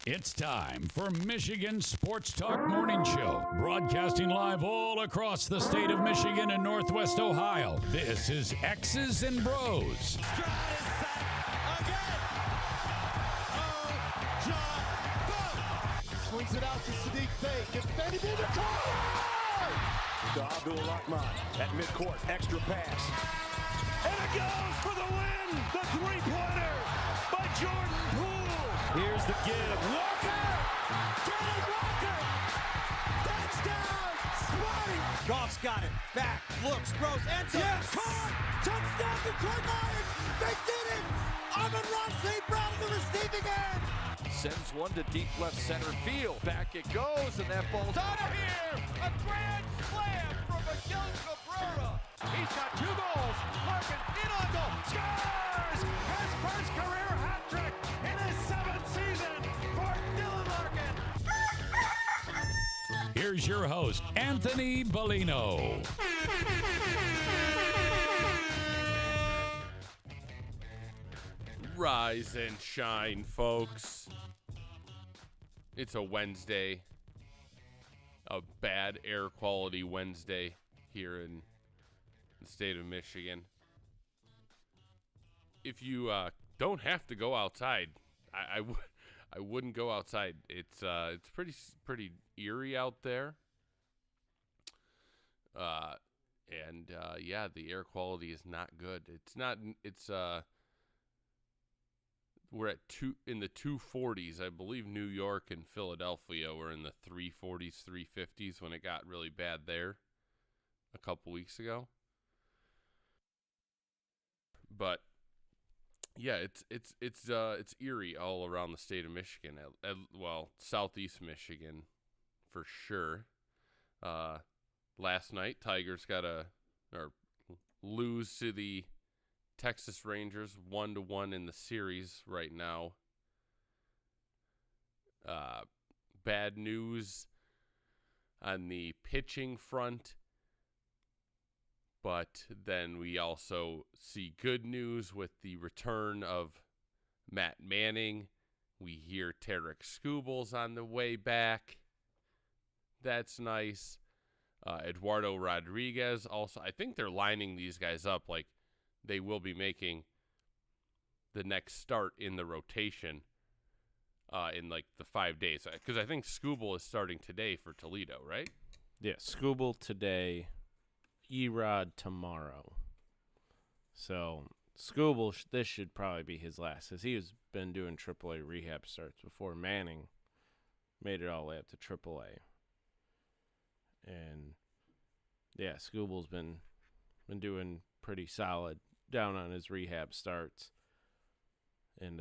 It's time for Michigan Sports Talk Morning Show, broadcasting live all across the state of Michigan and Northwest Ohio. This is X's and Bros. Swings it out to Sadiq Bey. Defended in the corner. To Abdul-Rahman at midcourt. Extra pass. And it goes for the win. The three-pointer by Jordan Poole. Here's the give. Walker. Kenny Walker. Touchdown. Smarty. Goff's got it. Back. Looks. Throws. Ends up. Yes. Caught. Touchdown to Detroit Lions. They did it. Amon-Ra St. Brown on the receiving end. Sends one to deep left center field. Back it goes, and that ball's out of here. A grand slam from Miguel Cabrera. He's got 2 goals. Larkin in on goal. Scores! His first career hat trick in his 7th season for Dylan Larkin. Here's your host, Anthony Bellino. Rise and shine, folks. It's a Wednesday, a bad air quality Wednesday here in the state of Michigan. If you don't have to go outside, I wouldn't go outside. It's pretty eerie out there. Yeah, the air quality is not good. We're at in the 240s. I believe New York and Philadelphia were in the 340s, 350s when it got really bad there a couple weeks ago. But yeah, it's eerie all around the state of Michigan. Well, southeast Michigan for sure. Last night, Tigers lose to the Texas Rangers 1-1 in the series right now. Bad news on the pitching front, but then we also see good news with the return of Matt Manning. We hear Tarek Skubel's on the way back. That's nice. Eduardo Rodriguez also. I think they're lining these guys up like they will be making the next start in the rotation in like the 5 days. Because I think Skubel is starting today for Toledo, right? Yeah, Skubel today, Erod tomorrow. So Skubel, this should probably be his last, because he has been doing AAA rehab starts before Manning made it all the way up to AAA. And yeah, Skubel's been doing pretty solid down on his rehab starts. And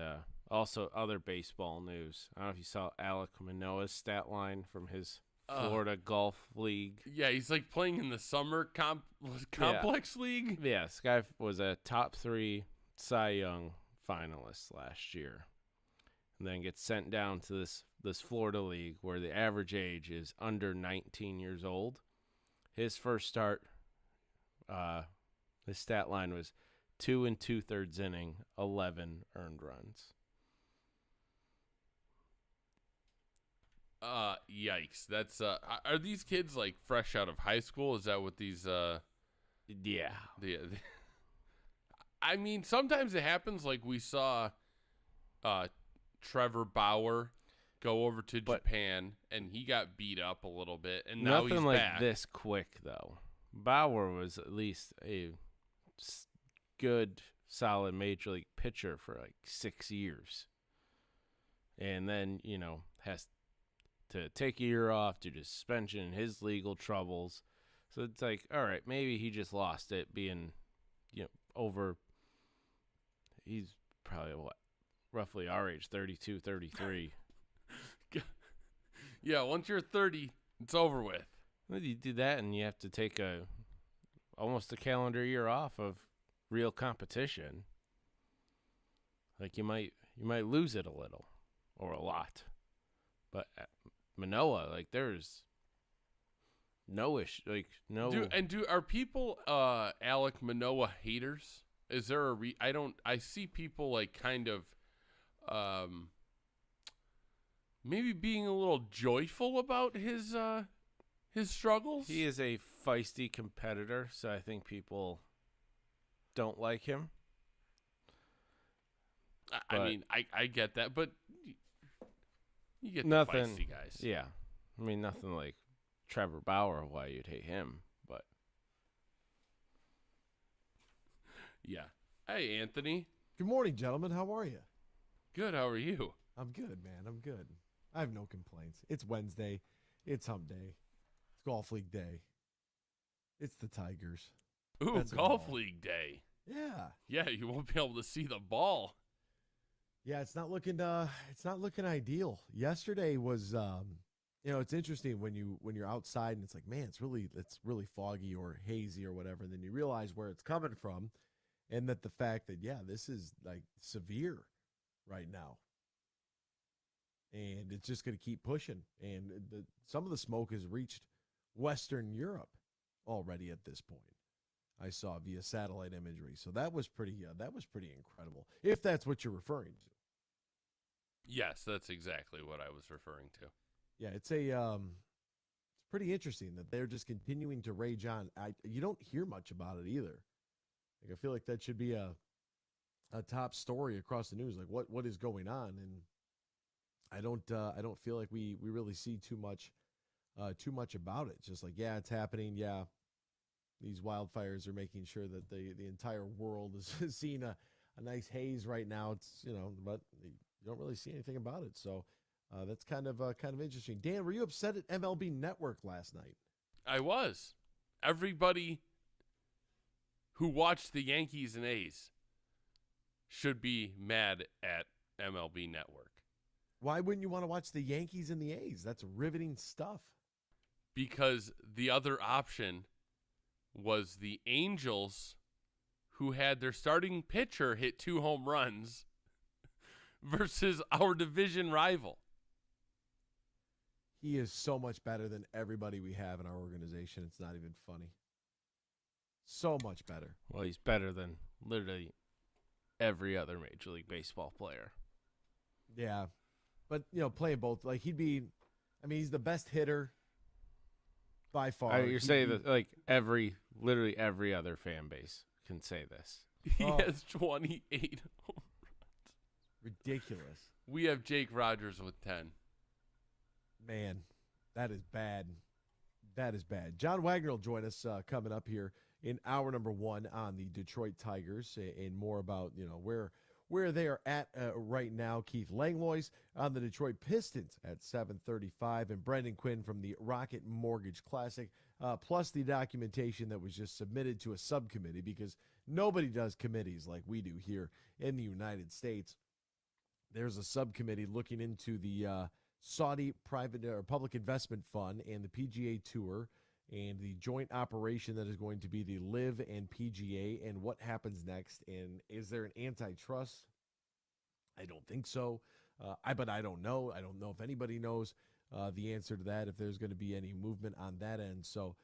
also other baseball news. I don't know if you saw Alek Manoah's stat line from his Florida Golf League. Yeah, he's like playing in the summer complex league. Yeah, this guy was a top 3 Cy Young finalist last year. And then gets sent down to this Florida league where the average age is under 19 years old. His first start, his stat line was 2 2/3 inning, 11 earned runs. Yikes. That's are these kids like fresh out of high school? Is that what these Yeah. I mean, sometimes it happens, like we saw Trevor Bauer go over to Japan and he got beat up a little bit, and now nothing he's like back. this quick though. Bauer was at least a good, solid major league pitcher for like 6 years, and then has to take a year off due to suspension, his legal troubles. So it's like, all right, maybe he just lost it being, over. He's probably roughly our age, 32, 33. Yeah, once you're 30, it's over with. Well, you do that, and you have to take almost a calendar year off of real competition. Like you might lose it a little or a lot, but Manoah, like there's no issue, like no. Are people Alek Manoah haters? Is there a I see people like kind of maybe being a little joyful about his struggles. He is a feisty competitor, so I think people don't like him. I mean, I get that, but you get Nothing, the feisty guys. Yeah. I mean, nothing like Trevor Bauer, why you'd hate him, but. Yeah. Hey, Anthony. Good morning, gentlemen. How are you? Good. How are you? I'm good, man. I'm good. I have no complaints. It's Wednesday. It's hump day. It's golf league day. It's the Tigers. Ooh, That's a golf ball. league day. Yeah. Yeah, you won't be able to see the ball. Yeah, it's not looking ideal. Yesterday was it's interesting when you're outside and it's like, man, it's really foggy or hazy or whatever, and then you realize where it's coming from, and that the fact that this is like severe right now. And it's just going to keep pushing, and some of the smoke has reached Western Europe already at this point. I saw via satellite imagery, so that was pretty incredible. If that's what you're referring to. Yes, that's exactly what I was referring to. Yeah, it's pretty interesting that they're just continuing to rage on. You don't hear much about it either. Like, I feel like that should be a top story across the news. Like, what is going on? And I don't feel like we really see too much about it. Just like, yeah, it's happening. Yeah, these wildfires are making sure that the entire world is seeing a nice haze right now. It's but you don't really see anything about it. So that's kind of interesting. Dan, were you upset at MLB Network last night? I was. Everybody who watched the Yankees and A's should be mad at MLB Network. Why wouldn't you want to watch the Yankees and the A's? That's riveting stuff. Because the other option was the Angels, who had their starting pitcher hit 2 home runs, versus our division rival. He is so much better than everybody we have in our organization. It's not even funny. So much better. Well, he's better than literally every other Major League Baseball player. Yeah. But, playing both, like, he's the best hitter by far. You're saying that, like, literally every other fan base can say this. He has 28 home runs. Ridiculous. We have Jake Rogers with 10. Man, that is bad. That is bad. John Wagner will join us coming up here in hour number 1 on the Detroit Tigers, and more about where they are at right now. Keith Langlois on the Detroit Pistons at 7:35, and Brendan Quinn from the Rocket Mortgage Classic, plus the documentation that was just submitted to a subcommittee, because nobody does committees like we do here in the United States. There's a subcommittee looking into the Saudi private or public investment fund and the PGA Tour, and the joint operation that is going to be the LIV and PGA, and what happens next. And is there an antitrust? I don't think so. But I don't know. I don't know if anybody knows the answer to that, if there's going to be any movement on that end. So,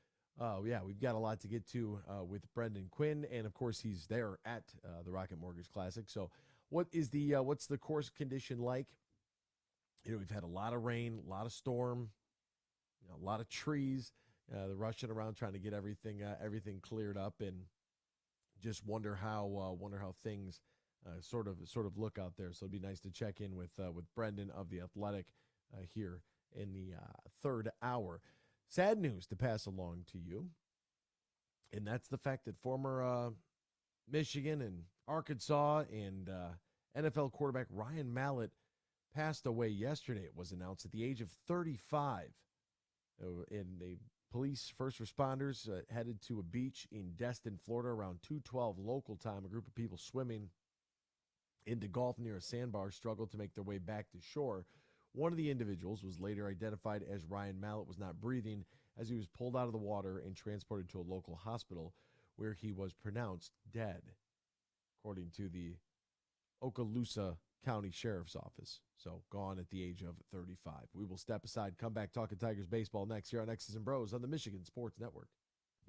we've got a lot to get to with Brendan Quinn, and of course he's there at the Rocket Mortgage Classic. So, what's the course condition like? We've had a lot of rain, a lot of storm, a lot of trees. They're rushing around trying to get everything cleared up, and just wonder how things sort of look out there. So it'd be nice to check in with Brendan of The Athletic here in the third hour. Sad news to pass along to you, and that's the fact that former Michigan and Arkansas and NFL quarterback Ryan Mallett passed away yesterday. It was announced at the age of 35. And the police, first responders, headed to a beach in Destin, Florida, around 2:12 local time. A group of people swimming into Gulf near a sandbar struggled to make their way back to shore. One of the individuals was later identified as Ryan Mallett, was not breathing as he was pulled out of the water and transported to a local hospital, where he was pronounced dead, according to the Okaloosa County Sheriff's Office. So, gone at the age of 35. We will step aside, come back talking Tigers baseball next here on X's and Bros on the Michigan Sports Network.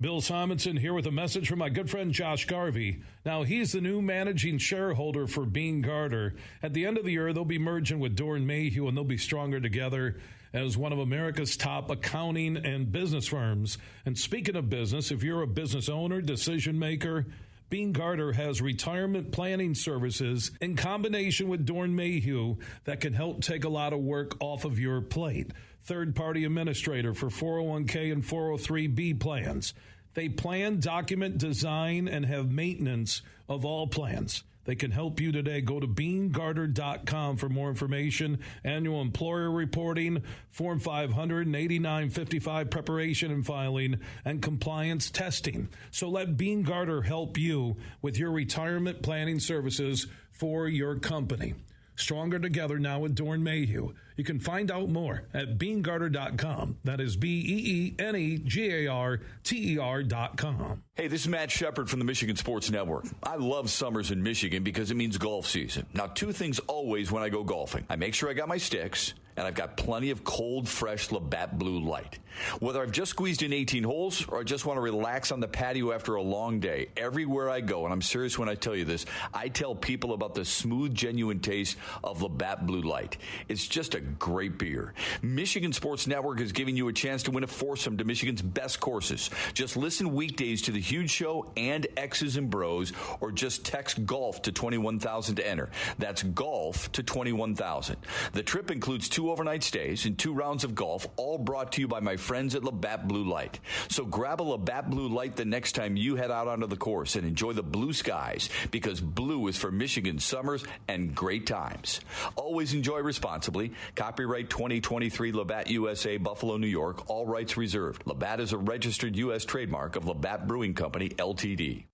Bill Simonson here with a message from my good friend Josh Garvey. Now, he's the new managing shareholder for Bean Garter. At the end of the year, they'll be merging with Doran Mayhew, and they'll be stronger together as one of America's top accounting and business firms. And speaking of business, if you're a business owner, decision maker, Bean Garter has retirement planning services in combination with Doran Mayhew that can help take a lot of work off of your plate. Third-party administrator for 401k and 403b plans. They plan, document, design, and have maintenance of all plans. They can help you today. Go to BeanGarter.com for more information. Annual employer reporting, Form 500 and 8955 preparation and filing, and compliance testing. So let Bean Garter help you with your retirement planning services for your company. Stronger together now with Doran Mayhew. You can find out more at BeanGarter.com. That is BeanGarter.com. Hey, this is Matt Shepard from the Michigan Sports Network. I love summers in Michigan because it means golf season. Now, two things always when I go golfing. I make sure I got my sticks, and I've got plenty of cold, fresh Labatt Blue Light. Whether I've just squeezed in 18 holes or I just want to relax on the patio after a long day, everywhere I go, and I'm serious when I tell you this, I tell people about the smooth, genuine taste of Labatt Blue Light. It's just a great beer. Michigan Sports Network is giving you a chance to win a foursome to Michigan's best courses. Just listen weekdays to The Huge Show and X's and Bros, or just text GOLF to 21,000 to enter. That's GOLF to 21,000. The trip includes 2 overnight stays and 2 rounds of golf, all brought to you by my friends at Labatt Blue Light. So grab a Labatt Blue Light the next time you head out onto the course and enjoy the blue skies, because blue is for Michigan summers and great times. Always enjoy responsibly. Copyright 2023 Labatt USA, Buffalo, New York. All rights reserved. Labatt is a registered U.S. trademark of Labatt Brewing Company, Ltd.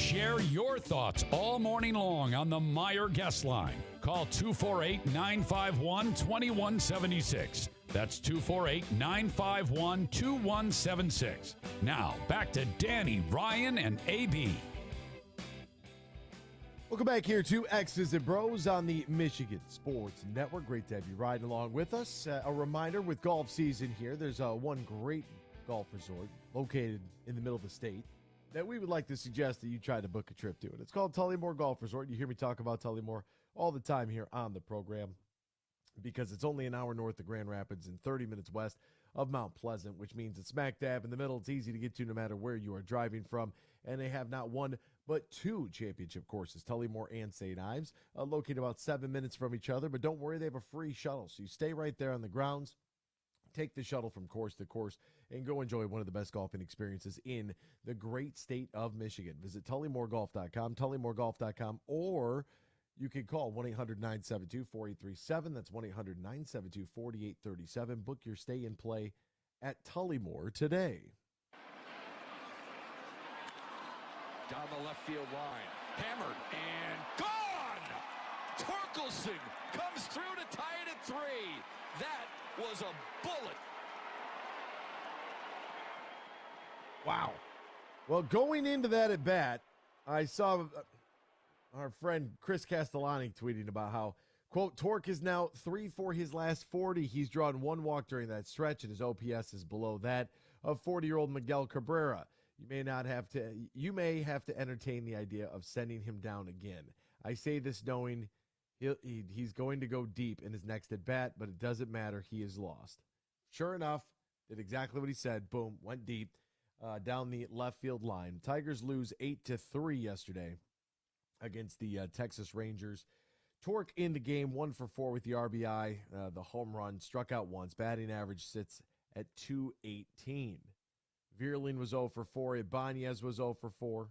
Share your thoughts all morning long on the Meyer Guest Line. Call 248-951-2176. That's 248-951-2176. Now, back to Danny, Ryan, and AB. Welcome back here to X's and Bros on the Michigan Sports Network. Great to have you riding along with us. A reminder, with golf season here, there's one great golf resort located in the middle of the state that we would like to suggest that you try to book a trip to. And it's called Tullymore Golf Resort. You hear me talk about Tullymore all the time here on the program because it's only an hour north of Grand Rapids and 30 minutes west of Mount Pleasant, which means it's smack dab in the middle. It's easy to get to no matter where you are driving from. And they have not one but two championship courses, Tullymore and St. Ives, located about 7 minutes from each other. But don't worry, they have a free shuttle. So you stay right there on the grounds, take the shuttle from course to course, and go enjoy one of the best golfing experiences in the great state of Michigan. Visit TullymoreGolf.com, TullymoreGolf.com, or you can call 1-800-972-4837. That's 1-800-972-4837. Book your stay and play at Tullymore today. Down the left field line. Hammered and gone! Torkelson comes through to tie it at 3. That was a bullet. Wow. Well, going into that at bat, I saw our friend Chris Castellani tweeting about how, quote, Tork is now 3 for his last 40. He's drawn one walk during that stretch, and his OPS is below that of 40-year-old Miguel Cabrera. You may have to entertain the idea of sending him down again. I say this knowing he's going to go deep in his next at bat, but it doesn't matter. He is lost. Sure enough, did exactly what he said. Boom, went deep down the left field line. Tigers lose 8-3 yesterday against the Texas Rangers. Tork in the game, 1 for 4 with the RBI, the home run, struck out once. Batting average sits at .218. Vierling was 0 for 4. Ibanez was 0 for 4.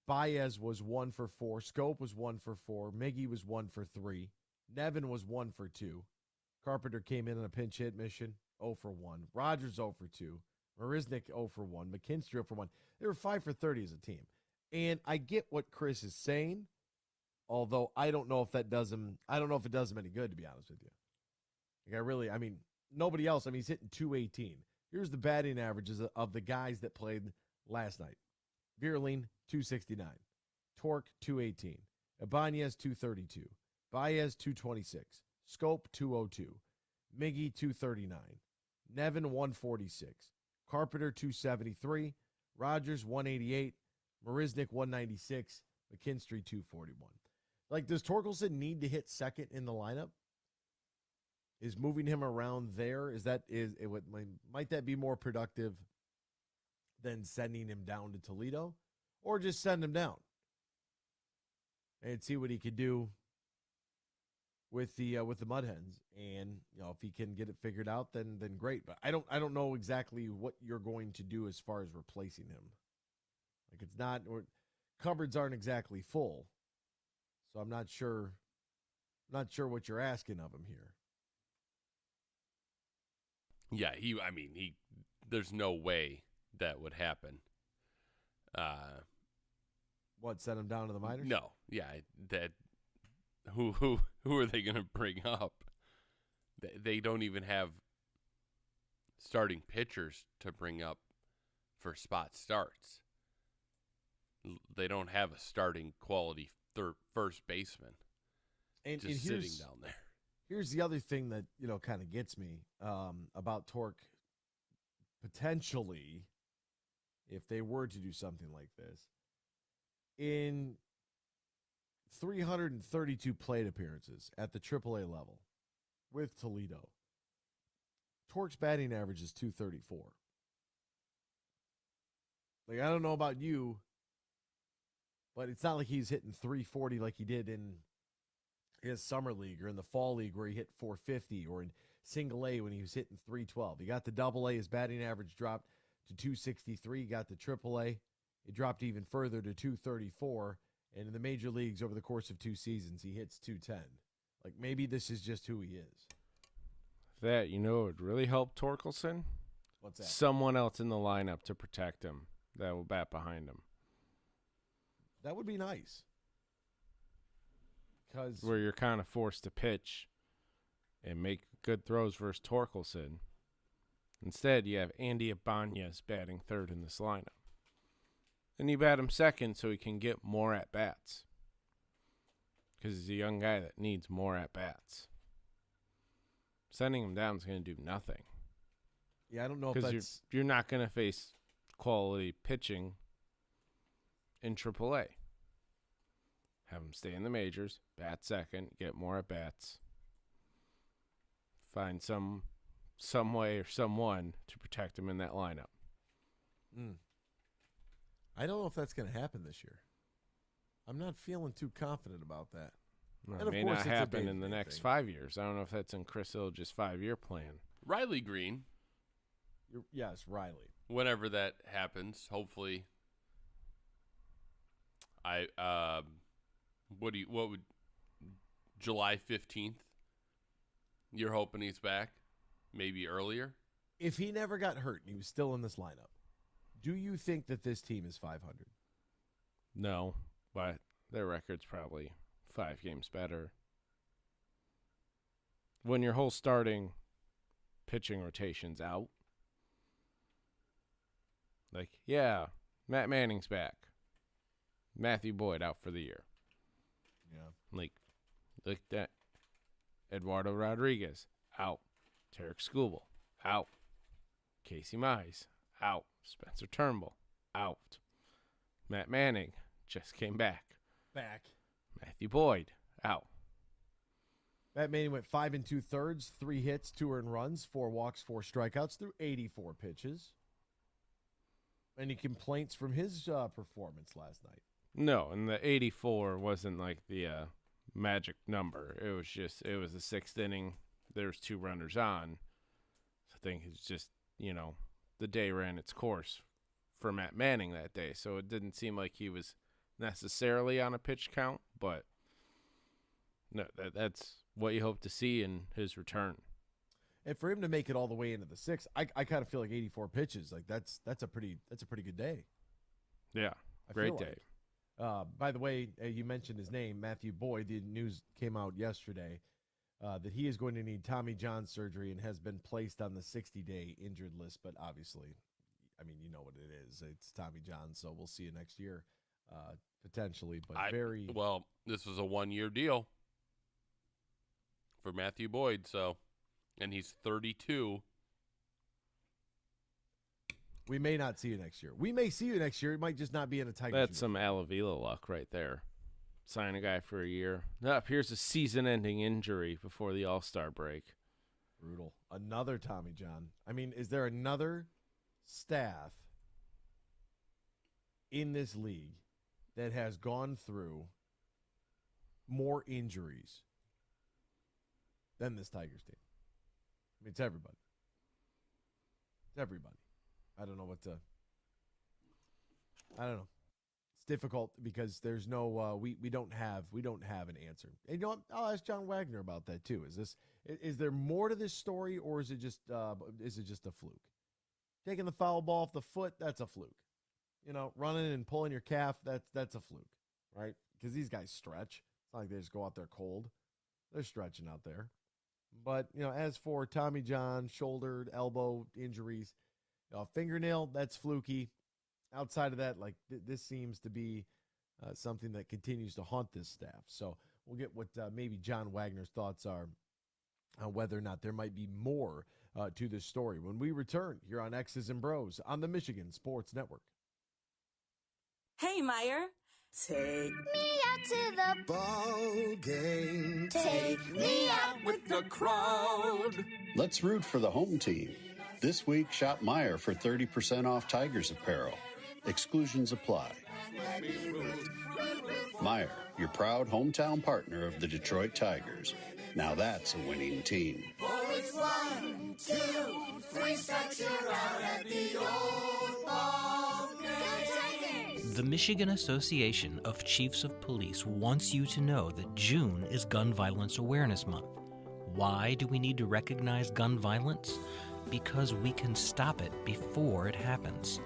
Baez was 1 for 4. Scope was 1 for 4. Miggy was 1 for 3. Nevin was 1 for 2. Carpenter came in on a pinch hit mission, 0 for 1. Rogers 0 for 2. Marisnik 0 for 1. McKinstry 0 for 1. They were 5 for 30 as a team. And I get what Chris is saying, although I don't know if it does him any good, to be honest with you. Nobody else. He's hitting .218. Here's the batting averages of the guys that played last night. Vierling, .269. Tork, .218. Ibanez, .232. Baez, .226. Scope, .202. Miggy, .239. Nevin, .146. Carpenter, .273. Rogers, .188. Marisnik, $196. McKinstry, $241. Does Torkelson need to hit second in the lineup? Is moving him around there, might that be more productive than sending him down to Toledo? Or just send him down and see what he could do with the Mud Hens. And if he can get it figured out, then great. But I don't know exactly what you're going to do as far as replacing him. It's not, or cupboards aren't exactly full. So I'm not sure what you're asking of him here. Yeah, there's no way that would happen. Send him down to the minors? No. Yeah, who are they going to bring up? They don't even have starting pitchers to bring up for spot starts. They don't have a starting quality first baseman and sitting down there. Here's the other thing that, kind of gets me about Tork potentially, if they were to do something like this. In 332 plate appearances at the AAA level with Toledo, Tork's batting average is .234. I don't know about you, but it's not like he's hitting .340 like he did in his summer league or in the fall league where he hit .450, or in single A when he was hitting .312. He got the double A, his batting average dropped to .263. He got the triple A, it dropped even further to .234. And in the major leagues over the course of 2 seasons, he hits .210. Maybe this is just who he is. That, would really help Torkelson? What's that? Someone else in the lineup to protect him. that will bat behind him. That would be nice. Because where you're kind of forced to pitch and make good throws versus Torkelson. Instead, you have Andy Ibanez batting third in this lineup. And you bat him second so he can get more at-bats. Because he's a young guy that needs more at-bats. Sending him down is going to do nothing. Yeah, I don't know if that's... Because you're not going to face quality pitching in AAA. Have him stay in the majors, bat second, get more at-bats. Find some way or someone to protect him in that lineup. I don't know if that's going to happen this year. I'm not feeling too confident about that. Well, it may not happen in the next 5 years. I don't know if that's in Chris Ilge's 5-year plan. Riley Green. Yes, Riley. Whenever that happens, hopefully. What would July 15th? You're hoping he's back? Maybe earlier? If he never got hurt and he was still in this lineup, do you think that this team is 500? No, but their record's probably 5 games better. When your whole starting pitching rotation's out, like, yeah, Matt Manning's back. Matthew Boyd out for the year. Yeah. Like that. Eduardo Rodriguez, out. Tarek Skubal, out. Casey Mize, out. Spencer Turnbull, out. Matt Manning just came back. Matthew Boyd, out. Matt Manning went 5 2/3, 3 hits, 2 earned runs, 4 walks, 4 strikeouts through 84 pitches. Any complaints from his performance last night? No, and the 84 wasn't like the magic number. It was the 6th inning. There was 2 runners on. So I think it's just, the day ran its course for Matt Manning that day. So it didn't seem like he was necessarily on a pitch count, but no, that's what you hope to see in his return. And for him to make it all the way into the 6th, I kind of feel like 84 pitches, like that's a pretty good day. Yeah, great day. By the way, you mentioned his name, Matthew Boyd. The news came out yesterday that he is going to need Tommy John surgery and has been placed on the 60-day injured list. But obviously, I mean, you know what it is. It's Tommy John, so we'll see you next year, potentially. But well, this was a 1-year deal for Matthew Boyd, and he's 32. We may not see you next year. We may see you next year. It might just not be in a Tigers. That's some Alavila luck right there. Sign a guy for a year. Here's a season-ending injury before the All-Star break. Brutal. Another Tommy John. I mean, is there another staff in this league that has gone through more injuries than this Tigers team? I mean, it's everybody. It's everybody. I don't know. It's difficult because there's no we don't have an answer. And I'll ask John Wagner about that too. Is there more to this story, or is it just a fluke? Taking the foul ball off the foot, that's a fluke. Running and pulling your calf, that's a fluke, right? Because these guys stretch. It's not like they just go out there cold. They're stretching out there. But as for Tommy John, shoulder, elbow injuries, fingernail, that's fluky. Outside of that, this seems to be something that continues to haunt this staff. So we'll get what maybe John Wagner's thoughts are on whether or not there might be more to this story when we return here on X's and Bros on the Michigan Sports Network. Hey, Meyer. Take me out to the ball game. Take me out with the crowd. Let's root for the home team. This week, shop Meyer for 30% off Tigers apparel. Exclusions apply. Meyer, your proud hometown partner of the Detroit Tigers. Now that's a winning team. It's 1, 2, 3, stretch her out at the old ball game. The Michigan Association of Chiefs of Police wants you to know that June is Gun Violence Awareness Month. Why do we need to recognize gun violence? Because we can stop it before it happens.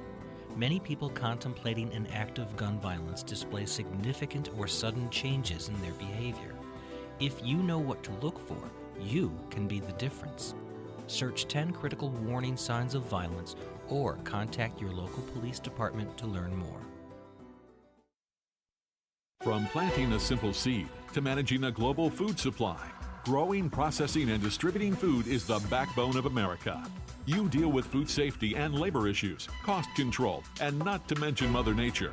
Many people contemplating an act of gun violence display significant or sudden changes in their behavior. If you know what to look for, you can be the difference. Search 10 critical warning signs of violence or contact your local police department to learn more. From planting a simple seed to managing a global food supply, growing, processing, and distributing food is the backbone of America. You deal with food safety and labor issues, cost control, and not to mention Mother Nature.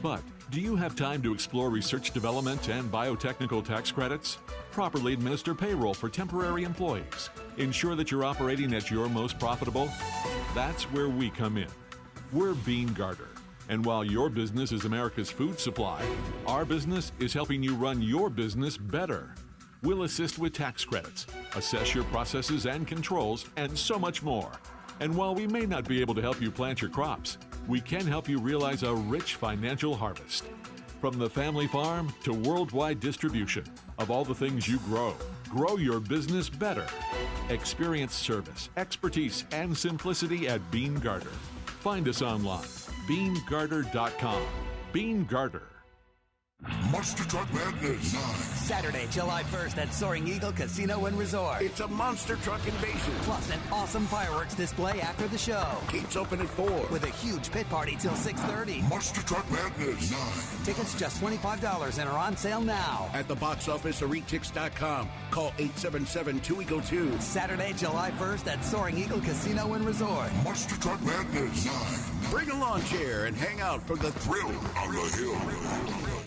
But do you have time to explore research development and biotechnical tax credits? Properly administer payroll for temporary employees. Ensure that you're operating at your most profitable? That's where we come in. We're Bean Garter. And while your business is America's food supply, our business is helping you run your business better. We'll assist with tax credits, assess your processes and controls, and so much more. And while we may not be able to help you plant your crops, we can help you realize a rich financial harvest. From the family farm to worldwide distribution of all the things you grow, grow your business better. Experience service, expertise, and simplicity at Bean Garter. Find us online, beangarter.com. Bean Garter. Monster Truck Madness. Saturday, July 1st at Soaring Eagle Casino and Resort. It's a monster truck invasion. Plus an awesome fireworks display after the show. Gates open at 4. With a huge pit party till 6:30. Monster Truck Madness. Tickets just $25 and are on sale now. At the box office or etix.com. Call 877-2EAGLE-2. Saturday, July 1st at Soaring Eagle Casino and Resort. Monster Truck Madness. Bring a lawn chair and hang out for the thrill on the hill.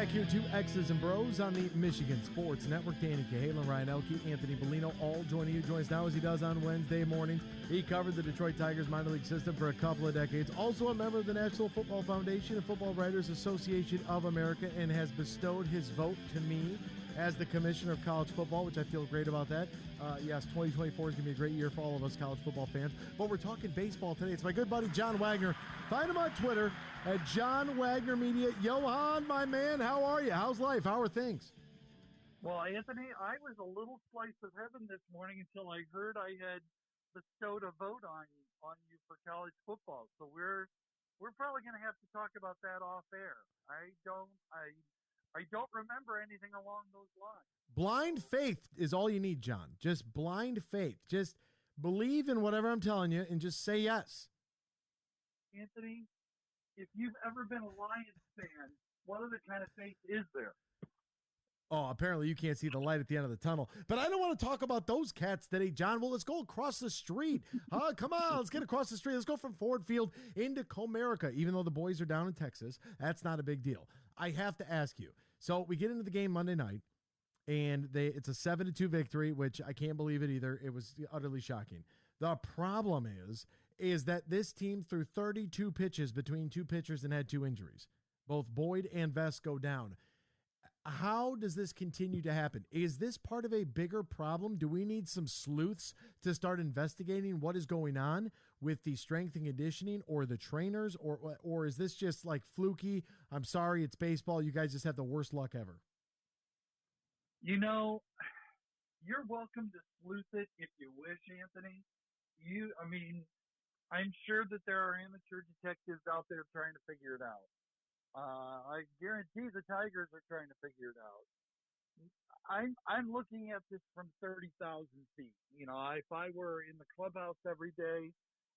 back here to X's and Bros on the Michigan Sports Network. Danny Cahalan, Ryan Elke, Anthony Bellino, all joining you. Joins now as he does on Wednesday mornings. He covered the Detroit Tigers minor league system for a couple of decades. Also a member of the National Football Foundation and Football Writers Association of America, and has bestowed his vote to me as the commissioner of college football, which I feel great about that. Yes, 2024 is going to be a great year for all of us college football fans. But we're talking baseball today. It's my good buddy, John Wagner. Find him on Twitter at John Wagner Media. Johan, my man, how are you? How's life? How are things? Well, Anthony, I was a little slice of heaven this morning until I heard I had bestowed a vote on you for college football. So we're probably going to have to talk about that off air. I don't remember anything along those lines. Blind faith is all you need, John. Just blind faith. Just believe in whatever I'm telling you and just say yes. Anthony, if you've ever been a Lions fan, what other kind of faith is there? Oh, apparently you can't see the light at the end of the tunnel. But I don't want to talk about those cats today, John. Well, let's go across the street. Come on, let's get across the street. Let's go from Ford Field into Comerica. Even though the boys are down in Texas, that's not a big deal. I have to ask you. So we get into the game Monday night, and it's a 7-2 victory, which I can't believe it either. It was utterly shocking. The problem is that this team threw 32 pitches between two pitchers and had two injuries. Both Boyd and Vest go down. How does this continue to happen? Is this part of a bigger problem? Do we need some sleuths to start investigating what is going on with the strength and conditioning or the trainers, or is this just like fluky? I'm sorry, it's baseball. You guys just have the worst luck ever. You know, you're welcome to sleuth it if you wish, Anthony. I'm sure that there are amateur detectives out there trying to figure it out. I guarantee the Tigers are trying to figure it out. I'm looking at this from 30,000 feet. You know, if I were in the clubhouse every day,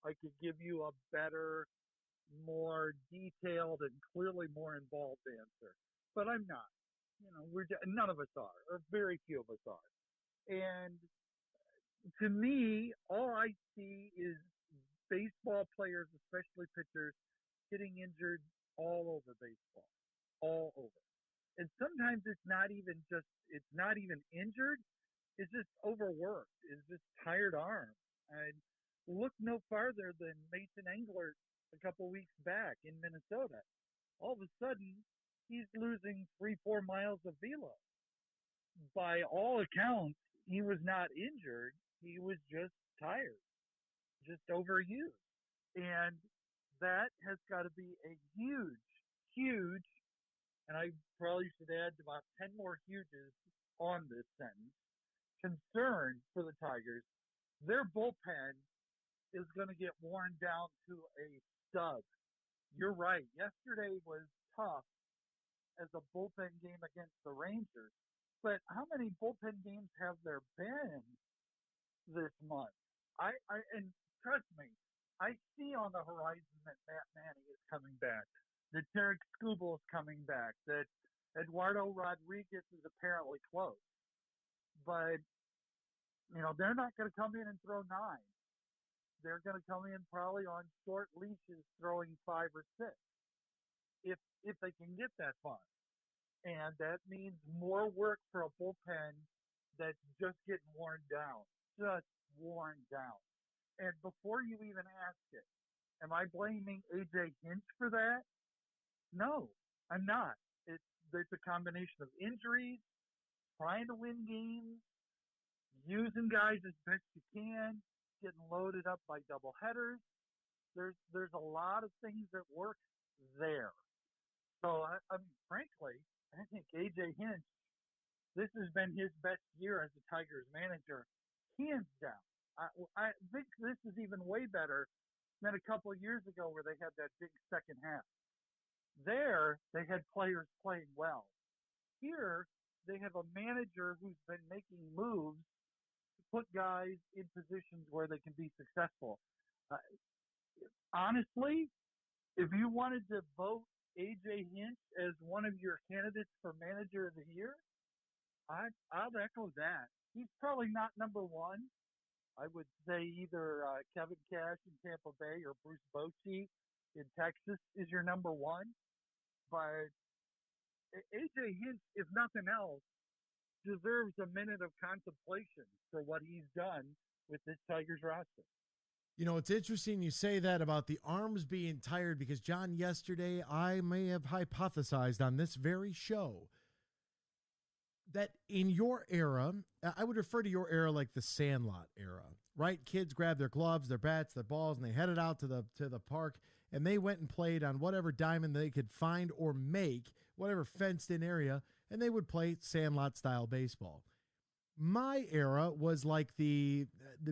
I could give you a better, more detailed, and clearly more involved answer. But I'm not. You know, none of us are, or very few of us are. And to me, all I see is baseball players, especially pitchers, getting injured all over baseball, all over. And sometimes it's not even injured. It's just overworked. It's just tired arms. And look no farther than Mason Englert a couple weeks back in Minnesota. All of a sudden, he's losing 3-4 miles of velo. By all accounts, he was not injured. He was just tired, just overused. And that has got to be a huge, and I probably should add about 10 more huges on this sentence, concern for the Tigers. Their bullpen is going to get worn down to a stud. You're right. Yesterday was tough as a bullpen game against the Rangers. But how many bullpen games have there been this month? And trust me, I see on the horizon that Matt Manning is coming back, that Tarek Skubal is coming back, that Eduardo Rodriguez is apparently close. But, you know, they're not going to come in and throw 9. They're going to come in probably on short leashes throwing 5 or 6, if they can get that far. And that means more work for a bullpen that's just getting worn down. And before you even ask it, am I blaming A.J. Hinch for that? No, I'm not. It's a combination of injuries, trying to win games, using guys as best you can, getting loaded up by doubleheaders. There's a lot of things that work there. So, frankly, I think A.J. Hinch, this has been his best year as a Tigers manager, hands down. I think this is even way better than a couple of years ago where they had that big second half. There, they had players playing well. Here, they have a manager who's been making moves to put guys in positions where they can be successful. Honestly, if you wanted to vote A.J. Hinch as one of your candidates for manager of the year, I'll echo that. He's probably not number one. I would say either Kevin Cash in Tampa Bay or Bruce Bochy in Texas is your number one. But A.J. Hinch, if nothing else, deserves a minute of contemplation for what he's done with this Tigers roster. You know, it's interesting you say that about the arms being tired because, John, yesterday I may have hypothesized on this very show that in your era, I would refer to your era like the Sandlot era, right? Kids grabbed their gloves, their bats, their balls, and they headed out to the park, and they went and played on whatever diamond they could find or make, whatever fenced-in area, and they would play Sandlot-style baseball. My era was like the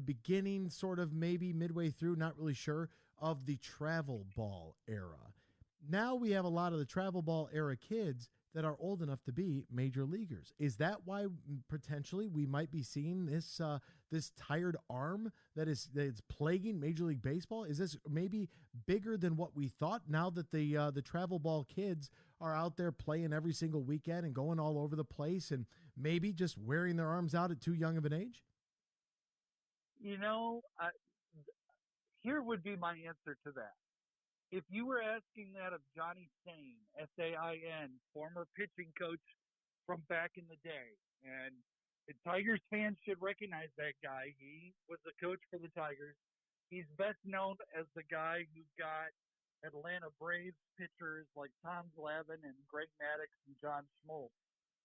beginning, sort of maybe midway through, not really sure, of the travel ball era. Now we have a lot of the travel ball era kids that are old enough to be major leaguers. Is that why potentially we might be seeing this this tired arm that's plaguing Major League Baseball? Is this maybe bigger than what we thought now that the travel ball kids are out there playing every single weekend and going all over the place and maybe just wearing their arms out at too young of an age? You know, here would be my answer to that. If you were asking that of Johnny Sain, S-A-I-N, former pitching coach from back in the day, and the Tigers fans should recognize that guy. He was the coach for the Tigers. He's best known as the guy who got Atlanta Braves pitchers like Tom Glavine and Greg Maddux and John Schmaltz,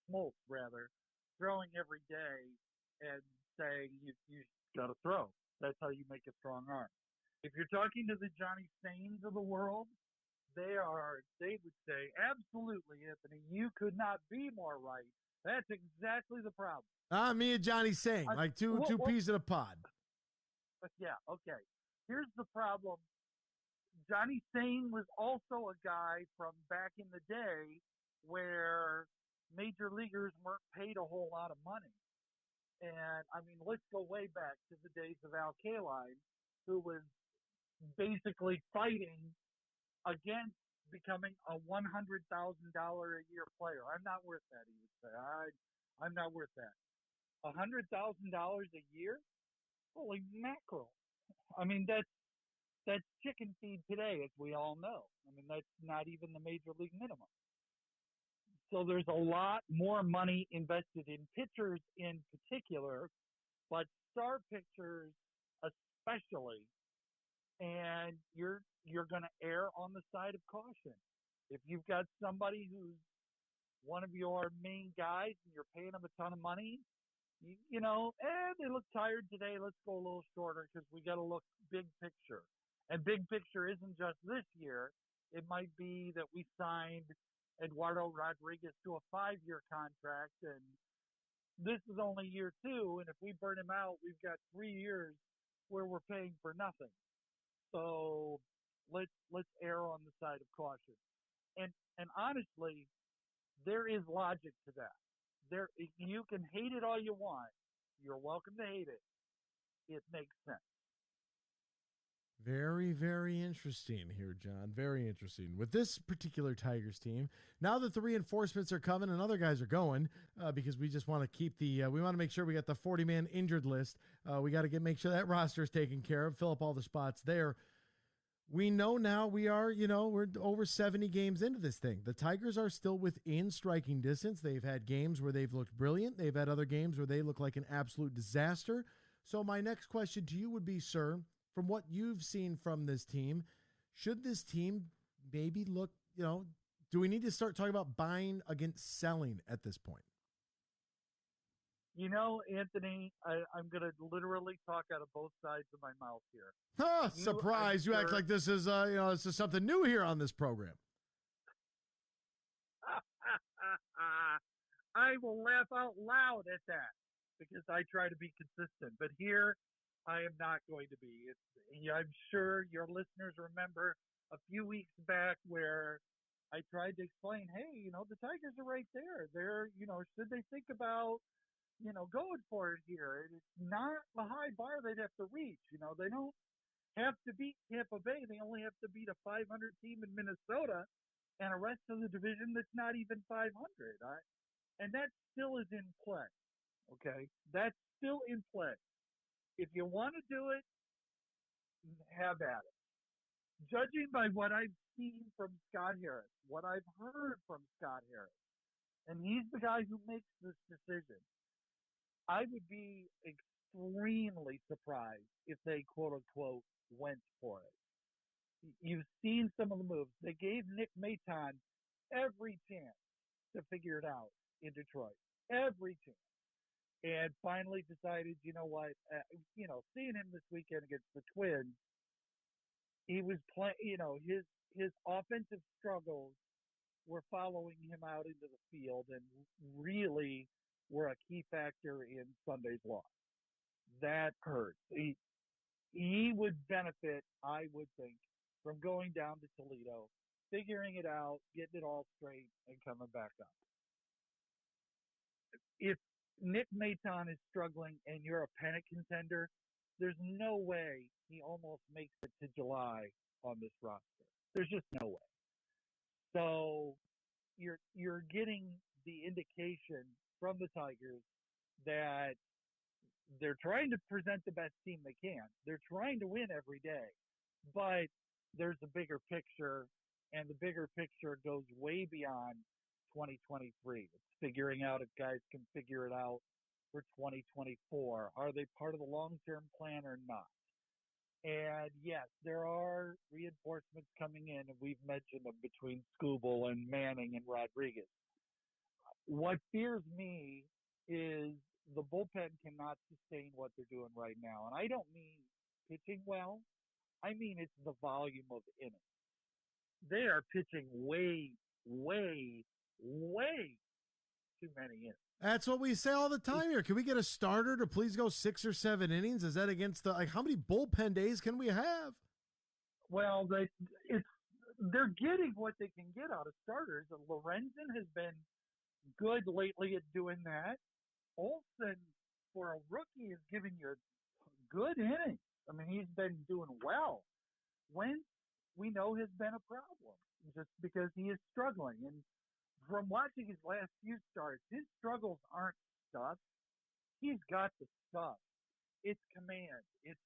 throwing every day and saying, you got to throw. That's how you make a strong arm. If you're talking to the Johnny Sains of the world, they would say, absolutely, Anthony, you could not be more right. That's exactly the problem. Me and Johnny Sain, like two peas in a pod. Yeah, okay. Here's the problem. Johnny Sain was also a guy from back in the day where major leaguers weren't paid a whole lot of money. And, I mean, let's go way back to the days of Al Kaline, who was basically fighting against becoming a $100,000 a year player. I'm not worth that, he would say. I'm not worth that. $100,000 a year? Holy mackerel. I mean, that's chicken feed today, as we all know. I mean, that's not even the major league minimum. So there's a lot more money invested in pitchers in particular, but star pitchers especially. And you're going to err on the side of caution. If you've got somebody who's one of your main guys and you're paying them a ton of money, you know, they look tired today. Let's go a little shorter because we got to look big picture. And big picture isn't just this year. It might be that we signed Eduardo Rodriguez to a 5-year contract, and this is only year 2. And if we burn him out, we've got 3 years where we're paying for nothing. So let's err on the side of caution. And honestly, there is logic to that. You can hate it all you want. You're welcome to hate it. It makes sense. Very, very interesting here, John. Very interesting. With this particular Tigers team, now that the reinforcements are coming and other guys are going, because we just want to keep we want to make sure we got the 40-man injured list. We got to make sure that roster is taken care of, fill up all the spots there. We know now we're over 70 games into this thing. The Tigers are still within striking distance. They've had games where they've looked brilliant. They've had other games where they look like an absolute disaster. So my next question to you would be, sir, from what you've seen from this team, should this team maybe look, do we need to start talking about buying against selling at this point? You know, Anthony, I'm going to literally talk out of both sides of my mouth here. Surprise. You act like this is, this is something new here on this program. I will laugh out loud at that because I try to be consistent. But here, I am not going to be. I'm sure your listeners remember a few weeks back where I tried to explain, hey, the Tigers are right there. They're, should they think about, going for it here? It's not the high bar they'd have to reach. They don't have to beat Tampa Bay. They only have to beat a 500 team in Minnesota and a rest of the division that's not even 500. And that still is in play. Okay? That's still in play. If you want to do it, have at it. Judging by what I've seen from Scott Harris, what I've heard from Scott Harris, and he's the guy who makes this decision. I would be extremely surprised if they, quote-unquote, went for it. You've seen some of the moves. They gave Nick Maton every chance to figure it out in Detroit. Every chance. And finally decided, you know what, seeing him this weekend against the Twins, he was playing, his offensive struggles were following him out into the field and really were a key factor in Sunday's loss. That hurt. He would benefit, I would think, from going down to Toledo, figuring it out, getting it all straight, and coming back up. If Nick Maton is struggling and you're a pennant contender, there's no way he almost makes it to July on this roster. There's just no way. So you're getting the indication from the Tigers that they're trying to present the best team they can. They're trying to win every day, but there's a bigger picture, and the bigger picture goes way beyond 2023. It's figuring out if guys can figure it out for 2024. Are they part of the long-term plan or not? And yes, there are reinforcements coming in, and we've mentioned them between Skubal and Manning and Rodriguez. What fears me is the bullpen cannot sustain what they're doing right now. And I don't mean pitching well. I mean it's the volume of innings. They are pitching way, way, way too many innings. That's what we say all the time here. Can we get a starter to please go 6 or 7 innings? Is that against how many bullpen days can we have? Well, they're getting what they can get out of starters. And Lorenzen has been good lately at doing that. Olsen, for a rookie, is giving you good innings. I mean, he's been doing well. Wentz, we know, has been a problem just because he is struggling. And from watching his last few starts, his struggles aren't stuff. He's got the stuff. It's command. It's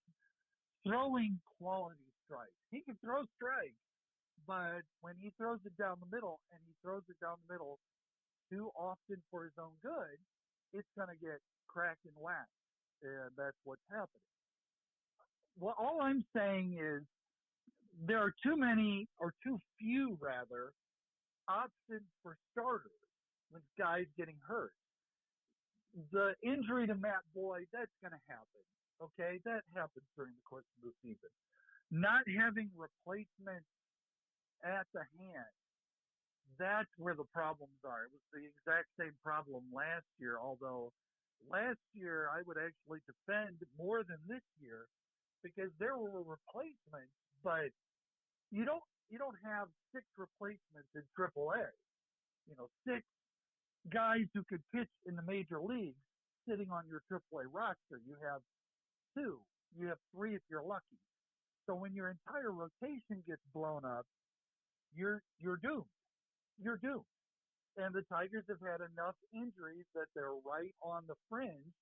throwing quality strikes. He can throw strikes, but when he throws it down the middle, and he throws it down the middle too often for his own good, it's going to get cracked and whacked, and that's what's happening. Well, all I'm saying is there are too many, or too few rather, options for starters when guys getting hurt. The injury to Matt Boyd, that's going to happen. Okay, that happens during the course of the season. Not having replacements at the hand, that's where the problems are. It was the exact same problem last year, although last year I would actually defend more than this year because there were replacements, but you don't have 6 replacements in AAA. 6 guys who could pitch in the major leagues sitting on your AAA roster. You have 2. You have 3 if you're lucky. So when your entire rotation gets blown up, you're doomed. You're doomed. And the Tigers have had enough injuries that they're right on the fringe,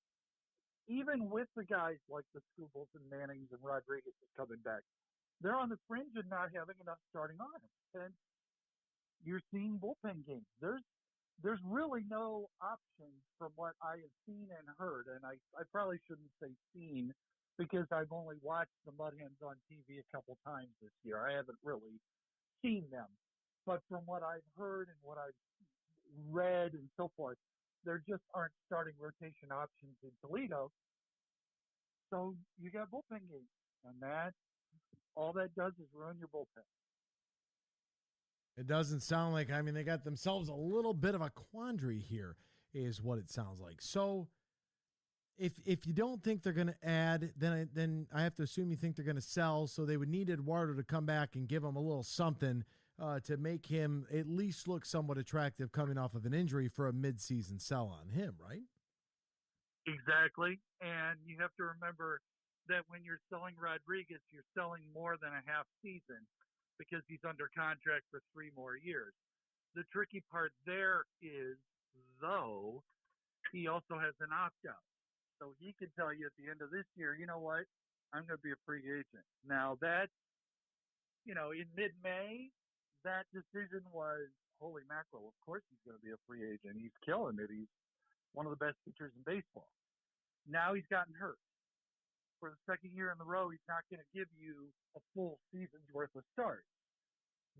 even with the guys like the Skubals and Mannings and Rodriguez coming back. They're on the fringe of not having enough starting arms. And you're seeing bullpen games. There's really no options from what I have seen and heard. And I probably shouldn't say seen because I've only watched the Mud Hens on TV a couple times this year. I haven't really seen them. But from what I've heard and what I've read and so forth, there just aren't starting rotation options in Toledo. So you got bullpen games. And all that does is ruin your bullpen. It doesn't sound like, they got themselves a little bit of a quandary here, is what it sounds like. So if you don't think they're going to add, then I have to assume you think they're going to sell. So they would need Eduardo to come back and give him a little something to make him at least look somewhat attractive coming off of an injury for a midseason sell on him, right? Exactly. And you have to remember that when you're selling Rodriguez, you're selling more than a half season because he's under contract for 3 more years. The tricky part there is, though, he also has an opt-out. So he can tell you at the end of this year, you know what, I'm going to be a free agent. Now that, in mid-May, that decision was holy mackerel, of course he's going to be a free agent. He's killing it. He's one of the best pitchers in baseball. Now he's gotten hurt. For the second year in a row, he's not going to give you a full season's worth of starts.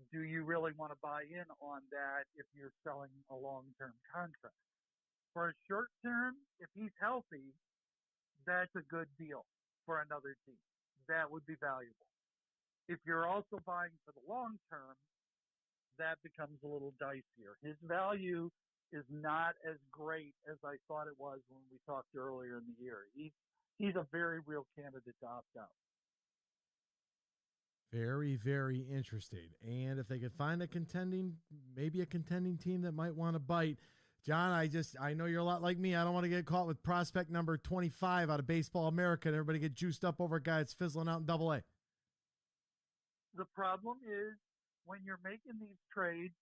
Do you really want to buy in on that if you're selling a long-term contract? For a short term, if he's healthy, that's a good deal for another team. That would be valuable. If you're also buying for the long term, that becomes a little dicier. His value is not as great as I thought it was when we talked earlier in the year. He's a very real candidate to opt out. Very, very interesting. And if they could find maybe a contending team that might want to bite. John, I know you're a lot like me. I don't want to get caught with prospect number 25 out of Baseball America and everybody get juiced up over a guy that's fizzling out in Double-A. The problem is when you're making these trades,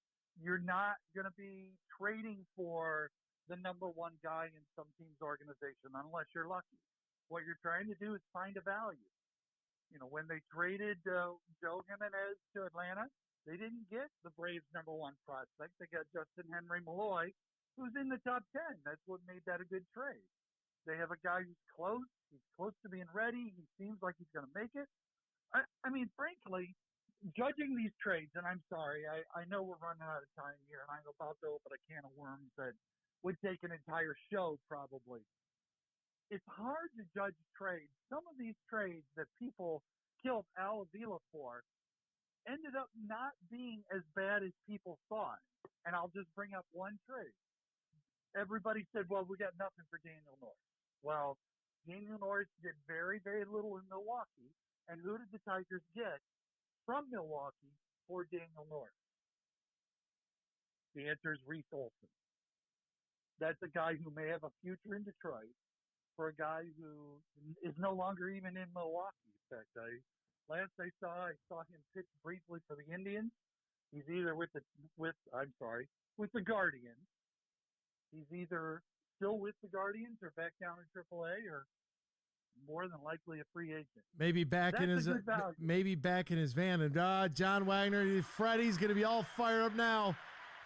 you're not going to be trading for the number one guy in some team's organization unless you're lucky. What you're trying to do is find a value. You know, when they traded Joe Jimenez to Atlanta, they didn't get the Braves' number one prospect. They got Justin Henry Malloy, who's in the top 10. That's what made that a good trade. They have a guy who's close. He's close to being ready. He seems like he's going to make it. I mean, frankly, judging these trades, and I'm sorry, I know we're running out of time here, and I'm about to open a can of worms that would take an entire show probably. It's hard to judge trades. Some of these trades that people killed Al Avila for ended up not being as bad as people thought. And I'll just bring up one trade. Everybody said, well, we got nothing for Daniel Norris. Well, Daniel Norris did very, very little in Milwaukee. And who did the Tigers get from Milwaukee for Daniel Norris? The answer is Reese Olson. That's a guy who may have a future in Detroit for a guy who is no longer even in Milwaukee. In fact, last I saw him pitch briefly for the Indians. He's either with the Guardians. He's either still with the Guardians or back down in AAA or more than likely a free agent. Maybe back in his van. And John Wagner, Freddie's going to be all fired up now.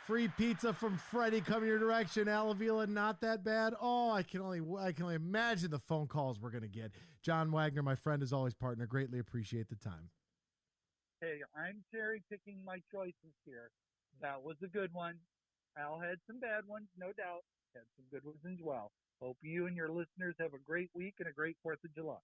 Free pizza from Freddie coming your direction. Al Avila, not that bad. Oh, I can only imagine the phone calls we're going to get. John Wagner, my friend, as always, partner. Greatly appreciate the time. Hey, I'm cherry picking my choices here. That was a good one. Al had some bad ones, no doubt. Had some good ones as well. Hope you and your listeners have a great week and a great 4th of July.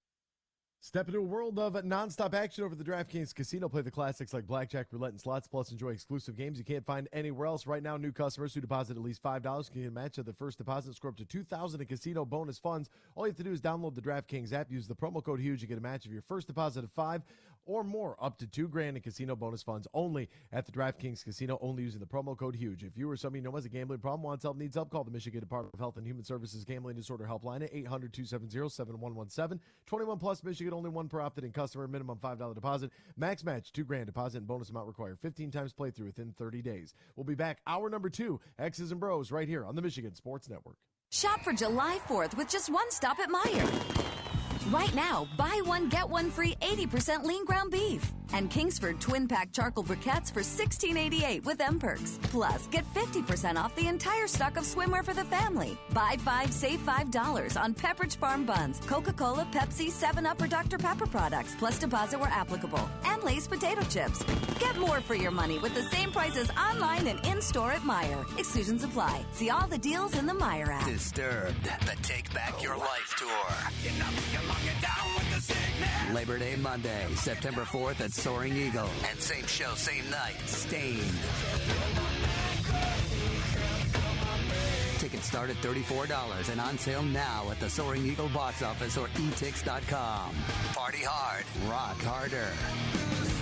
Step into a world of nonstop action over the DraftKings Casino. Play the classics like blackjack, roulette, and slots, plus enjoy exclusive games you can't find anywhere else. Right now, new customers who deposit at least $5 can get a match at their first deposit. Score up to $2,000 in casino bonus funds. All you have to do is download the DraftKings app. Use the promo code HUGE. You get a match of your first deposit of $5 or more, up to $2,000 in casino bonus funds. Only at the DraftKings Casino. Only using the promo code HUGE. If you or somebody you know has a gambling problem, wants help, needs help, call the Michigan Department of Health and Human Services Gambling Disorder Helpline at 800-270-7117. 21 plus, Michigan. Only one per opted customer, minimum $5 deposit, max match $2,000 deposit, and bonus amount required 15 times playthrough within 30 days. We'll be back hour number 2, X's and Bros, right here on the Michigan Sports Network. Shop for July 4th with just one stop at Meijer. Right now, buy one, get one free 80% lean ground beef. And Kingsford twin pack charcoal briquettes for $16.88 with M-Perks. Plus, get 50% off the entire stock of swimwear for the family. Buy 5, save $5 on Pepperidge Farm buns, Coca-Cola, Pepsi, 7-Up, or Dr. Pepper products, plus deposit where applicable. And Lay's potato chips. Get more for your money with the same prices online and in-store at Meijer. Exclusions apply. See all the deals in the Meijer app. Disturbed, the Take Back Your Life tour. Labor Day Monday, September 4th at Soaring Eagle. And same show, same night, Stained. Tickets start at $34 and on sale now at the Soaring Eagle box office or etix.com. Party hard, rock harder.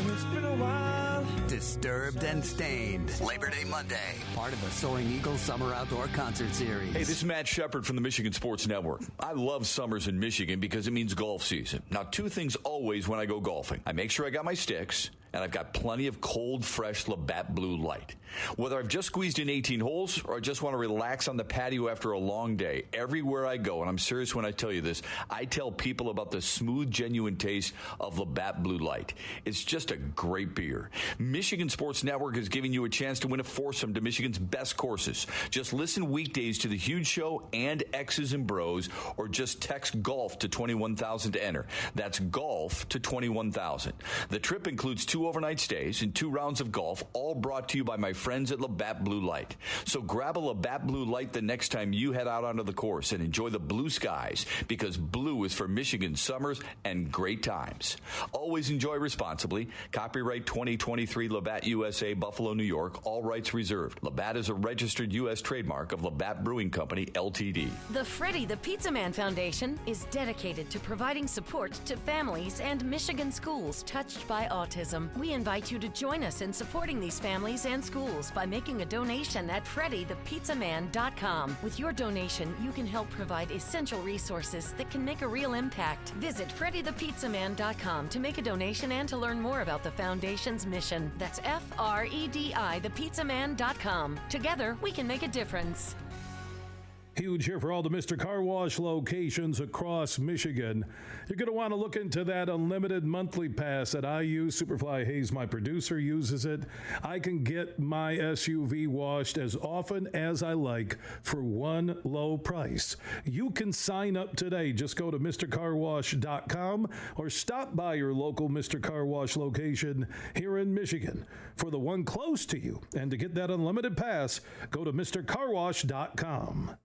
It's been a while. Disturbed and Stained. Labor Day Monday, part of the Soaring Eagle Summer Outdoor Concert Series. Hey, this is Matt Shepard from the Michigan Sports Network. I love summers in Michigan because it means golf season. Now, 2 things always when I go golfing. I make sure I got my sticks, and I've got plenty of cold, fresh Labatt Blue Light. Whether I've just squeezed in 18 holes or I just want to relax on the patio after a long day, everywhere I go, and I'm serious when I tell you this, I tell people about the smooth, genuine taste of Labatt Blue Light. It's just a great beer. Michigan Sports Network is giving you a chance to win a foursome to Michigan's best courses. Just listen weekdays to The Huge Show and X's and Bros, or just text GOLF to 21,000 to enter. That's GOLF to 21,000. The trip includes 2 overnight stays and 2 rounds of golf, all brought to you by my friends at Labatt Blue Light. So grab a Labatt Blue Light the next time you head out onto the course and enjoy the blue skies, because blue is for Michigan summers and great times. Always enjoy responsibly. Copyright 2023 Labatt USA, Buffalo, New York. All rights reserved. Labatt is a registered U.S. trademark of Labatt Brewing Company, Ltd. The Freddie the Pizza Man Foundation is dedicated to providing support to families and Michigan schools touched by autism. We invite you to join us in supporting these families and schools by making a donation at freddythepizzaman.com. With your donation, you can help provide essential resources that can make a real impact. Visit freddythepizzaman.com to make a donation and to learn more about the foundation's mission. That's FREDI thepizzaman.com. Together, we can make a difference. Huge here for all the Mr. Car Wash locations across Michigan. You're going to want to look into that unlimited monthly pass that I use. Superfly Hayes, my producer, uses it. I can get my SUV washed as often as I like for one low price. You can sign up today. Just go to MrCarWash.com or stop by your local Mr. Car Wash location here in Michigan for the one close to you. And to get that unlimited pass, go to MrCarWash.com.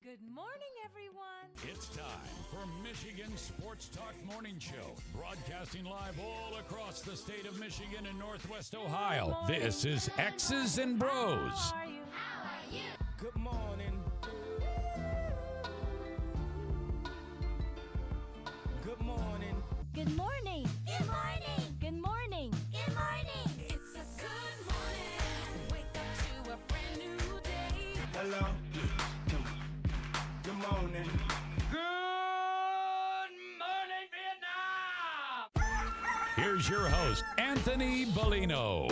Good morning, everyone. It's time for Michigan Sports Talk Morning Show, broadcasting live all across the state of Michigan and Northwest Ohio. This is X's and Bros. How are you? Good morning. Good morning. Good morning. Good morning. Good morning. Good morning. It's a good morning. Wake up to a brand new day. Hello. Good morning. Good morning, Vietnam! Here's your host, Anthony Bellino.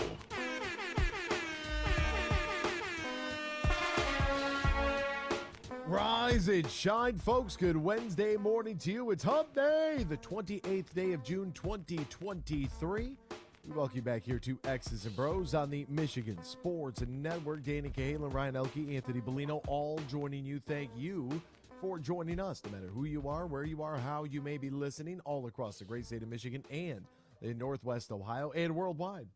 Rise and shine, folks. Good Wednesday morning to you. It's Hump Day, the 28th day of June, 2023. We welcome you back here to X's and Bros on the Michigan Sports Network. Danny Cahalan, Ryan Elke, Anthony Bellino, all joining you. Thank you for joining us, no matter who you are, where you are, how you may be listening, all across the great state of Michigan and in Northwest Ohio and worldwide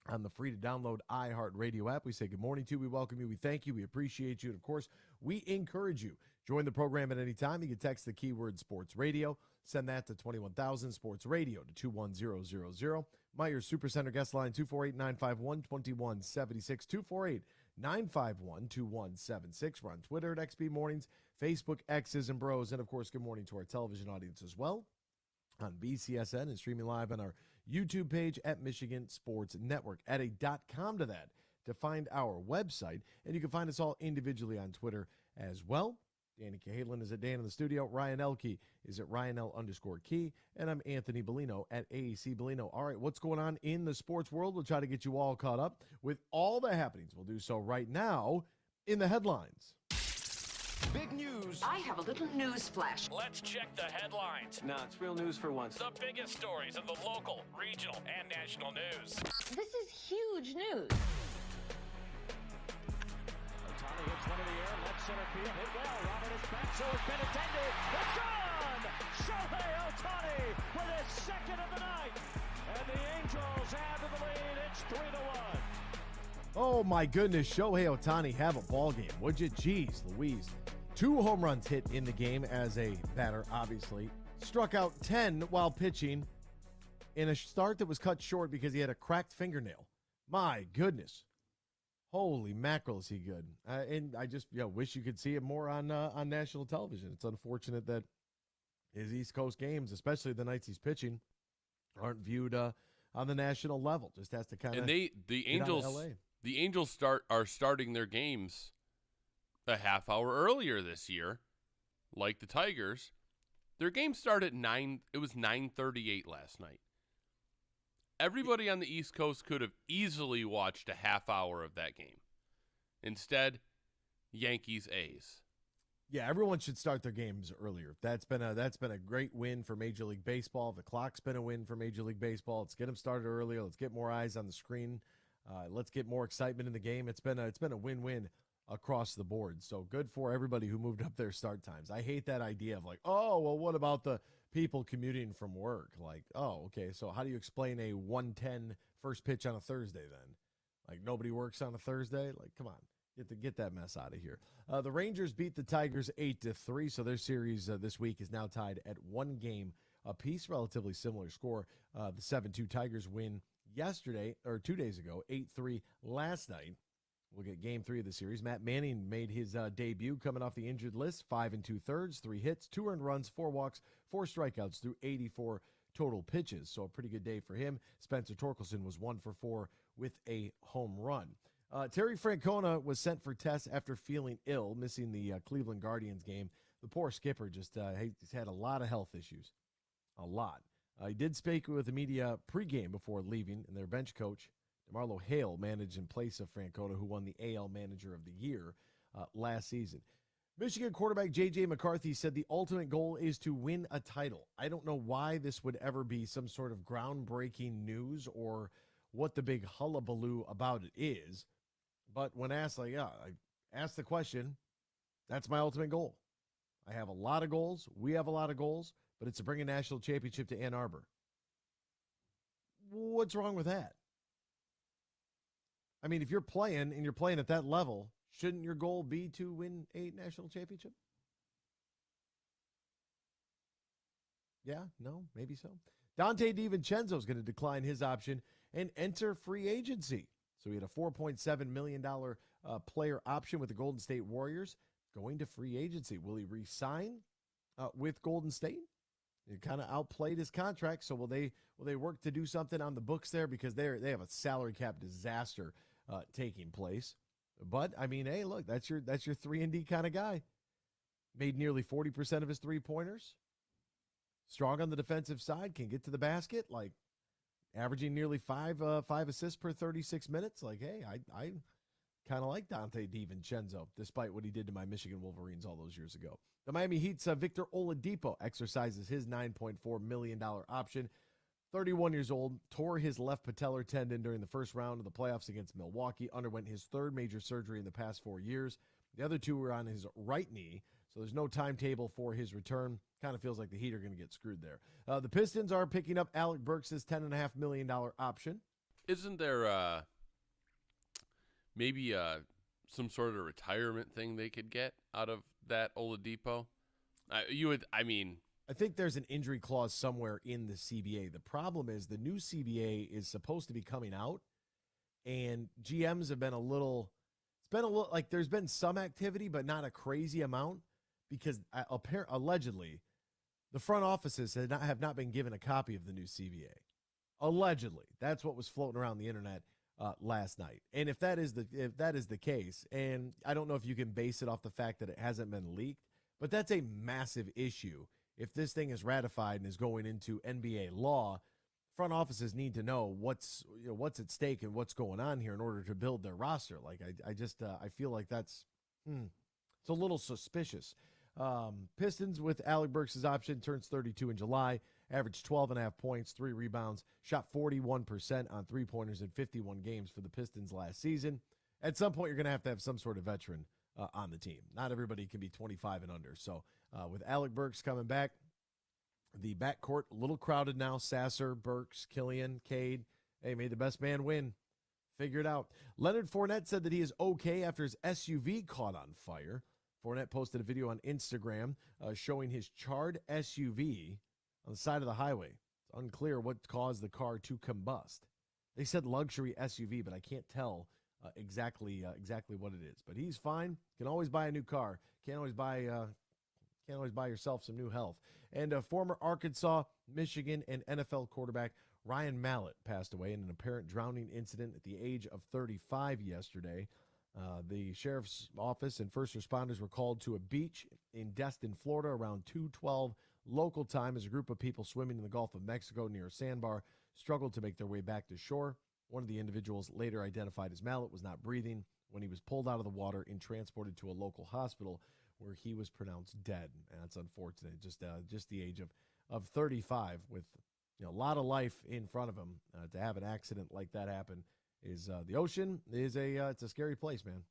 on the free-to-download iHeartRadio app. We say good morning to you. We welcome you. We thank you. We appreciate you. And, of course, we encourage you. Join the program at any time. You can text the keyword sports radio. Send that to 21,000 sports radio to 21000. Myers Supercenter guest line 248-951-2176. 248-951-2176. We're on Twitter at XB Mornings, Facebook, X's and Bros. And, of course, good morning to our television audience as well on BCSN and streaming live on our YouTube page at Michigan Sports Network. Add a .com to that to find our website, and you can find us all individually on Twitter as well. Danny Cahalan is at Dan in the studio. Ryan Elke is at RyanL_Key, and I'm Anthony Bellino at AAC Bellino. All right, what's going on in the sports world? We'll try to get you all caught up with all the happenings. We'll do so right now in the headlines. Big news. I have a little news flash. Let's check the headlines. Nah, it's real news for once. The biggest stories of the local, regional, and national news. This is huge news. Ohtani hits one in the air, left center field, hit well. Robert is back, so it's been intended. It's gone! Shohei Ohtani with his second of the night. And the Angels add to the lead. It's 3-1. Oh, my goodness. Shohei Ohtani have a ball game, would you? Jeez Louise. 2 home runs hit in the game as a batter, obviously. Struck out 10 while pitching in a start that was cut short because he had a cracked fingernail. My goodness. Holy mackerel, is he good. And I just wish you could see it more on national television. It's unfortunate that his East Coast games, especially the nights he's pitching, aren't viewed on the national level. Just has to kind of. And the Angels are starting their games a half hour earlier this year, like the Tigers. Their game started at 9. It was 9:38 last night. Everybody on the East Coast could have easily watched a half hour of that game. Instead, Yankees A's. Yeah, everyone should start their games earlier. That's been a great win for Major League Baseball. The clock's been a win for Major League Baseball. Let's get them started earlier. Let's get more eyes on the screen. Let's get more excitement in the game. It's been a win-win across the board. So good for everybody who moved up their start times. I hate that idea of like, oh, well, what about the people commuting from work? Like, oh, okay, so how do you explain a 1:10 first pitch on a Thursday then? Like nobody works on a Thursday? Like, come on. Get that mess out of here. The Rangers beat the Tigers 8-3, so their series this week is now tied at 1 game apiece. Relatively similar score. The 7-2 Tigers win yesterday, or 2 days ago, 8-3 last night. We'll get game 3 of the series. Matt Manning made his debut coming off the injured list. 5 2/3, 3 hits, 2 earned runs, 4 walks, 4 strikeouts through 84 total pitches. So a pretty good day for him. Spencer Torkelson was 1 for 4 with a home run. Terry Francona was sent for tests after feeling ill, missing the Cleveland Guardians game. The poor skipper just he's had a lot of health issues. A lot. He did speak with the media pregame before leaving, and their bench coach, DeMarlo Hale, managed in place of Francona, who won the AL Manager of the Year last season. Michigan quarterback J.J. McCarthy said the ultimate goal is to win a title. I don't know why this would ever be some sort of groundbreaking news or what the big hullabaloo about it is. But when asked, I asked the question, that's my ultimate goal. I have a lot of goals. We have a lot of goals, but it's to bring a national championship to Ann Arbor. What's wrong with that? I mean, if you're playing and you're playing at that level, shouldn't your goal be to win a national championship? Yeah, no, maybe so. Dante DiVincenzo is going to decline his option and enter free agency. So he had a $4.7 million player option with the Golden State Warriors going to free agency. Will he re-sign with Golden State? He kind of outplayed his contract, so will they work to do something on the books there, because they have a salary cap disaster taking place. But I mean, hey, look, that's your 3-and-D kind of guy. Made nearly 40% of his three-pointers. Strong on the defensive side, can get to the basket, like averaging nearly five assists per 36 minutes. Like, hey, I kind of like Dante DiVincenzo, despite what he did to my Michigan Wolverines all those years ago. The Miami Heat's Victor Oladipo exercises his $9.4 million option. 31 years old, tore his left patellar tendon during the first round of the playoffs against Milwaukee, underwent his third major surgery in the past 4 years. The other two were on his right knee, so there's no timetable for his return. Kind of feels like the Heat are going to get screwed there. The Pistons are picking up Alec Burks' $10.5 million option. Isn't there maybe some sort of retirement thing they could get out of that Oladipo? I think there's an injury clause somewhere in the CBA. The problem is the new CBA is supposed to be coming out, and GMs have been like there's been some activity, but not a crazy amount, because allegedly the front offices have not been given a copy of the new CBA. Allegedly, that's what was floating around the internet last night. And if that is the case, and I don't know if you can base it off the fact that it hasn't been leaked, but that's a massive issue. If this thing is ratified and is going into NBA law, front offices need to know what's at stake and what's going on here in order to build their roster. Like I feel like that's it's a little suspicious. Pistons with Alec Burks' option, turns 32 in July, averaged 12.5 points, 3 rebounds, shot 41% on three-pointers in 51 games for the Pistons last season. At some point, you're going to have some sort of veteran on the team. Not everybody can be 25 and under. So with Alec Burks coming back, the backcourt a little crowded now. Sasser, Burks, Killian, Cade. Hey, may the best man win. Figure it out. Leonard Fournette said that he is okay after his SUV caught on fire. Fournette posted a video on Instagram showing his charred SUV on the side of the highway. It's unclear what caused the car to combust. They said luxury SUV, but I can't tell exactly what it is. But he's fine. Can always buy a new car. Can't always buy yourself some new health. And former Arkansas, Michigan, and NFL quarterback Ryan Mallett passed away in an apparent drowning incident at the age of 35 yesterday. The sheriff's office and first responders were called to a beach in Destin, Florida, around 2:12 local time as a group of people swimming in the Gulf of Mexico near a sandbar struggled to make their way back to shore. One of the individuals, later identified as Mallett, was not breathing when he was pulled out of the water and transported to a local hospital where he was pronounced dead. And that's unfortunate. Just the age of 35 with a lot of life in front of him, to have an accident like that happen is the ocean is it's a scary place, man.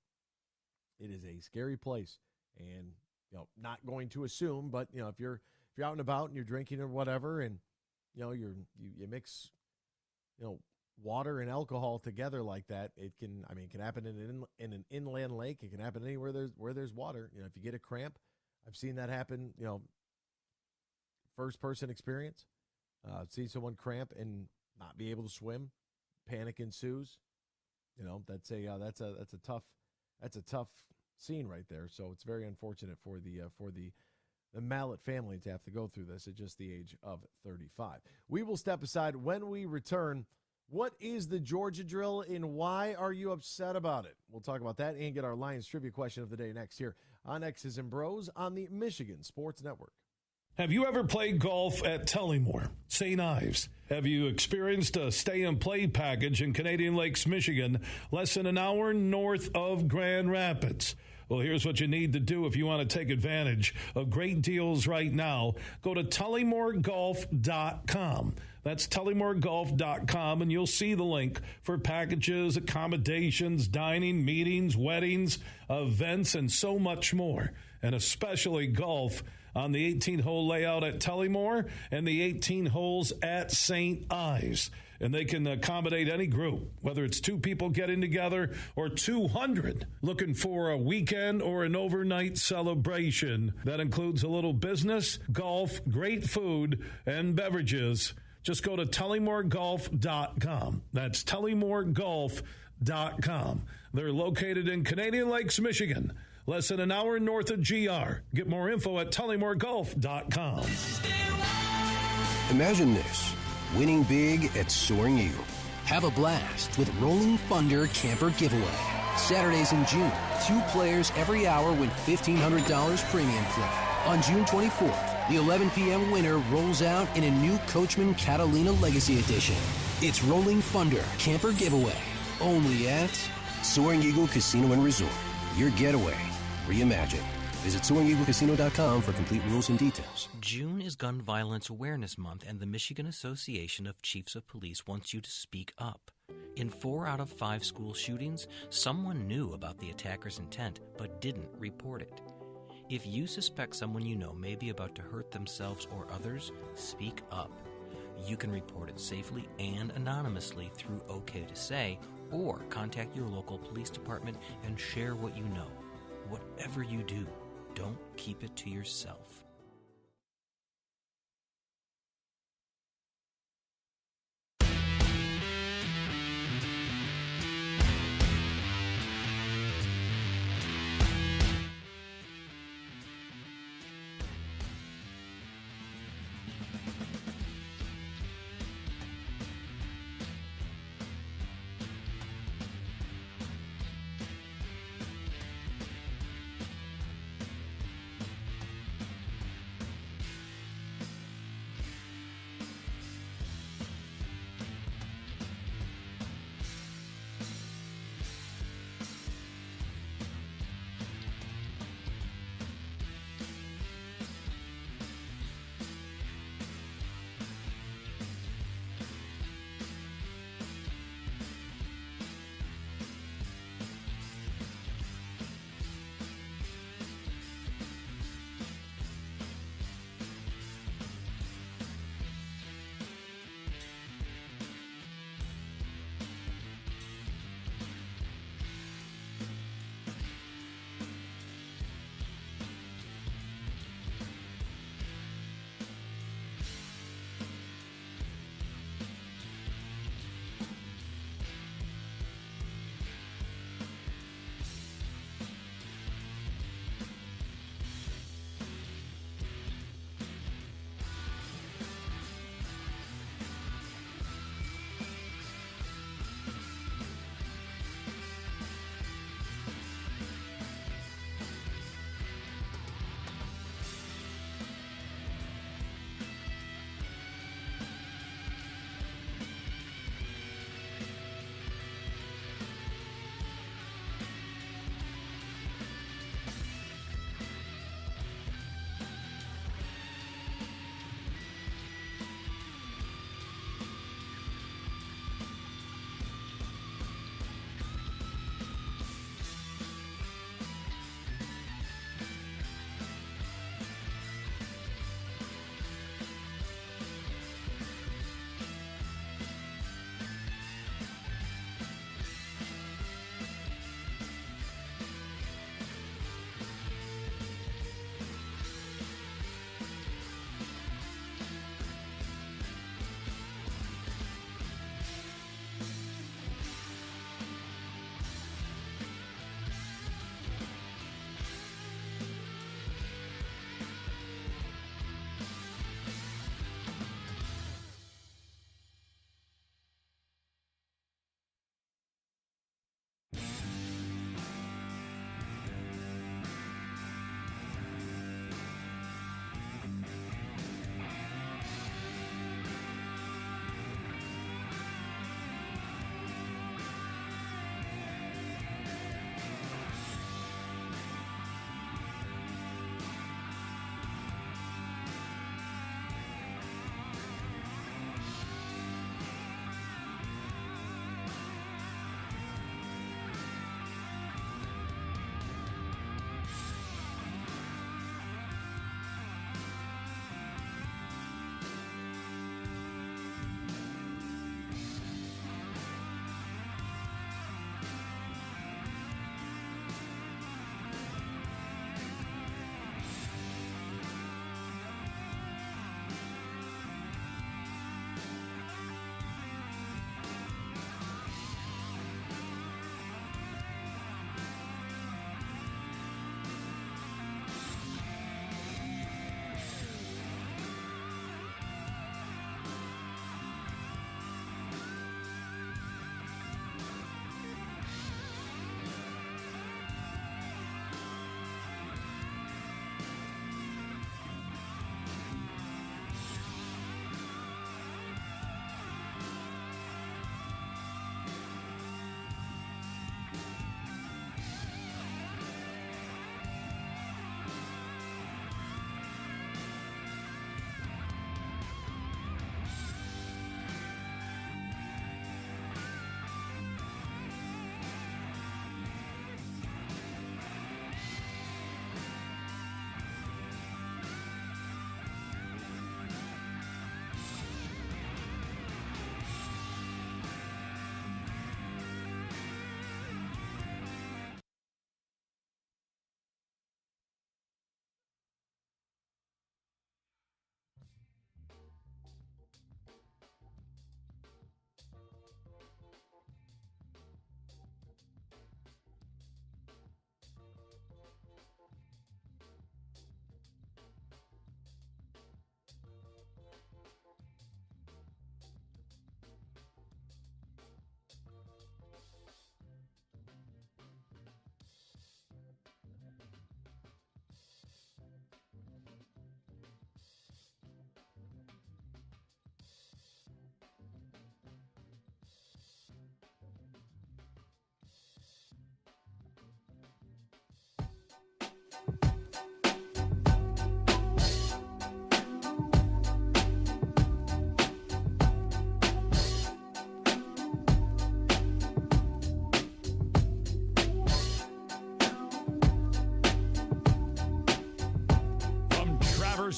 It is a scary place, and not going to assume, but if you're out and about and you're drinking or whatever, and you mix water and alcohol together like that, it can happen in an inland lake. It can happen anywhere there's water. If you get a cramp, I've seen that happen. First person experience. See someone cramp and not be able to swim, panic ensues. That's a tough scene right there. So it's very unfortunate for the Mallett family to have to go through this at just the age of 35. We will step aside. When we return, what is the Georgia drill and why are you upset about it? We'll talk about that and get our Lions trivia question of the day next here on X's and Bros on the Michigan Sports Network. Have you ever played golf at Tullymore, St. Ives? Have you experienced a stay-and-play package in Canadian Lakes, Michigan, less than an hour north of Grand Rapids? Well, here's what you need to do if you want to take advantage of great deals right now. Go to tullymoregolf.com. That's tullymoregolf.com, and you'll see the link for packages, accommodations, dining, meetings, weddings, events, and so much more. And especially golf on the 18-hole layout at Tullymore and the 18 holes at St. Ives. And they can accommodate any group, whether it's 2 people getting together or 200 looking for a weekend or an overnight celebration. That includes a little business, golf, great food, and beverages. Just go to TullymoreGolf.com. That's TullymoreGolf.com. They're located in Canadian Lakes, Michigan, less than an hour north of GR. Get more info at TullymoreGolf.com. Imagine this. Winning big at Soaring Eagle. Have a blast with Rolling Thunder Camper Giveaway. Saturdays in June. 2 players every hour win $1,500 premium play. On June 24th, the 11 p.m. winner rolls out in a new Coachman Catalina Legacy Edition. It's Rolling Thunder Camper Giveaway. Only at Soaring Eagle Casino and Resort. Your getaway reimagined. Visit SoaringEagleCasino.com for complete rules and details. June is Gun Violence Awareness Month, and the Michigan Association of Chiefs of Police wants you to speak up. In 4 out of 5 school shootings, someone knew about the attacker's intent but didn't report it. If you suspect someone you know may be about to hurt themselves or others, speak up. You can report it safely and anonymously through OK to Say, or contact your local police department and share what you know. Whatever you do, don't keep it to yourself. Welcome back to the Br0's. I'm your host, Br0's. Before we get into the show, I want to remind you that we have a new sponsor. It's Bellino. Bellino is the #1 choice for all your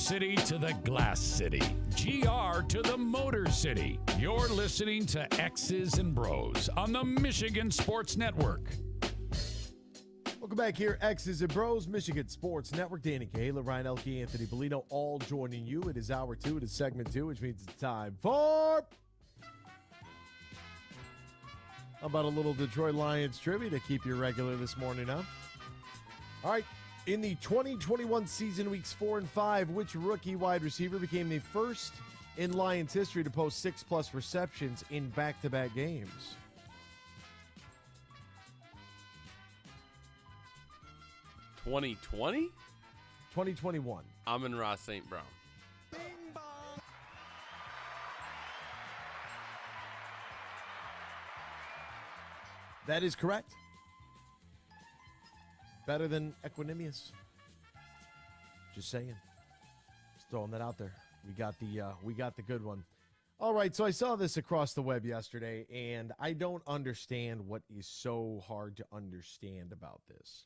City to the Glass City, GR to the Motor City. You're listening to X's and Bros on the Michigan Sports Network. Welcome back here, X's and Bros, Michigan Sports Network. Danny Kayla, Ryan Elke, Anthony Bellino, all joining you. It is hour 2. It is segment 2, which means it's time for... How about a little Detroit Lions trivia to keep you regular this morning, huh? All right. In the 2021 season, weeks 4 and 5, which rookie wide receiver became the first in Lions history to post 6+ receptions in back-to-back games? (2020) 2021. Amon-Ra St. Brown. That is correct. Better than Equanimous. Just saying. Just throwing that out there. We got the good one. All right, so I saw this across the web yesterday, and I don't understand what is so hard to understand about this.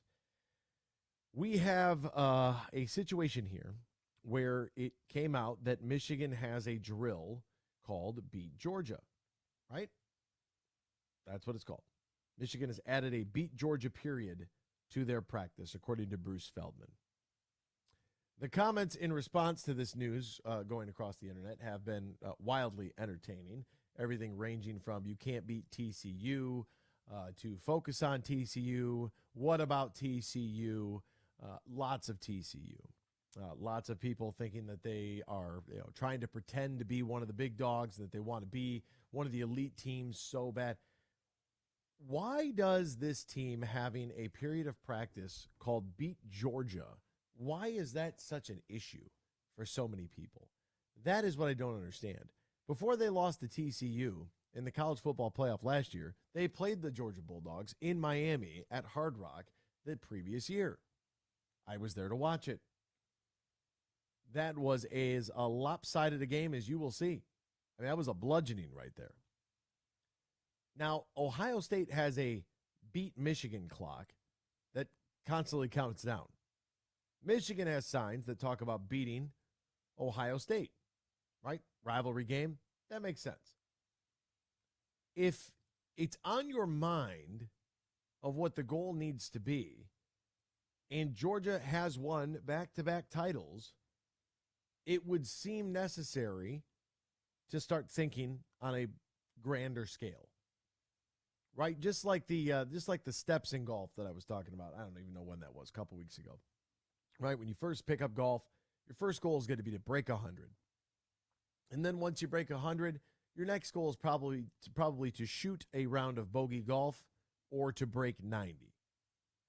We have a situation here where it came out that Michigan has a drill called Beat Georgia, right? That's what it's called. Michigan has added a Beat Georgia period to their practice, according to Bruce Feldman. The comments in response to this news going across the internet have been wildly entertaining. Everything ranging from you can't beat TCU to focus on TCU. What about TCU? Lots of TCU. Lots of people thinking that they are trying to pretend to be one of the big dogs, that they want to be one of the elite teams so bad. Why does this team having a period of practice called Beat Georgia, why is that such an issue for so many people? That is what I don't understand. Before they lost to TCU in the college football playoff last year, they played the Georgia Bulldogs in Miami at Hard Rock the previous year. I was there to watch it. That was as a lopsided a game as you will see. I mean, that was a bludgeoning right there. Now, Ohio State has a beat Michigan clock that constantly counts down. Michigan has signs that talk about beating Ohio State, right? Rivalry game. That makes sense. If it's on your mind of what the goal needs to be, and Georgia has won back-to-back titles, it would seem necessary to start thinking on a grander scale. Right, just like the steps in golf that I was talking about. I don't even know when that was, a couple weeks ago. Right, when you first pick up golf, your first goal is going to be to break 100, and then once you break 100, your next goal is probably to shoot a round of bogey golf or to break 90.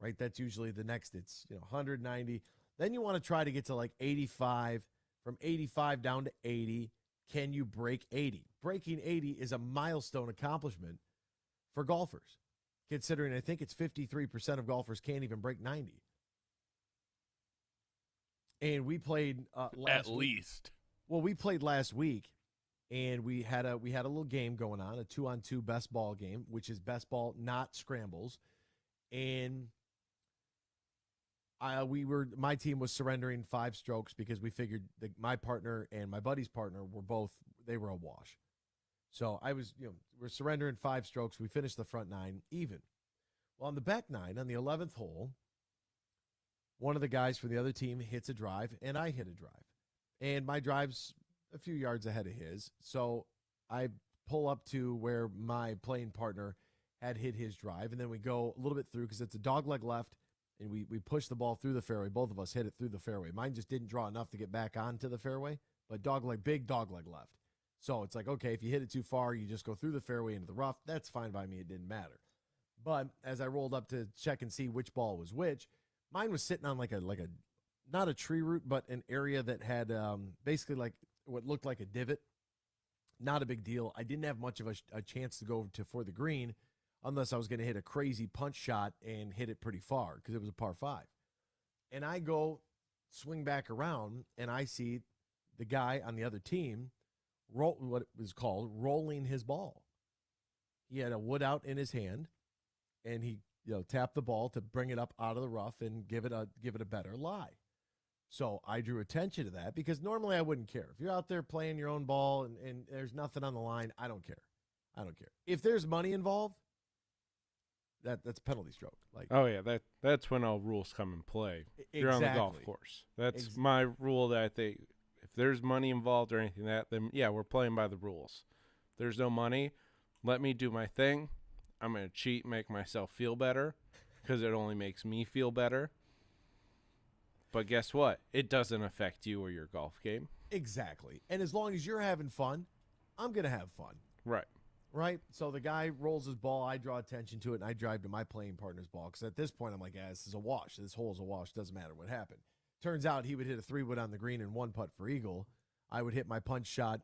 Right, that's usually the next. It's 190. Then you want to try to get to like 85. From 85 down to 80, can you break 80? Breaking 80 is a milestone accomplishment for golfers, considering I think it's 53% of golfers can't even break 90. And we played last week. Well, we played last week, and we had a little game going on, a 2-on-2 best ball game, which is best ball, not scrambles. And my team was surrendering 5 strokes because we figured that my partner and my buddy's partner were a wash. So we're surrendering 5 strokes. We finished the front 9 even. Well, on the back 9, on the 11th hole, one of the guys from the other team hits a drive, and I hit a drive. And my drive's a few yards ahead of his. So I pull up to where my playing partner had hit his drive, and then we go a little bit through because it's a dogleg left, and we push the ball through the fairway. Both of us hit it through the fairway. Mine just didn't draw enough to get back onto the fairway, but big dogleg left. So it's like, okay, if you hit it too far, you just go through the fairway into the rough. That's fine by me. It didn't matter. But as I rolled up to check and see which ball was which, mine was sitting on like a not a tree root, but an area that had basically like what looked like a divot. Not a big deal. I didn't have much of a chance to go for the green unless I was going to hit a crazy punch shot and hit it pretty far because it was a par 5. And I go swing back around, and I see the guy on the other team what it was called rolling his ball. He had a wood out in his hand, and he tapped the ball to bring it up out of the rough and give it a better lie. So I drew attention to that because normally I wouldn't care. If you're out there playing your own ball and there's nothing on the line, I don't care. I don't care. If there's money involved, that's a penalty stroke. Like, oh yeah, that's when all rules come in play. If you're on the golf course. That's my rule that I think if there's money involved or anything then yeah, we're playing by the rules. If there's no money, let me do my thing. I'm going to cheat, make myself feel better because it only makes me feel better. But guess what? It doesn't affect you or your golf game. Exactly. And as long as you're having fun, I'm going to have fun. Right. Right? So the guy rolls his ball, I draw attention to it, and I drive to my playing partner's ball. Because at this point, I'm like, this is a wash. This hole is a wash. Doesn't matter what happened. Turns out he would hit a 3-wood on the green and 1-putt for eagle. I would hit my punch shot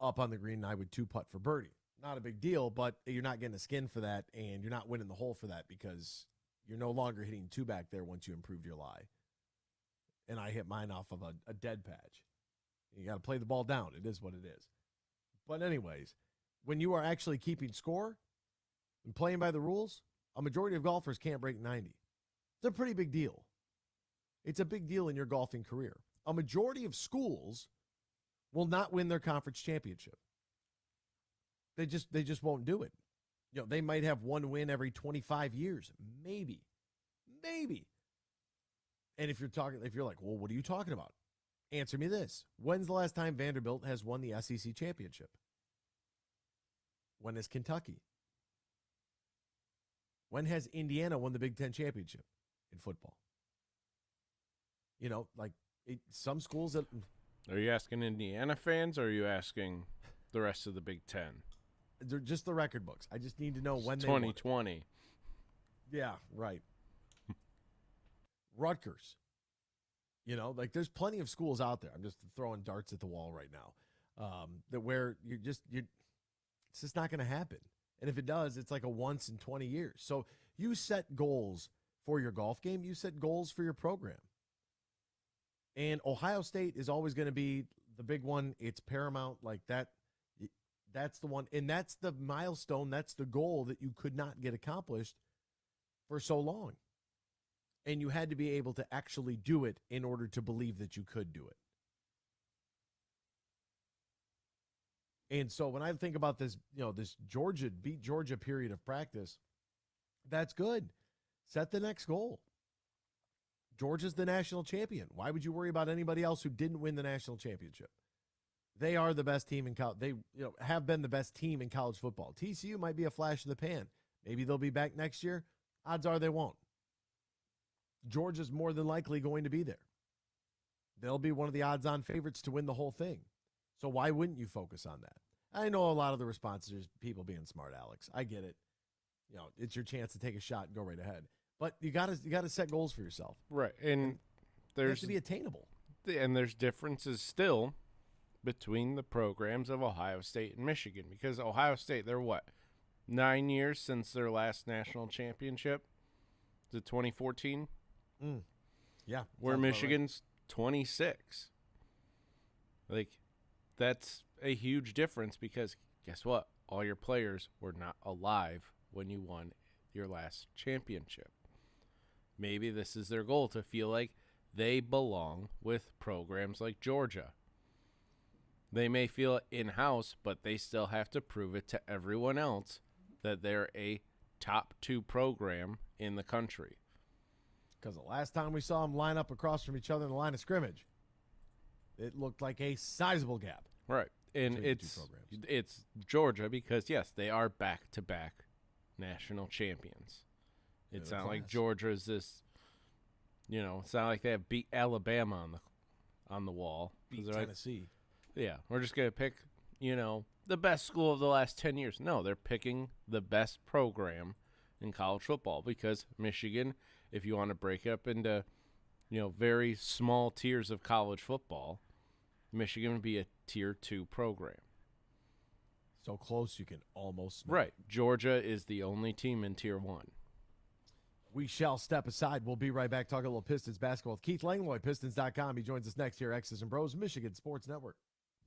up on the green, and I would 2-putt for birdie. Not a big deal, but you're not getting a skin for that, and you're not winning the hole for that because you're no longer hitting 2 back there once you improved your lie. And I hit mine off of a dead patch. You got to play the ball down. It is what it is. But anyways, when you are actually keeping score and playing by the rules, a majority of golfers can't break 90. It's a pretty big deal. It's a big deal in your golfing career. A majority of schools will not win their conference championship. They just won't do it. You know, they might have one win every 25 years. Maybe. And if you're like, well, what are you talking about? Answer me this. When's the last time Vanderbilt has won the SEC championship? When has Kentucky? When has Indiana won the Big Ten championship in football? You know, like some schools that. Are you asking Indiana fans or are you asking the rest of the Big Ten? They're just the record books. I just need to know when they 2020. Yeah, right. Rutgers. You know, like there's plenty of schools out there. I'm just throwing darts at the wall right now. That where it's just not going to happen. And if it does, it's like a once in 20 years. So you set goals for your golf game. You set goals for your program. And Ohio State is always going to be the big one. It's paramount like that. That's the one. And that's the milestone. That's the goal that you could not get accomplished for so long. And you had to be able to actually do it in order to believe that you could do it. And so when I think about this, you know, this beat Georgia period of practice, that's good. Set the next goal. Georgia's the national champion. Why would you worry about anybody else who didn't win the national championship? They are the best team in college. They have been the best team in college football. TCU might be a flash in the pan. Maybe they'll be back next year. Odds are they won't. Georgia's more than likely going to be there. They'll be one of the odds-on favorites to win the whole thing. So why wouldn't you focus on that? I know a lot of the responses are people being smart, Alex. I get it. You know, it's your chance to take a shot and go right ahead. But you gotta set goals for yourself. Right. And they have to be attainable. And there's differences still between the programs of Ohio State and Michigan. Because Ohio State, they're what? 9 years since their last national championship? Is it 2014? Yeah. Where Michigan's 26. Like, that's a huge difference because guess what? All your players were not alive when you won your last championship. Maybe this is their goal, to feel like they belong with programs like Georgia. They may feel it in-house, but they still have to prove it to everyone else that they're a top 2 program in the country. Because the last time we saw them line up across from each other in the line of scrimmage, it looked like a sizable gap. Right. And it's Georgia because, yes, they are back-to-back national champions. It's not like Georgia is this, you know, it's not like they have beat Alabama on the wall. Beat Tennessee. Yeah, we're just going to pick, you know, the best school of the last 10 years. No, they're picking the best program in college football because Michigan, if you want to break it up into, you know, very small tiers of college football, Michigan would be a tier 2 program. So close you can almost smell. Right. Georgia is the only team in tier 1. We shall step aside. We'll be right back talking a little Pistons basketball with Keith Langlois, Pistons.com. He joins us next here, X's and Bros, Michigan Sports Network.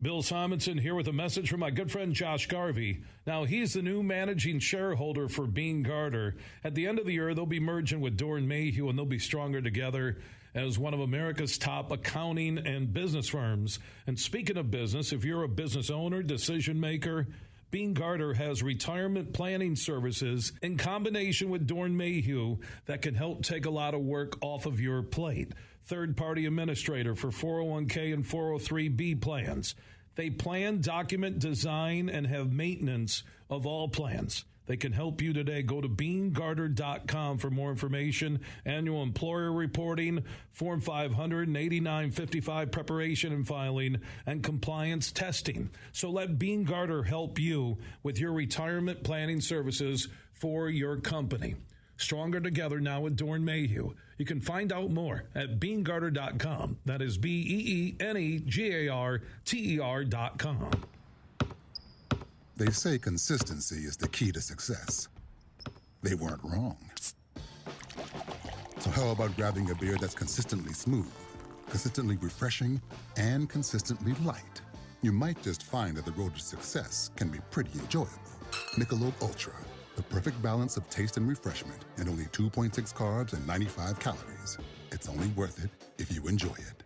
Bill Simonson here with a message from my good friend Josh Garvey. Now, he's the new managing shareholder for Bean Garter. At the end of the year, they'll be merging with Doran Mayhew, and they'll be stronger together as one of America's top accounting and business firms. And speaking of business, if you're a business owner, decision maker, Bean Garter has retirement planning services in combination with Doran Mayhew that can help take a lot of work off of your plate. Third-party administrator for 401k and 403b plans. They plan, document, design, and have maintenance of all plans. They can help you today. Go to BeanGarter.com for more information. Annual employer reporting, Form 500 and 8955 preparation and filing, and compliance testing. So let Bean Garter help you with your retirement planning services for your company. Stronger together now with Doran Mayhew. You can find out more at BeanGarter.com. That is BeanGarter.com. They say consistency is the key to success. They weren't wrong. So how about grabbing a beer that's consistently smooth, consistently refreshing, and consistently light? You might just find that the road to success can be pretty enjoyable. Michelob Ultra, the perfect balance of taste and refreshment, and only 2.6 carbs and 95 calories. It's only worth it if you enjoy it.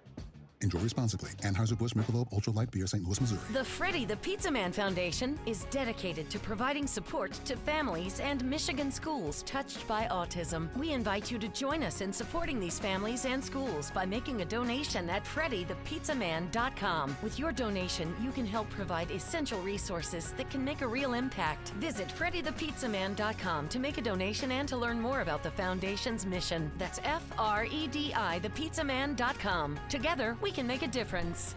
Enjoy responsibly. Anheuser-Busch Michelob Ultra Light Beer, St. Louis, Missouri. The Freddie the Pizza Man Foundation is dedicated to providing support to families and Michigan schools touched by autism. We invite you to join us in supporting these families and schools by making a donation at FreddieThePizzaMan.com. With your donation, you can help provide essential resources that can make a real impact. Visit FreddieThePizzaMan.com to make a donation and to learn more about the foundation's mission. That's FREDI ThePizzaMan.com. Together, we can make a difference.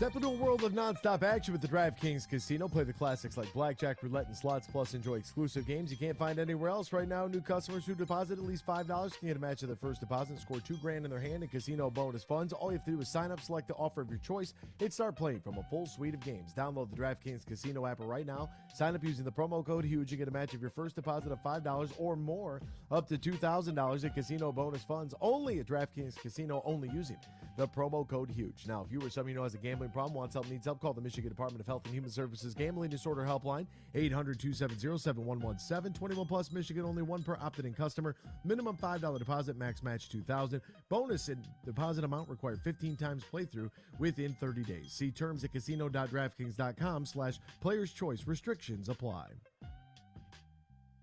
Step into a world of nonstop action with the DraftKings Casino. Play the classics like blackjack, roulette, and slots, plus enjoy exclusive games you can't find anywhere else. Right now, new customers who deposit at least $5 can get a match of their first deposit and score $2,000 in their hand in casino bonus funds. All you have to do is sign up, select the offer of your choice, and start playing from a full suite of games. Download the DraftKings Casino app right now. Sign up using the promo code HUGE and get a match of your first deposit of $5 or more, up to $2,000 in casino bonus funds. Only at DraftKings Casino, only using the promo code HUGE. Now, if you or someone you know has a gambling problem, wants help, needs help, call the Michigan Department of Health and Human Services Gambling Disorder Helpline, 800-270-7117. 21 plus, Michigan, only one per opted-in customer. Minimum $5 deposit, max match $2,000. Bonus and deposit amount required 15 times playthrough within 30 days. See terms at casino.draftkings.com/players choice. Restrictions apply.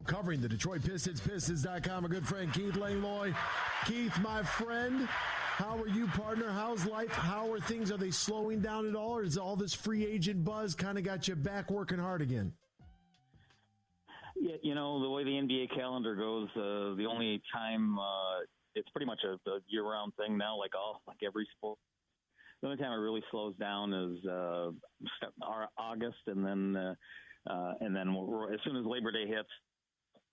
Covering the Detroit Pistons, Pistons.com, our good friend Keith Langlois. Keith, my friend, how are you, partner? How's life? How are things? Are they slowing down at all, or is all this free agent buzz kind of got you back working hard again? Yeah, you know, the way the NBA calendar goes, the only time it's pretty much a year-round thing now, like every sport. The only time it really slows down is August, and then as soon as Labor Day hits,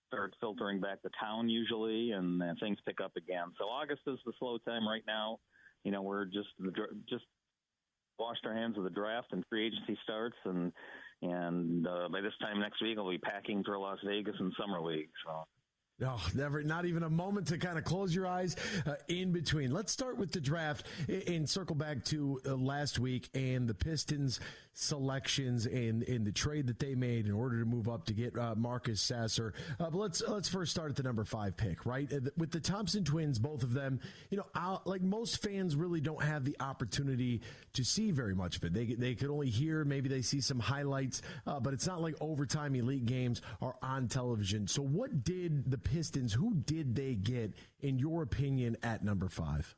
start filtering back to town usually, and things pick up again. So August is the slow time right now. You know, we're just washed our hands of the draft and free agency starts, and by this time next week I'll be packing for Las Vegas and Summer League. So. No, never, not even a moment to kind of close your eyes in between. Let's start with the draft and circle back to last week and the Pistons selections and the trade that they made in order to move up to get Marcus Sasser. But let's first start at the number 5 pick, right? With the Thompson twins, both of them, you know, like most fans really don't have the opportunity to see very much of it. They could only hear, maybe they see some highlights, but it's not like overtime elite games are on television. So what did the Pistons, who did they get, in your opinion, at number 5?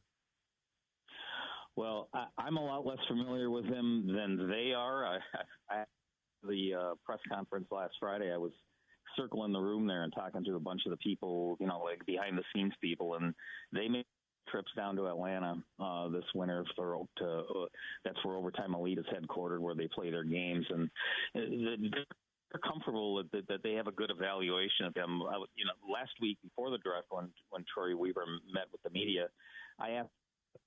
Well, I'm a lot less familiar with him than they are. The press conference last Friday, I was circling the room there and talking to a bunch of the people, you know, like behind-the-scenes people, and they made trips down to Atlanta this winter that's where Overtime Elite is headquartered, where they play their games, and they're comfortable that they have a good evaluation of them. You know, last week before the draft, when Troy Weaver met with the media, I asked,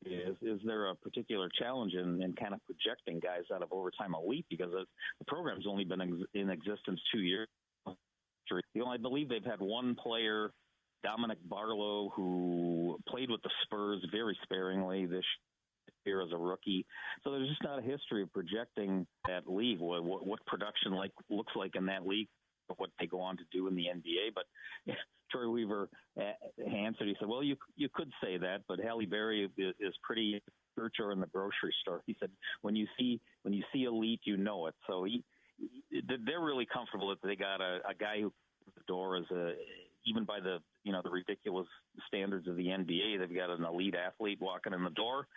is there a particular challenge in kind of projecting guys out of Overtime Elite, because the program's only been in existence 2 years. You know, I believe they've had one player, Dominic Barlow, who played with the Spurs very sparingly this year as a rookie. So there's just not a history of projecting that league, what production looks like in that league, what they go on to do in the NBA. But Troy Weaver answered, he said, well, you could say that, but Halle Berry is pretty church or in the grocery store. He said, when you see elite, you know it. So they're really comfortable that they got a guy who the door is even by the ridiculous standards of the NBA, they've got an elite athlete walking in the door.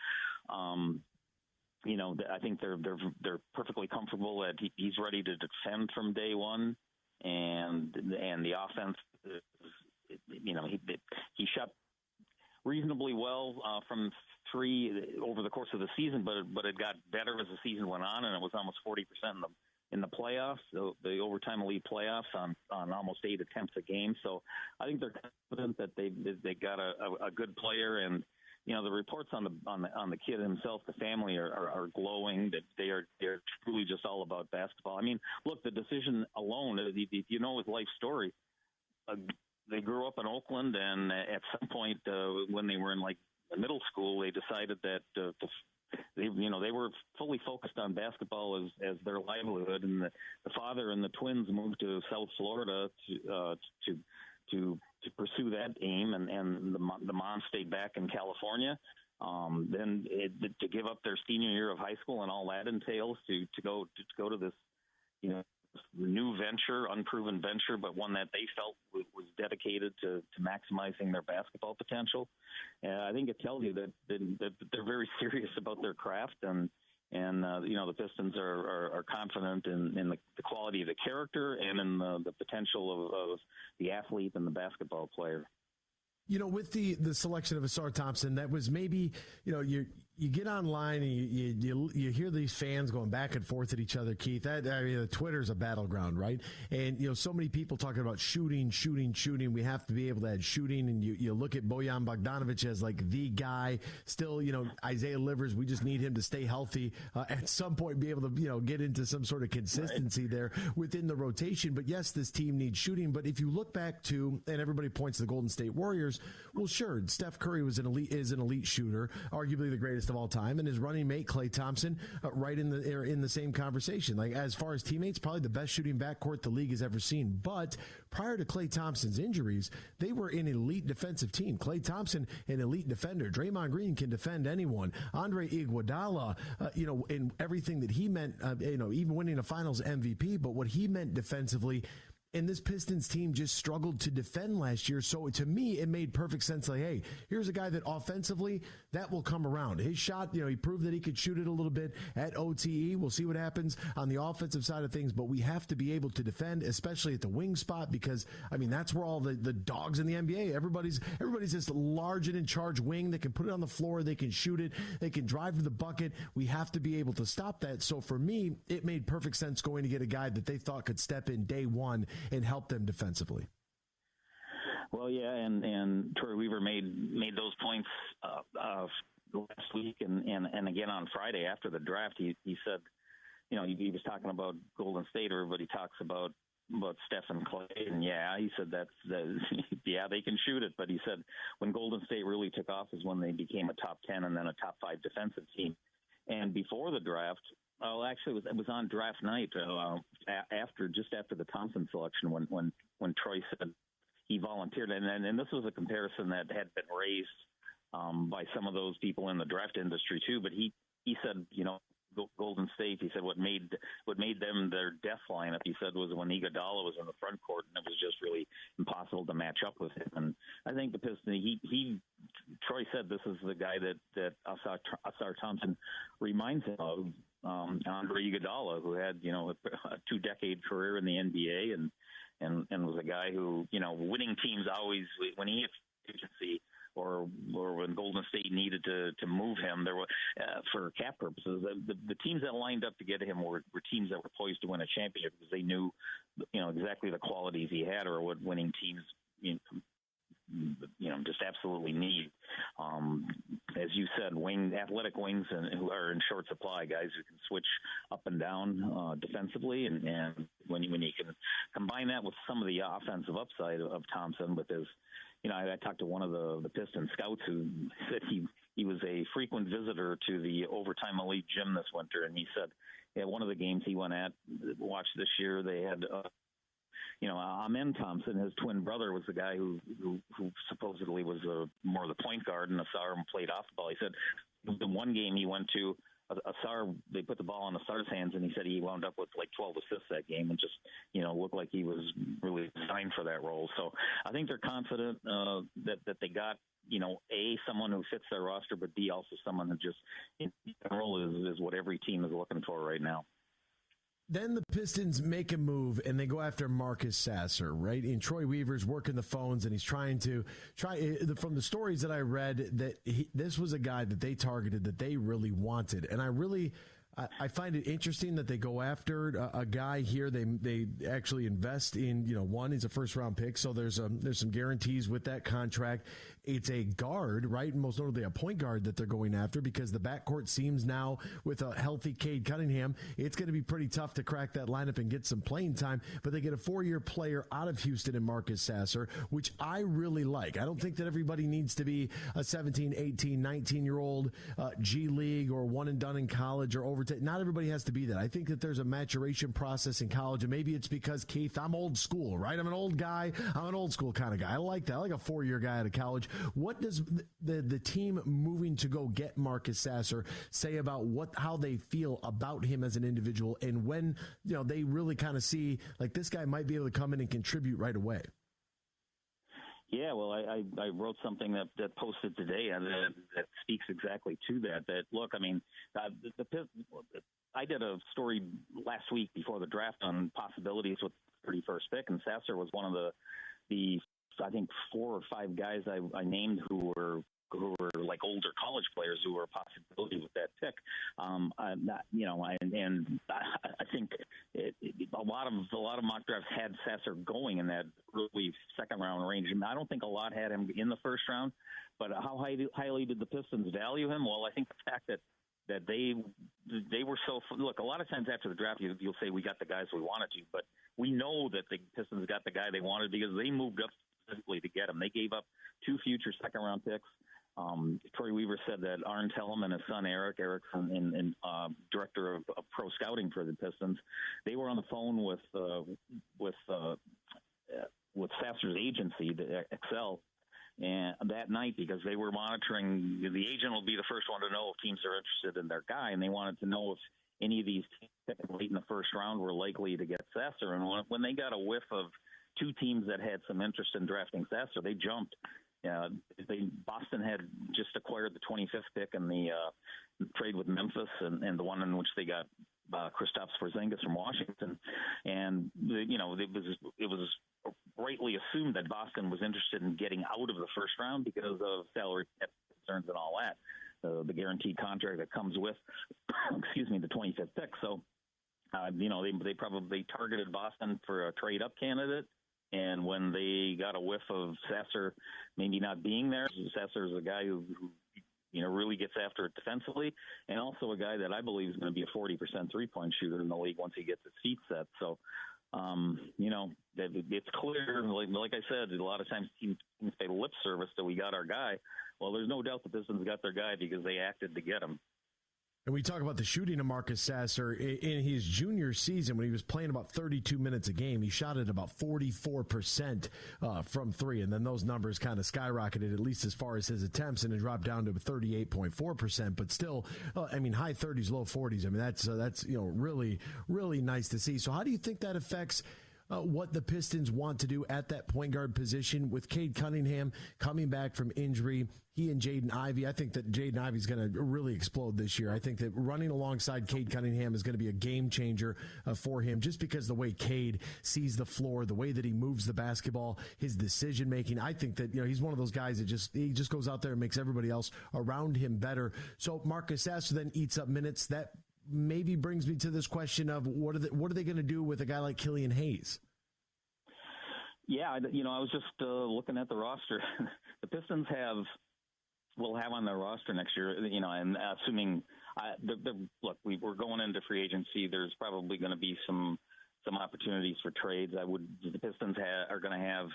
You know, I think they're perfectly comfortable that he's ready to defend from day one, and the offense, you know, he shot reasonably well from 3 over the course of the season, but it got better as the season went on, and it was almost 40% in the playoffs, the Overtime Elite playoffs on almost 8 attempts a game. So I think they're confident that they got a good player, and you know, the reports on the kid himself, the family are glowing, that they're truly just all about basketball. I mean, look, the decision alone, you know his life story. They grew up in Oakland, and at some point when they were in like middle school, they decided that they were fully focused on basketball as their livelihood, and the father and the twins moved to South Florida to pursue that aim, and the mom stayed back in California. Then to give up their senior year of high school and all that entails to go to this, you know, new venture, unproven venture, but one that they felt was dedicated to maximizing their basketball potential. I think it tells you that they're very serious about their craft, and you know, the Pistons are confident in the quality of the character and in the potential of the athlete and the basketball player. You know, with the selection of Asar Thompson, that was maybe, you know, You get online and you hear these fans going back and forth at each other, Keith. The Twitter's a battleground, right? And so many people talking about shooting. We have to be able to add shooting. And you look at Bojan Bogdanovic as like the guy. Still, Isaiah Livers. We just need him to stay healthy at some point, be able to get into some sort of consistency there within the rotation. But yes, this team needs shooting. But if you look back to, and everybody points to the Golden State Warriors, well, sure, Steph Curry is an elite shooter, arguably the greatest of all time, and his running mate Klay Thompson right in the same conversation. Like, as far as teammates, probably the best shooting backcourt the league has ever seen. But prior to Klay Thompson's injuries, they were an elite defensive team. Klay Thompson, an elite defender. Draymond Green can defend anyone. Andre Iguodala, in everything that he meant, even winning a Finals MVP, but what he meant defensively. And this Pistons team just struggled to defend last year. So to me, it made perfect sense. Like, hey, here's a guy that offensively, that will come around. His shot, he proved that he could shoot it a little bit at OTE. We'll see what happens on the offensive side of things. But we have to be able to defend, especially at the wing spot, because, that's where all the dogs in the NBA, everybody's this large and in charge wing that can put it on the floor. They can shoot it. They can drive to the bucket. We have to be able to stop that. So for me, it made perfect sense going to get a guy that they thought could step in day one and help them defensively. Well, yeah, and Troy Weaver made those points last week and again on Friday after the draft. He said, he was talking about Golden State. Everybody talks about Steph and Clay, and he said they can shoot it. But he said when Golden State really took off is when they became a top 10 and then a top 5 defensive team. And before the draft, actually, it was on draft night after the Thompson selection when Troy said he volunteered, and this was a comparison that had been raised by some of those people in the draft industry too. But he said, Golden State, he said what made them their death lineup, he said, was when Iguodala was in the front court, and it was just really impossible to match up with him. And I think the Pistons, Troy said this is the guy that Asar Thompson reminds him of, Andre Iguodala, who had a 2-decade career in the NBA and was a guy who winning teams always, when he hit agency or when Golden State needed to move him, there were for cap purposes, the teams that lined up to get him were teams that were poised to win a championship because they knew exactly the qualities he had or what winning teams just absolutely need. As you said, athletic wings and who are in short supply, guys who can switch up and down defensively, and when you can combine that with some of the offensive upside of Thompson with his, I talked to one of the Piston scouts who said he was a frequent visitor to the Overtime Elite gym this winter, and he said one of the games he watched this year, they had Amen Thompson, his twin brother, was the guy who supposedly was more the point guard, and Asar played off the ball. He said the one game he went to, Asar, they put the ball in Asar's hands, and he said he wound up with like 12 assists that game, and just looked like he was really designed for that role. So I think they're confident that they got someone who fits their roster, but B, also someone who just in general is what every team is looking for right now. Then the Pistons make a move, and they go after Marcus Sasser, right? And Troy Weaver's working the phones, and he's trying from the stories that I read, that this was a guy that they targeted, that they really wanted. And I find it interesting that they go after a guy here. They actually invest in, one, he's a first-round pick, so there's some guarantees with that contract. It's a guard, right? Most notably a point guard that they're going after, because the backcourt seems now with a healthy Cade Cunningham, it's going to be pretty tough to crack that lineup and get some playing time. But they get a 4-year player out of Houston in Marcus Sasser, which I really like. I don't think that everybody needs to be a 17, 18, 19-year-old G League or one and done in college or overtake. Not everybody has to be that. I think that there's a maturation process in college, and maybe it's because, Keith, I'm old school, right? I'm an old guy. I'm an old school kind of guy. I like that. I like a 4-year guy out of college. What does the team moving to go get Marcus Sasser say about how they feel about him as an individual, and when they really kind of see like this guy might be able to come in and contribute right away? Yeah, well, I wrote something that posted today and that speaks exactly to that. That look, I mean, I did a story last week before the draft on possibilities with the 31st pick, and Sasser was one of the I think 4 or 5 guys I named who were like older college players who are a possibility with that pick. I think a lot of mock drafts had Sasser going in that early second round range. I don't think a lot had him in the first round, but how highly did the Pistons value him? Well, I think the fact that they were so – look, a lot of times after the draft, you'll say we got the guys we wanted to, but we know that the Pistons got the guy they wanted because they moved up physically to get him. They gave up 2 future second-round picks. Troy Weaver said that Arn Tellem and his son Eric's director of pro scouting for the Pistons, they were on the phone with Sasser's agency, the Excel, and that night because they were monitoring. The agent will be the first one to know if teams are interested in their guy, and they wanted to know if any of these teams late in the first round were likely to get Sasser. And when they got a whiff of 2 teams that had some interest in drafting Sasser, they jumped. Boston had just acquired the 25th pick in the trade with Memphis, and the one in which they got Kristaps Porzingis from Washington, and it was rightly assumed that Boston was interested in getting out of the first round because of salary concerns and all that, the guaranteed contract that comes with, the 25th pick. So, they probably targeted Boston for a trade up candidate. And when they got a whiff of Sasser maybe not being there, Sasser is a guy who really gets after it defensively, and also a guy that I believe is going to be a 40% three-point shooter in the league once he gets his feet set. So, it's clear, like I said, a lot of times teams pay lip service that we got our guy. Well, there's no doubt the Pistons got their guy because they acted to get him. And we talk about the shooting of Marcus Sasser. In his junior season, when he was playing about 32 minutes a game, he shot at about 44% from 3. And then those numbers kind of skyrocketed, at least as far as his attempts, and it dropped down to 38.4%. But still, high 30s, low 40s. I mean, that's really, really nice to see. So how do you think that affects what the Pistons want to do at that point guard position with Cade Cunningham coming back from injury? He and Jaden Ivey, I think that Jaden Ivey is going to really explode this year. I think that running alongside Cade Cunningham is going to be a game changer for him, just because the way Cade sees the floor, the way that he moves the basketball, his decision making. I think that he's one of those guys that just goes out there and makes everybody else around him better. So Marcus Sasser then eats up minutes. That maybe brings me to this question of what are they going to do with a guy like Killian Hayes? Yeah, I was just looking at the roster. The Pistons will have on their roster next year, and assuming look, we're going into free agency. There's probably going to be some opportunities for trades. The Pistons are going to have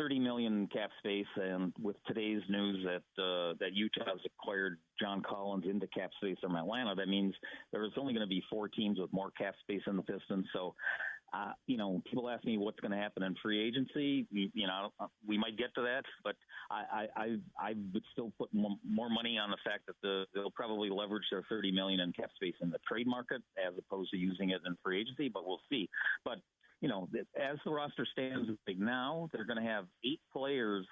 $30 million cap space, and with today's news that Utah has acquired John Collins into cap space from Atlanta, that means there's only going to be 4 teams with more cap space than the Pistons. So, people ask me what's going to happen in free agency. We might get to that, but I would still put more money on the fact that they'll probably leverage their $30 million in cap space in the trade market as opposed to using it in free agency. But we'll see. But as the roster stands right now, they're going to have 8 players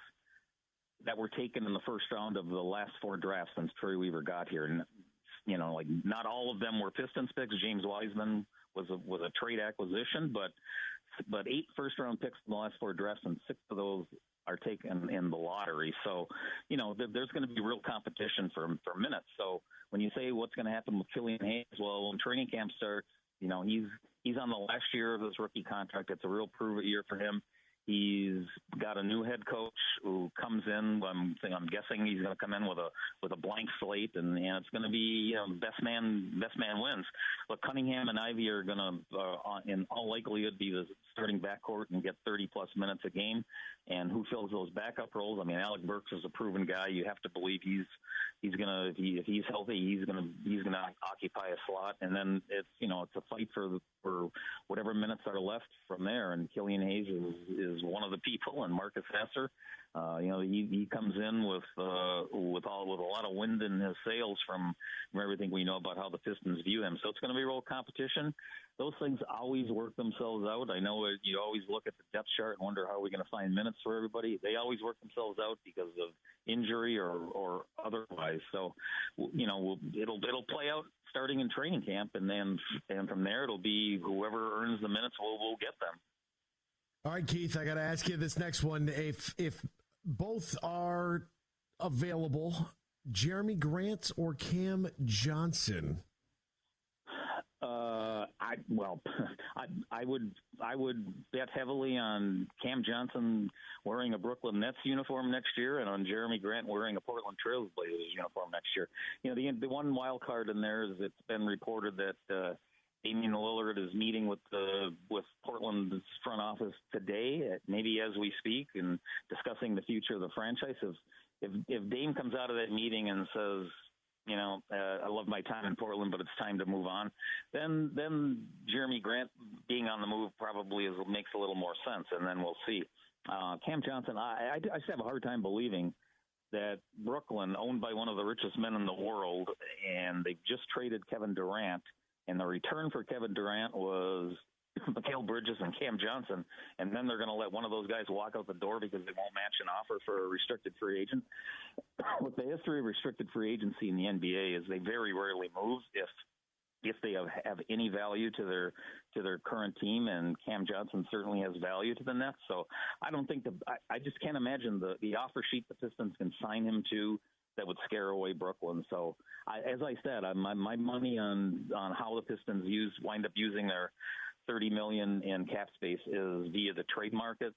that were taken in the first round of the last 4 drafts since Troy Weaver got here. And, not all of them were Pistons picks. James Wiseman was a trade acquisition, but 8 first-round picks in the last 4 drafts, and 6 of those are taken in the lottery. So, there's going to be real competition for minutes. So when you say what's going to happen with Killian Hayes, well, when training camp starts, he's on the last year of his rookie contract. It's a real prove-it year for him. He's got a new head coach who comes in. I'm guessing he's going to come in with a blank slate, and it's going to be best man wins. But Cunningham and Ivey are going to, in all likelihood, be the starting backcourt and get 30+ minutes a game. And who fills those backup roles? I mean, Alec Burks is a proven guy. You have to believe he's going to, if he's healthy, he's going to occupy a slot. And then it's a fight for whatever minutes are left from there. And Killian Hayes is one of the people, and Marcus Sasser, he comes in with a lot of wind in his sails from everything we know about how the Pistons view him. So it's going to be a real competition. Those things always work themselves out. I know you always look at the depth chart and wonder how we're going to find minutes for everybody. They always work themselves out because of injury or otherwise. So, it'll play out starting in training camp, and from there it'll be whoever earns the minutes will get them. All right, Keith, I got to ask you this next one. If both are available Jeremy Grant or Cam Johnson? I would bet heavily on Cam Johnson wearing a Brooklyn Nets uniform next year, and on Jeremy Grant wearing a Portland Trail Blazers uniform next year. You know, the one wild card in there is it's been reported that Damian Lillard is meeting with Portland's front office today, maybe as we speak, and discussing the future of the franchise. If Dame comes out of that meeting and says, you know, I love my time in Portland, but it's time to move on, then Jeremy Grant being on the move probably makes a little more sense, and then we'll see. Cam Johnson, I just have a hard time believing that Brooklyn, owned by one of the richest men in the world, and they've just traded Kevin Durant, and the return for Kevin Durant was Mikal Bridges and Cam Johnson, and then they're going to let one of those guys walk out the door because they won't match an offer for a restricted free agent. With the history of restricted free agency in the NBA is they very rarely move if they have any value to their current team, and Cam Johnson certainly has value to the Nets. So I don't think I just can't imagine the offer sheet the Pistons can sign him to that would scare away Brooklyn. So as I said, my money on how the Pistons wind up using their $30 million in cap space is via the trade market,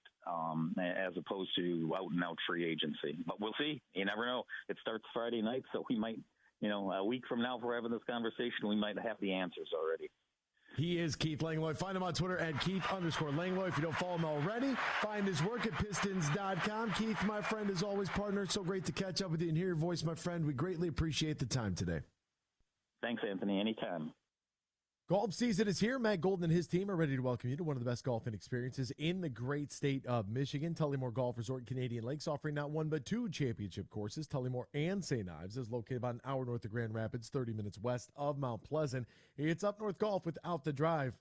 as opposed to out and out free agency. But we'll see. You never know. It starts Friday night, so we might, a week from now, if we're having this conversation, we might have the answers already. He is Keith Langlois. Find him on Twitter at Keith_Langlois. If you don't follow him already, find his work at Pistons.com. Keith, my friend, is always partner. So great to catch up with you and hear your voice, my friend. We greatly appreciate the time today. Thanks, Anthony. Anytime. Golf season is here. Matt Golden and his team are ready to welcome you to one of the best golfing experiences in the great state of Michigan. Tullymore Golf Resort, Canadian Lakes, offering not one but two championship courses. Tullymore and St. Ives is located about an hour north of Grand Rapids, 30 minutes west of Mount Pleasant. It's up north golf without the drive,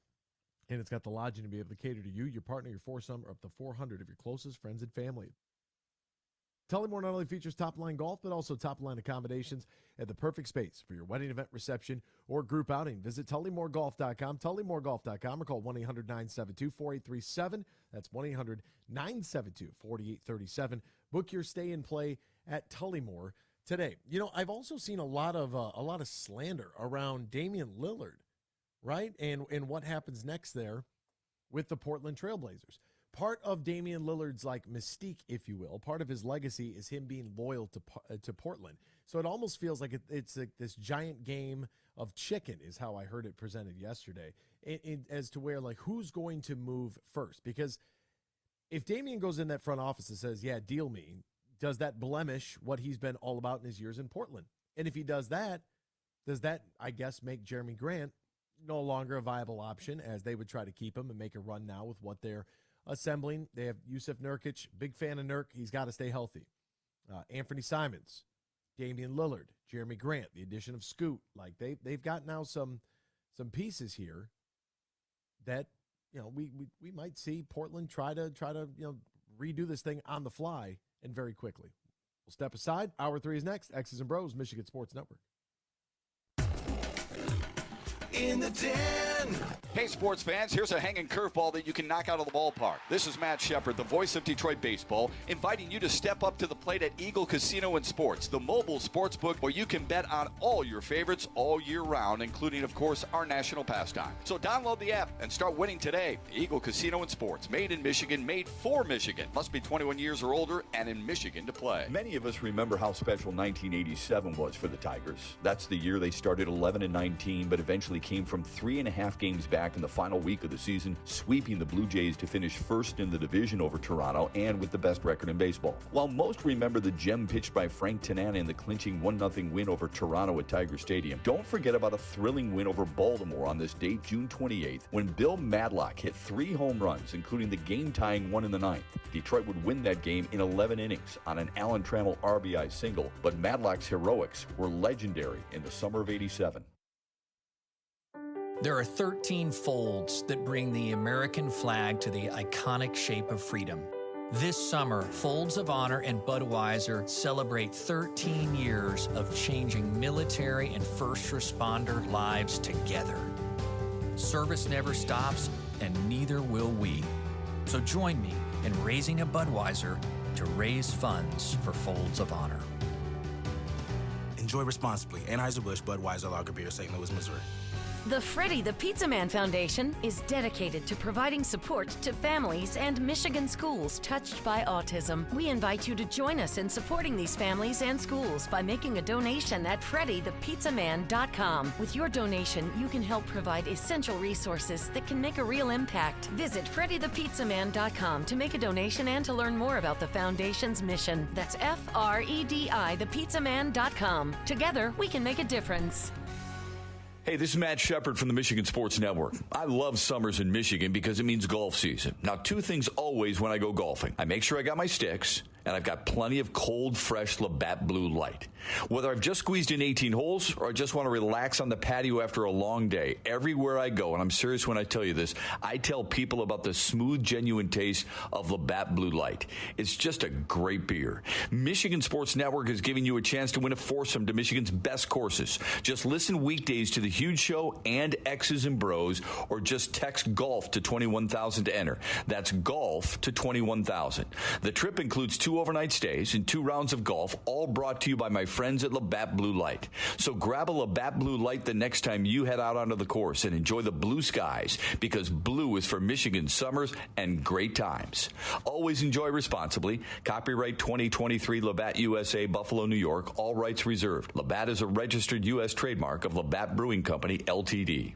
and it's got the lodging to be able to cater to you, your partner, your foursome, or up to 400 of your closest friends and family. Tullymore not only features top-line golf, but also top-line accommodations at the perfect space for your wedding event, reception, or group outing. Visit TullymoreGolf.com, TullymoreGolf.com, or call 1-800-972-4837. That's 1-800-972-4837. Book your stay and play at Tullymore today. You know, I've also seen a lot of slander around Damian Lillard, right? And what happens next there with the Portland Trailblazers. Part of Damian Lillard's mystique, if you will, part of his legacy is him being loyal to Portland. So it almost feels like it's like this giant game of chicken is how I heard it presented yesterday, as to where who's going to move first. Because if Damian goes in that front office and says, yeah, deal me, does that blemish what he's been all about in his years in Portland? And if he does that, I guess, make Jeremy Grant no longer a viable option, as they would try to keep him and make a run now with what they're assembling? They have Yusuf Nurkic, big fan of Nurk. He's got to stay healthy. Anthony Simons, Damian Lillard, Jeremy Grant, the addition of Scoot. They've got now some pieces here that we might see Portland try to redo this thing on the fly and very quickly. We'll step aside. Hour 3 is next. X's and Bros, Michigan Sports Network. In the den. Hey, sports fans, here's a hanging curveball that you can knock out of the ballpark. This is Matt Shepard, the voice of Detroit baseball, inviting you to step up to the plate at Eagle Casino and Sports, the mobile sports book where you can bet on all your favorites all year round, including, of course, our national pastime. So download the app and start winning today. Eagle Casino and Sports, made in Michigan, made for Michigan. Must be 21 years or older and in Michigan to play. Many of us remember how special 1987 was for the Tigers. That's the year they started 11-19, but eventually came from 3.5 games back in the final week of the season, sweeping the Blue Jays to finish first in the division over Toronto and with the best record in baseball. While most remember the gem pitched by Frank Tanana in the clinching 1-0 win over Toronto at Tiger Stadium, don't forget about a thrilling win over Baltimore on this date, June 28th, when Bill Madlock hit 3 home runs, including the game-tying one in the 9th. Detroit would win that game in 11 innings on an Alan Trammell RBI single, but Madlock's heroics were legendary in the summer of '87. There are 13 folds that bring the American flag to the iconic shape of freedom. This summer, Folds of Honor and Budweiser celebrate 13 years of changing military and first responder lives together. Service never stops, and neither will we. So join me in raising a Budweiser to raise funds for Folds of Honor. Enjoy responsibly. Anheuser-Busch Budweiser Lager Beer, St. Louis, Missouri. The Freddie the Pizza Man Foundation is dedicated to providing support to families and Michigan schools touched by autism. We invite you to join us in supporting these families and schools by making a donation at FreddieThePizzaMan.com. With your donation, you can help provide essential resources that can make a real impact. Visit FreddieThePizzaMan.com to make a donation and to learn more about the foundation's mission. That's FREDI, Together, we can make a difference. Hey, this is Matt Shepard from the Michigan Sports Network. I love summers in Michigan because it means golf season. Now, two things always when I go golfing. I make sure I got my sticks, and I've got plenty of cold, fresh Labatt Blue Light. Whether I've just squeezed in 18 holes or I just want to relax on the patio after a long day, everywhere I go, and I'm serious when I tell you this, I tell people about the smooth, genuine taste of Labatt Blue Light. It's just a great beer. Michigan Sports Network is giving you a chance to win a foursome to Michigan's best courses. Just listen weekdays to The Huge Show and X's and Bros, or just text GOLF to 21,000 to enter. That's GOLF to 21,000. The trip includes 2 overnight stays and 2 rounds of golf, all brought to you by my friends at Labatt Blue Light. So grab a Labatt Blue Light the next time you head out onto the course and enjoy the blue skies, because blue is for Michigan summers and great times. Always enjoy responsibly. Copyright 2023 Labatt USA, Buffalo, New York. All rights reserved. Labatt is a registered U.S. trademark of Labatt Brewing Company, Ltd.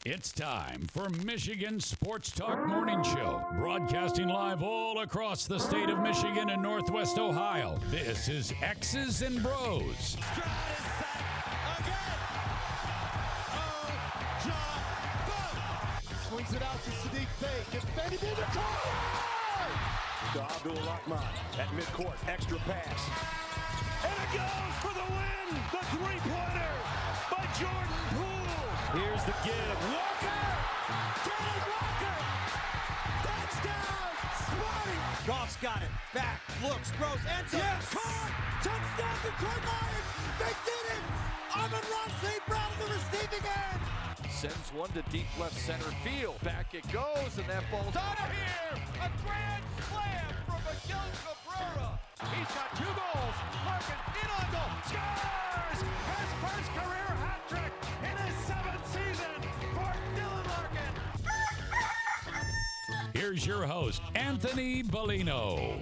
It's time for Michigan Sports Talk Morning Show, broadcasting live all across the state of Michigan and Northwest Ohio. This is X's and Bros. Swings it out to Sadiq Bey. Defended in the corner. To Abdul-Rahman at midcourt. Extra pass. And it goes for the win. The three-pointer by Jordan Poole. Here's the give. Walker. Kenneth Walker. Touchdown. Smarty. Goff's got it. Back. Looks. Throws. Ends up. Yes. Caught. Touchdown. Detroit Lions. They did it. Amon-Ra St. Brown in the receiving end. Sends one to deep left center field. Back it goes, and that ball's out of here. A grand slam from Miguel Cabrera. He's got 2 goals. Larkin in on goal. Scores! His first career hat trick in his 7th season for Dylan Larkin. Here's your host, Anthony Bellino.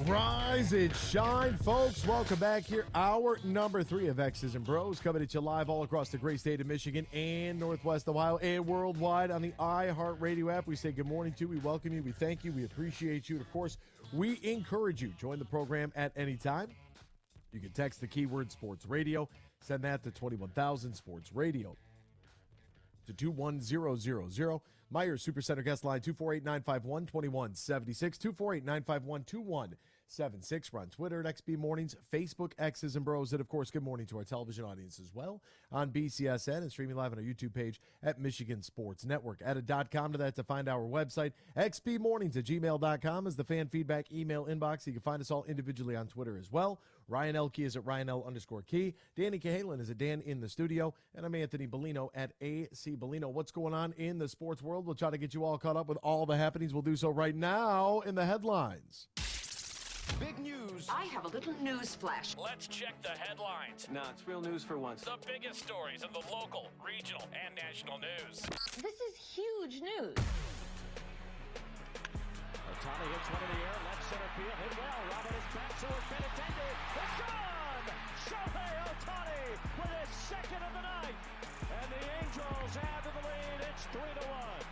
Rise and shine, folks. Welcome back here. Hour number 3 of X's and Bros coming at you live all across the great state of Michigan and Northwest Ohio and worldwide on the iHeartRadio app. We say good morning to you. We welcome you. We thank you. We appreciate you. And, of course, we encourage you. Join the program at any time. You can text the keyword sports radio. Send that to 21,000 sports radio to 21000. Myers Supercenter guest line 248-951-2176, 248-951-2176. We're on Twitter at XB Mornings, Facebook, X's and Bros, and of course, good morning to our television audience as well on BCSN and streaming live on our YouTube page at Michigan Sports Network. Add a .com to that to find our website. xbmornings@gmail.com is the fan feedback email inbox. You can find us all individually on Twitter as well. Ryan L. Key is at RyanL_Key. Danny Cahalan is at Dan in the studio. And I'm Anthony Bellino at AC Bellino. What's going on in the sports world? We'll try to get you all caught up with all the happenings. We'll do so right now in the headlines. Big news. I have a little news flash. Let's check the headlines. Nah, it's real news for once. The biggest stories of the local, regional, and national news. This is huge news. Ohtani hits one in the air, left center field, hit well. Robert is back, so it's been intended. It's gone! Shohei Ohtani with his second of the night. And the Angels add to the lead. It's 3-1.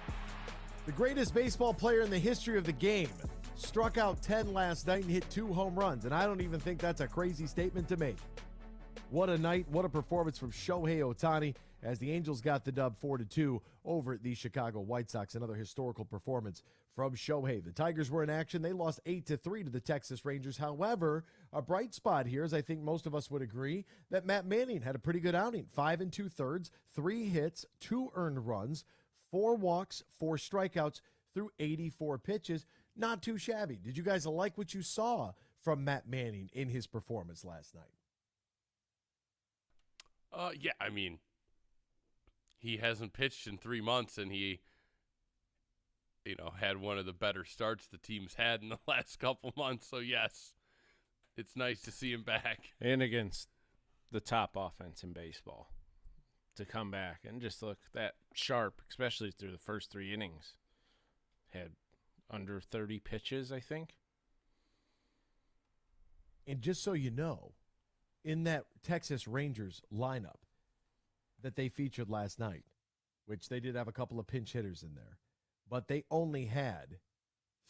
The greatest baseball player in the history of the game struck out 10 last night and hit 2 home runs, and I don't even think that's a crazy statement to make. What a night, what a performance from Shohei Ohtani as the Angels got the dub 4-2 over the Chicago White Sox. Another historical performance from Shohei. The Tigers were in action. They lost 8-3 to the Texas Rangers. However, a bright spot here is I think most of us would agree that Matt Manning had a pretty good outing. 5 2/3, 3 hits, 2 earned runs, 4 walks, 4 strikeouts through 84 pitches. Not too shabby. Did you guys like what you saw from Matt Manning in his performance last night? Yeah, I mean, he hasn't pitched in 3 months, and he, had one of the better starts the team's had in the last couple months. So, yes, it's nice to see him back. And against the top offense in baseball to come back and just look that sharp, especially through the first 3 innings. Had under 30 pitches, I think. And just so you know, in that Texas Rangers lineup that they featured last night, which they did have a couple of pinch hitters in there, but they only had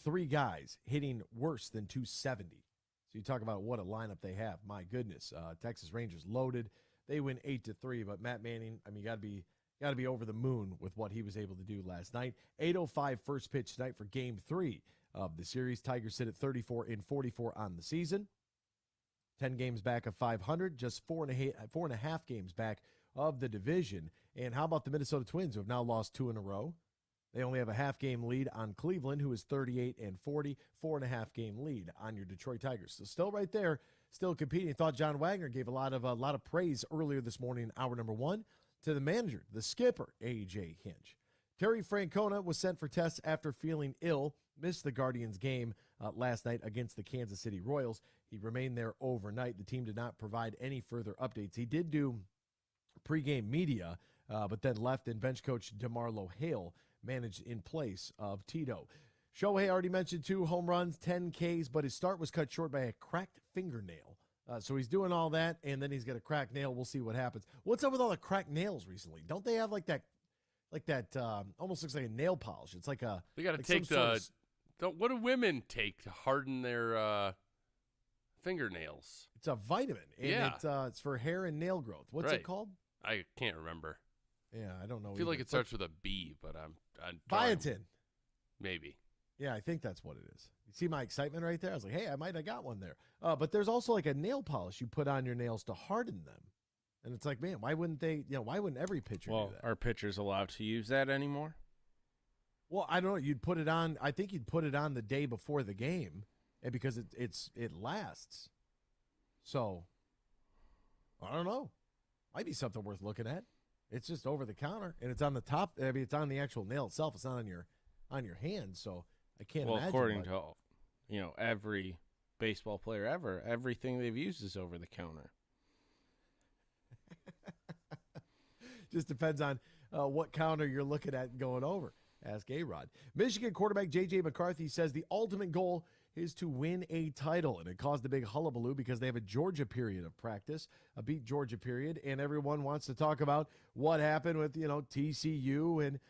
3 guys hitting worse than 270. So you talk about what a lineup they have. My goodness, Texas Rangers loaded. They win 8-3, but Matt Manning, I mean, got to be over the moon with what he was able to do last night. 8:05 first pitch tonight for Game 3 of the series. Tigers sit at 34-44 on the season. 10 games back of 500, just 4.5 games back of the division. And how about the Minnesota Twins, who have now lost 2 in a row? They only have a half-game lead on Cleveland, who is 38-40, 4.5-game lead on your Detroit Tigers. So still right there, still competing. I thought John Wagner gave a lot of praise earlier this morning in hour number 1 to the manager, the skipper, A.J. Hinch. Terry Francona was sent for tests after feeling ill, missed the Guardians game last night against the Kansas City Royals. He remained there overnight. The team did not provide any further updates. He did do pregame media, but then left, and bench coach DeMarlo Hale managed in place of Tito. Shohei already mentioned 2 home runs, 10 Ks, but his start was cut short by a cracked fingernail So he's doing all that, and then he's got a cracked nail. We'll see what happens. What's up with all the cracked nails recently? Don't they have like that almost looks like a nail polish? It's like a They got to like take some sort of what do women take to harden their fingernails? It's a vitamin, and Yeah. it's for hair and nail growth. What's Right. it called? I can't remember. Yeah, I don't know. I feel like either. it starts with a B, but I'm Biotin. Maybe. Yeah, I think that's what it is. You see my excitement right there? I was like, hey, I might have got one there. But there's also like a nail polish you put on your nails to harden them. And it's like, man, why wouldn't they, why wouldn't every pitcher do that? Are pitchers allowed to use that anymore? Well, I don't know. You'd put it on, I think you'd put it on the day before the game, and because it lasts. So, I don't know. Might be something worth looking at. It's just over the counter, and it's on the top. I mean, it's on the actual nail itself. It's not on your hand, so I can't imagine. Well, according to every baseball player ever, everything they've used is over the counter. Just depends on what counter you're looking at going over. Ask A-Rod. Michigan quarterback J.J. McCarthy says the ultimate goal is to win a title, and it caused a big hullabaloo because they have a Georgia period of practice, a beat Georgia period, and everyone wants to talk about what happened with, TCU and,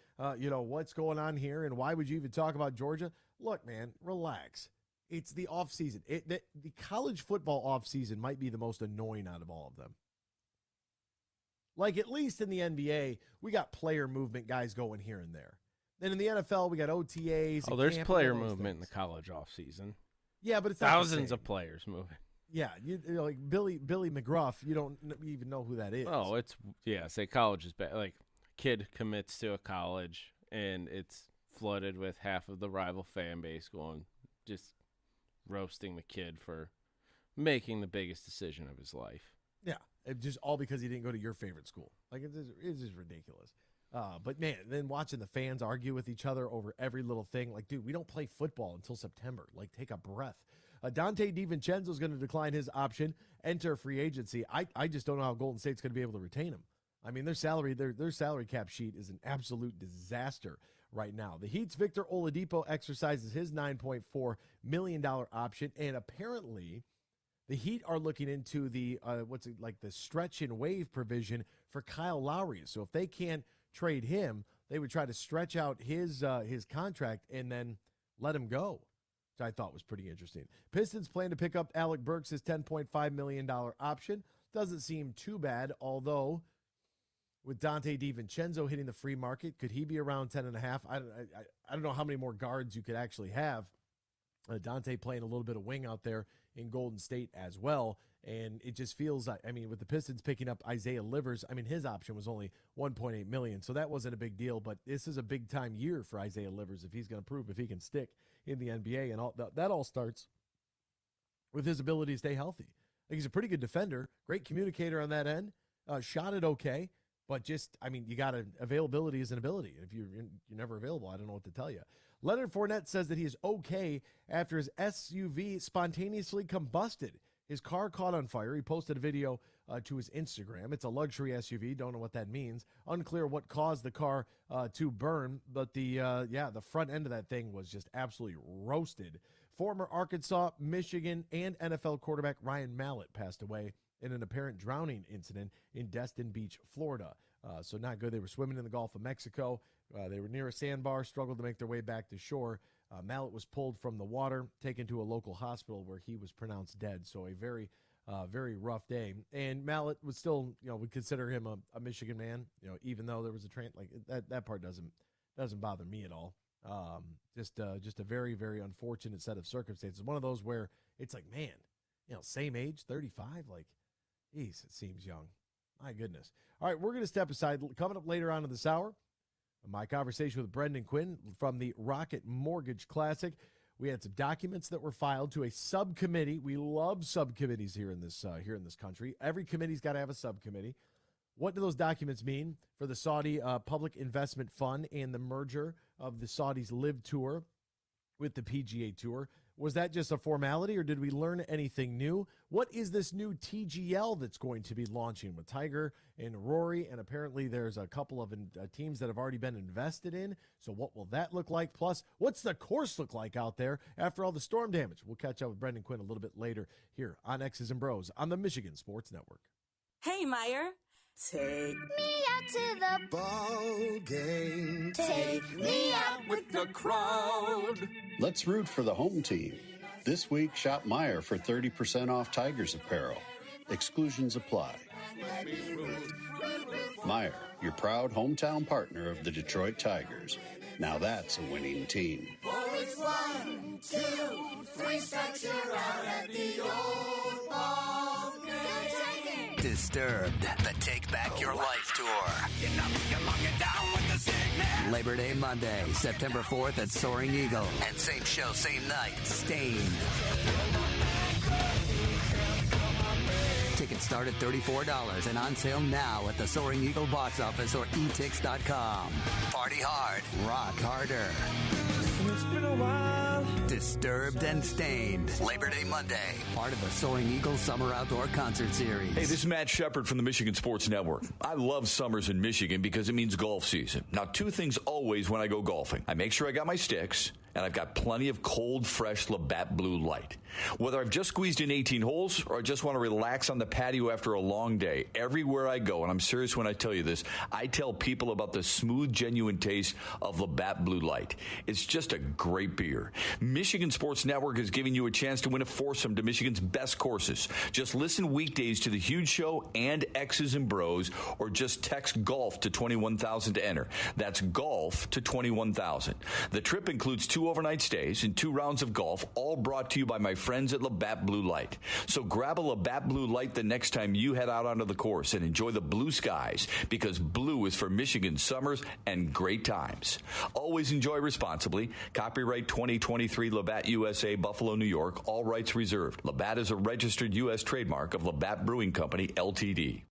what's going on here, and why would you even talk about Georgia? Look, man, relax. It's the offseason. The college football offseason might be the most annoying out of all of them. Like, at least in the NBA, we got player movement guys going here and there. Then in the NFL, we got OTAs. Oh, there's player movement in the college offseason. Yeah, but it's thousands of players moving. Yeah, like Billy McGruff, you don't even know who that is. Oh, say college is bad. Like, kid commits to a college, and it's flooded with half of the rival fan base just roasting the kid for making the biggest decision of his life. Yeah, just all because he didn't go to your favorite school. Like, it's just ridiculous. But, man, then watching the fans argue with each other over every little thing. Like, dude, we don't play football until September. Like, take a breath. Dante DiVincenzo is going to decline his option, enter free agency. I just don't know how Golden State's going to be able to retain him. I mean, their salary cap sheet is an absolute disaster right now. The Heat's Victor Oladipo exercises his $9.4 million option, and apparently the Heat are looking into the the stretch and waive provision for Kyle Lowry. So if they can't trade him, they would try to stretch out his contract and then let him go, which I thought was pretty interesting. Pistons plan to pick up Alec Burks' $10.5 million option. Doesn't seem too bad, although with Dante DiVincenzo hitting the free market, could he be around 10.5? I don't know how many more guards you could actually have. Dante playing a little bit of wing out there in Golden State as well. And it just feels like, with the Pistons picking up Isaiah Livers, his option was only $1.8 million. So that wasn't a big deal, but this is a big time year for Isaiah Livers if he's going to prove if he can stick in the NBA. And that all starts with his ability to stay healthy. Like, he's a pretty good defender, great communicator on that end, shot it okay, but just, you got availability is an ability. If you're never available, I don't know what to tell you. Leonard Fournette says that he is okay after his SUV spontaneously combusted. His car caught on fire. He posted a video to his Instagram. It's a luxury SUV. Don't know what that means. Unclear what caused the car to burn, but the front end of that thing was just absolutely roasted. Former Arkansas, Michigan, and NFL quarterback Ryan Mallett passed away in an apparent drowning incident in Destin Beach, Florida. So not good. They were swimming in the Gulf of Mexico. They were near a sandbar, struggled to make their way back to shore. Mallett was pulled from the water, taken to a local hospital where he was pronounced dead. So a very, very rough day. And Mallett would still, would consider him a Michigan man, even though there was a that part doesn't bother me at all. Just a very, very unfortunate set of circumstances. One of those where it's like, man, same age, 35, like, geez, it seems young. My goodness. All right, we're going to step aside. Coming up later on in this hour, my conversation with Brendan Quinn from the Rocket Mortgage Classic. We had some documents that were filed to a subcommittee. We love subcommittees here in this country. Every committee's got to have a subcommittee. What do those documents mean for the Saudi Public Investment Fund and the merger of the Saudis' Live Tour with the PGA Tour? Was that just a formality, or did we learn anything new? What is this new TGL that's going to be launching with Tiger and Rory? And apparently there's a couple of teams that have already been invested in. So what will that look like? Plus, what's the course look like out there after all the storm damage? We'll catch up with Brendan Quinn a little bit later here on X's and Bros on the Michigan Sports Network. Hey, Meyer. Take me out to the ball game. Take me out with the crowd. Let's root for the home team. This week, shop Meyer for 30% off Tigers apparel. Exclusions apply. Meyer, your proud hometown partner of the Detroit Tigers. Now that's a winning team. For it's 1, 2, 3 strikes, you're out at the old ball game. Disturbed, the Take Back Your Life Tour. Labor Day Monday, September 4th at Soaring Eagle. And same show, same night, Stained. Tickets start at $34 and on sale now at the Soaring Eagle box office or etix.com. Party hard, rock harder. It's been a while. Disturbed and Stained. Labor Day Monday, part of the Soaring Eagle Summer Outdoor Concert Series. Hey, this is Matt Shepard from the Michigan Sports Network. I love summers in Michigan because it means golf season. Now, two things always when I go golfing. I make sure I got my sticks, and I've got plenty of cold, fresh Labatt Blue Light. Whether I've just squeezed in 18 holes or I just want to relax on the patio after a long day, everywhere I go, and I'm serious when I tell you this, I tell people about the smooth, genuine taste of Labatt Blue Light. It's just a great beer. Michigan Sports Network is giving you a chance to win a foursome to Michigan's best courses. Just listen weekdays to The Huge Show and X's and Bros, or just text GOLF to 21,000 to enter. That's GOLF to 21,000. The trip includes 2 overnight stays and 2 rounds of golf, all brought to you by my friends at Labatt Blue Light. So grab a Labatt Blue Light the next time you head out onto the course and enjoy the blue skies, because blue is for Michigan summers and great times. Always enjoy responsibly. Copyright 2023 Labatt USA, Buffalo, New York. All rights reserved. Labatt is a registered U.S. trademark of Labatt Brewing Company, Ltd.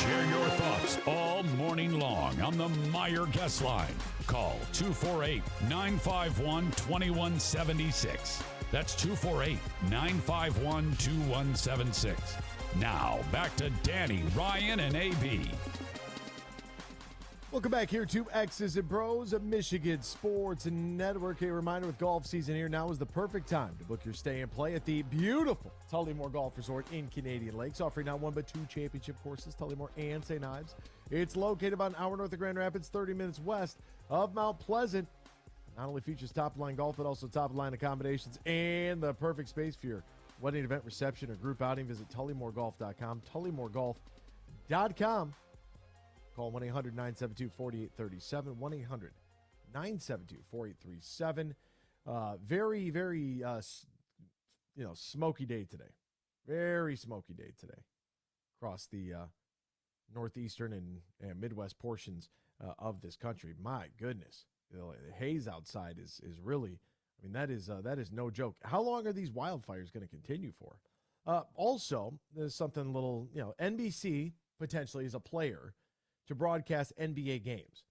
Share your thoughts all morning long on the Meyer Guest Line. Call 248-951-2176. That's 248-951-2176. Now, back to Danny, Ryan, and AB. Welcome back here to X's and Bros, a Michigan Sports Network. A reminder, with golf season here, now is the perfect time to book your stay and play at the beautiful Tullymore Golf Resort in Canadian Lakes, offering not one but two championship courses, Tullymore and St. Ives. It's located about an hour north of Grand Rapids, 30 minutes west of Mount Pleasant. Not only features top-line golf, but also top-line accommodations and the perfect space for your wedding event, reception, or group outing. Visit TullymoreGolf.com, TullymoreGolf.com. Call 1-800-972-4837, 1-800-972-4837. Very, very, smoky day today. Very smoky day today across the northeastern and Midwest portions of this country. My goodness, the haze outside is really, I mean, that is no joke. How long are these wildfires going to continue for? Also, there's something a little, NBC potentially is a player to broadcast NBA games.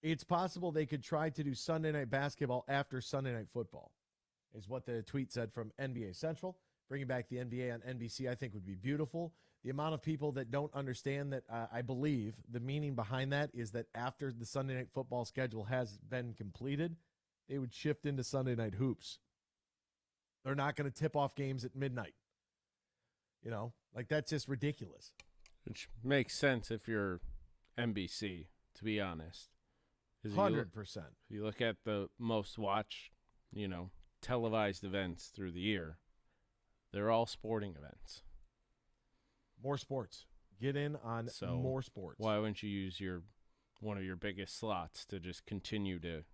It's possible they could try to do Sunday night basketball after Sunday night football, is what the tweet said from NBA Central. Bringing back the NBA on NBC, I think, would be beautiful. The amount of people that don't understand that, I believe the meaning behind that is that after the Sunday night football schedule has been completed, they would shift into Sunday night hoops. They're not going to tip off games at midnight. That's just ridiculous. Which makes sense if you're NBC, to be honest. 100%. If you look at the most watched, televised events through the year, they're all sporting events. More sports. Get in on more sports. Why wouldn't you use one of your biggest slots to just continue to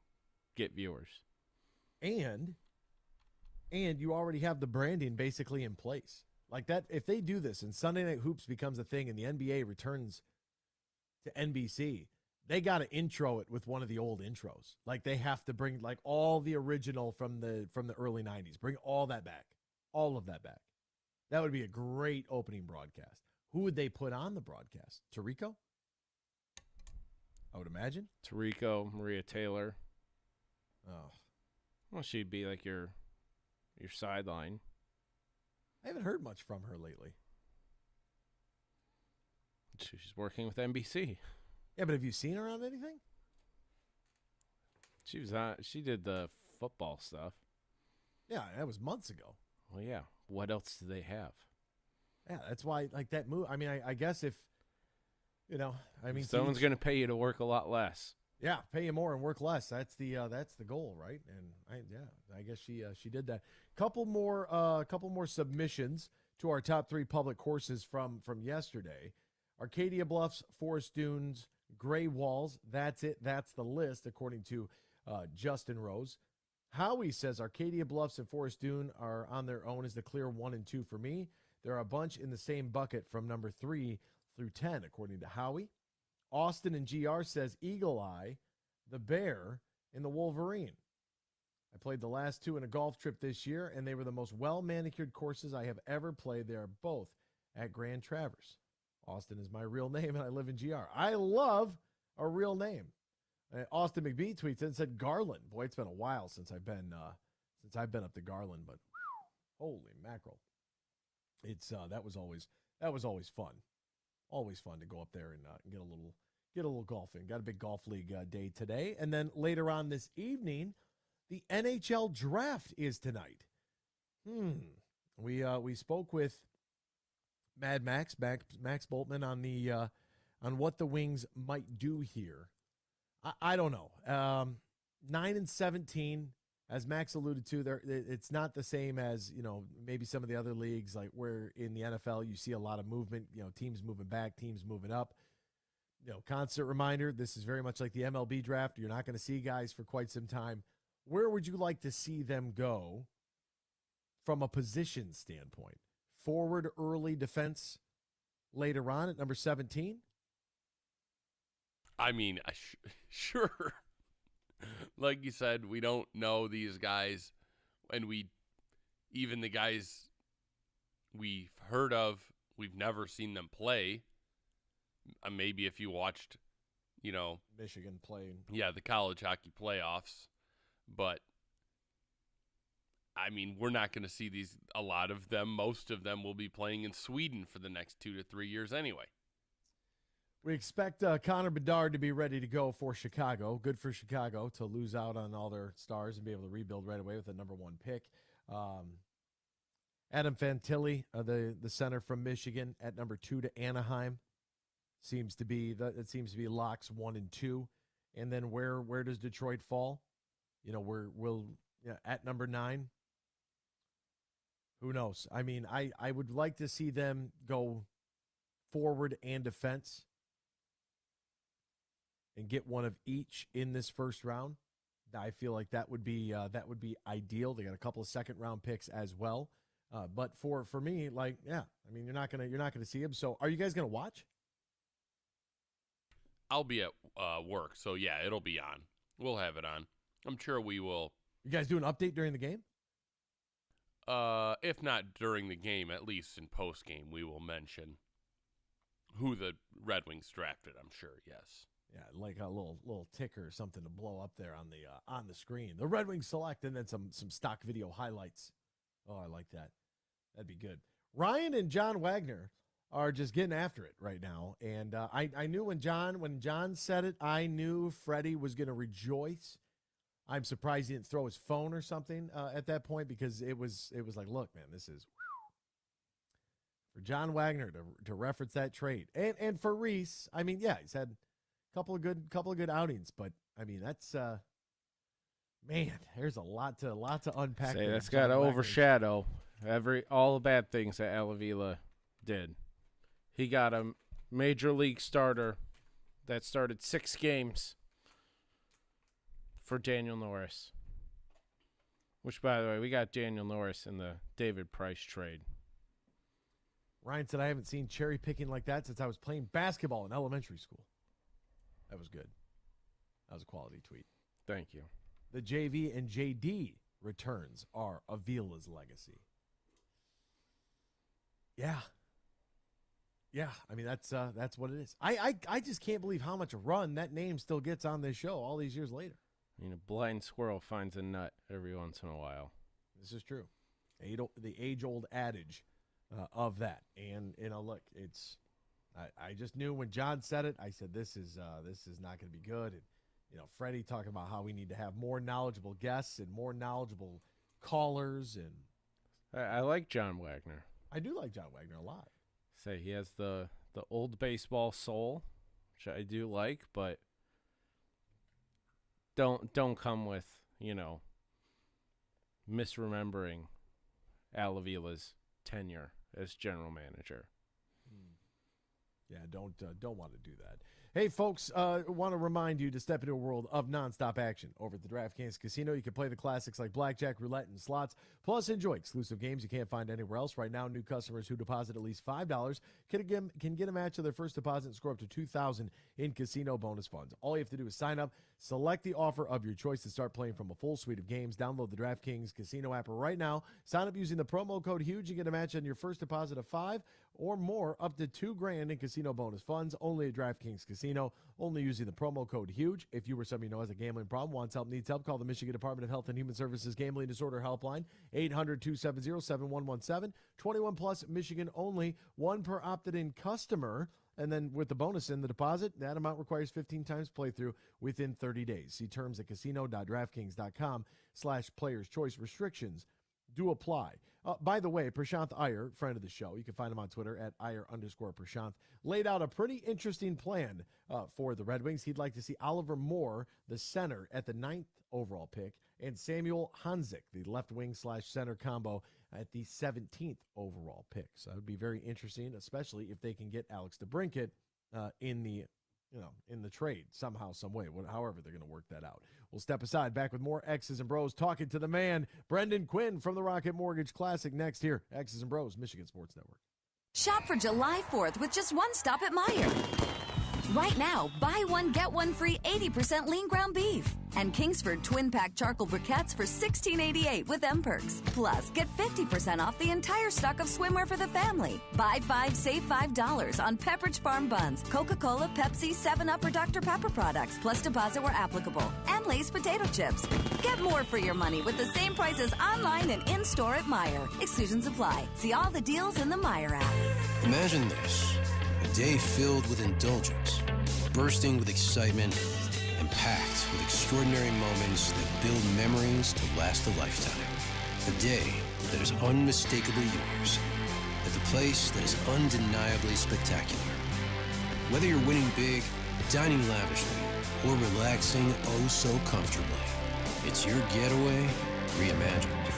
get viewers? And you already have the branding basically in place. Like that, if they do this and Sunday Night Hoops becomes a thing and the NBA returns to NBC, they got to intro it with one of the old intros. Like they have to bring all the original from the early 90s. Bring all that back. All of that back. That would be a great opening broadcast. Who would they put on the broadcast? Tirico? I would imagine. Tirico, Maria Taylor. Oh. Well, she'd be like your sideline. I haven't heard much from her lately. She's working with NBC. Yeah, but have you seen her on anything? She was on. She did the football stuff. Yeah, that was months ago. Well, yeah. What else do they have? Yeah, that's why that move. I mean, I guess if someone's going to pay you to work a lot less. Yeah, pay you more and work less. That's the goal, right? And I guess she did that. Couple more submissions to our top 3 public courses from yesterday. Arcadia Bluffs, Forest Dunes, Gray Walls. That's it. That's the list according to Justin Rose. Howie says Arcadia Bluffs and Forest Dune are on their own as the clear 1 and 2 for me. There are a bunch in the same bucket from number 3 through 10 according to Howie. Austin and GR says Eagle Eye, the Bear, and the Wolverine. I played the last 2 in a golf trip this year, and they were the most well-manicured courses I have ever played. They are both at Grand Traverse. Austin is my real name, and I live in GR. I love a real name. Austin McBee tweets in and said Garland. Boy, it's been a while since I've been up to Garland, but holy mackerel! It's that was always fun. Always fun to go up there and get a little golf in. Got a big golf league day today. And then later on this evening, the NHL Draft is tonight. We spoke with Max Boltman on what the Wings might do here. I don't know. 9-17, as Max alluded to, it's not the same as, maybe some of the other leagues, like where in the NFL you see a lot of movement, teams moving back, teams moving up. Constant reminder, this is very much like the MLB draft. You're not going to see guys for quite some time. Where would you like to see them go from a position standpoint? Forward, early, defense later on at number 17? I mean, sure. Like you said, we don't know these guys, and even the guys we've heard of, we've never seen them play. maybe if you watched, Michigan playing. Yeah, the college hockey playoffs. But, I mean, we're not going to see a lot of them. Most of them will be playing in Sweden for the next 2 to 3 years anyway. We expect Connor Bedard to be ready to go for Chicago. Good for Chicago to lose out on all their stars and be able to rebuild right away with the number 1 pick. Adam Fantilli, the center from Michigan, at number 2 to Anaheim. Seems to be locks 1 and 2. And then where does Detroit fall? At number 9. Who knows? I mean, I would like to see them go forward and defense and get one of each in this first round. I feel like that would be ideal. They got a couple of second-round picks as well. But for me, you're not gonna see him. So, are you guys gonna watch? I'll be at work, so yeah, it'll be on. We'll have it on. I'm sure we will. You guys do an update during the game? If not during the game, at least in post-game, we will mention who the Red Wings drafted. I'm sure, yes. Yeah, like a little ticker or something to blow up there on the screen. The Red Wings select, and then some stock video highlights. Oh, I like that. That'd be good. Ryan and John Wagner are just getting after it right now, and I knew when John said it, I knew Freddie was going to rejoice. I'm surprised he didn't throw his phone or something at that point, because it was like, look, man, this is for John Wagner to reference that trade, and for Reese. I mean, yeah, he's had couple of good outings, but I mean, that's man, there's a lot to unpack. Say that's got to overshadow all the bad things that Alavila did. He got a major league starter that started 6 games for Daniel Norris, which, by the way, we got Daniel Norris in the David Price trade. Ryan said, I haven't seen cherry picking like that since I was playing basketball in elementary school. That was good. That was a quality tweet. Thank you. The JV and JD returns are Avila's legacy. Yeah. I mean, that's what it is. I just can't believe how much run that name still gets on this show all these years later. I mean, a blind squirrel finds a nut every once in a while. This is true. The age-old adage of that. And look, it's. I just knew when John said it, I said, this is not going to be good. And, Freddie talking about how we need to have more knowledgeable guests and more knowledgeable callers. And I like John Wagner. I do like John Wagner a lot. Say he has the old baseball soul, which I do like, but don't come with, misremembering Alavila's tenure as general manager. Yeah, don't want to do that. Hey, folks, want to remind you to step into a world of nonstop action. Over at the DraftKings Casino, you can play the classics like blackjack, roulette, and slots, plus enjoy exclusive games you can't find anywhere else. Right now, new customers who deposit at least $5 can get a match of their first deposit and score up to $2,000 in casino bonus funds. All you have to do is sign up, select the offer of your choice to start playing from a full suite of games. Download the DraftKings Casino app right now. Sign up using the promo code HUGE and get a match on your first deposit of $5 or more, up to $2,000 in casino bonus funds. Only at DraftKings Casino, only using the promo code HUGE. If you or somebody you know has a gambling problem, wants help, needs help, call the Michigan Department of Health and Human Services Gambling Disorder Helpline, 800-270-7117. 21 plus, Michigan only, 1 per opted-in customer. And then with the bonus in the deposit, that amount requires 15 times playthrough within 30 days. See terms at casino.draftkings.com/players-choice. Restrictions do apply. By the way, Prashanth Iyer, friend of the show, you can find him on Twitter at Iyer_Prashanth, laid out a pretty interesting plan for the Red Wings. He'd like to see Oliver Moore, the center, at the 9th overall pick, and Samuel Hanzik, the left wing / center combo, at the 17th overall pick. So that would be very interesting, especially if they can get Alex DeBrincat in the trade somehow, some way, however they're going to work that out. We'll step aside, back with more X's and Bros, talking to the man, Brendan Quinn from the Rocket Mortgage Classic, next here. X's and Bros, Michigan Sports Network. Shop for July 4th with just one stop at Meijer. Right now, buy one, get one free 80% lean ground beef. And Kingsford Twin Pack Charcoal Briquettes for $16.88 with M-Perks. Plus, get 50% off the entire stock of swimwear for the family. Buy 5, save $5 on Pepperidge Farm buns, Coca-Cola, Pepsi, 7-Up, or Dr. Pepper products, plus deposit where applicable. And Lay's potato chips. Get more for your money with the same prices online and in-store at Meijer. Exclusions apply. See all the deals in the Meijer app. Imagine this. A day filled with indulgence, bursting with excitement, and packed with extraordinary moments that build memories to last a lifetime. A day that is unmistakably yours, at the place that is undeniably spectacular. Whether you're winning big, dining lavishly, or relaxing oh so comfortably, it's your getaway reimagined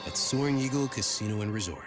at Soaring Eagle Casino and Resort.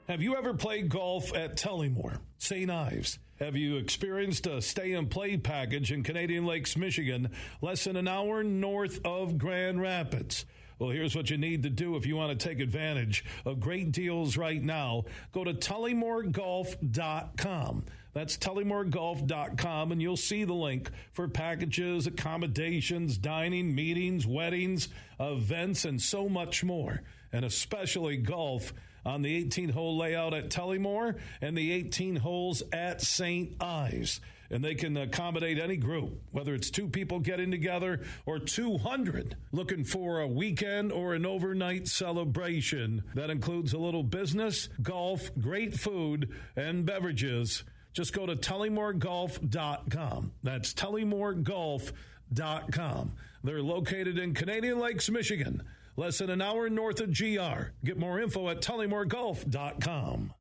Have you ever played golf at Tullymore, St. Ives? Have you experienced a stay-and-play package in Canadian Lakes, Michigan, less than an hour north of Grand Rapids? Well, here's what you need to do if you want to take advantage of great deals right now. Go to tullymoregolf.com. That's tullymoregolf.com, and you'll see the link for packages, accommodations, dining, meetings, weddings, events, and so much more, and especially golf on the 18-hole layout at Tullymore and the 18 holes at St. Ives. And they can accommodate any group, whether it's 2 people getting together or 200 looking for a weekend or an overnight celebration. That includes a little business, golf, great food, and beverages. Just go to tullymoregolf.com. That's tullymoregolf.com. They're located in Canadian Lakes, Michigan, less than an hour north of GR. Get more info at tullymoregolf.com.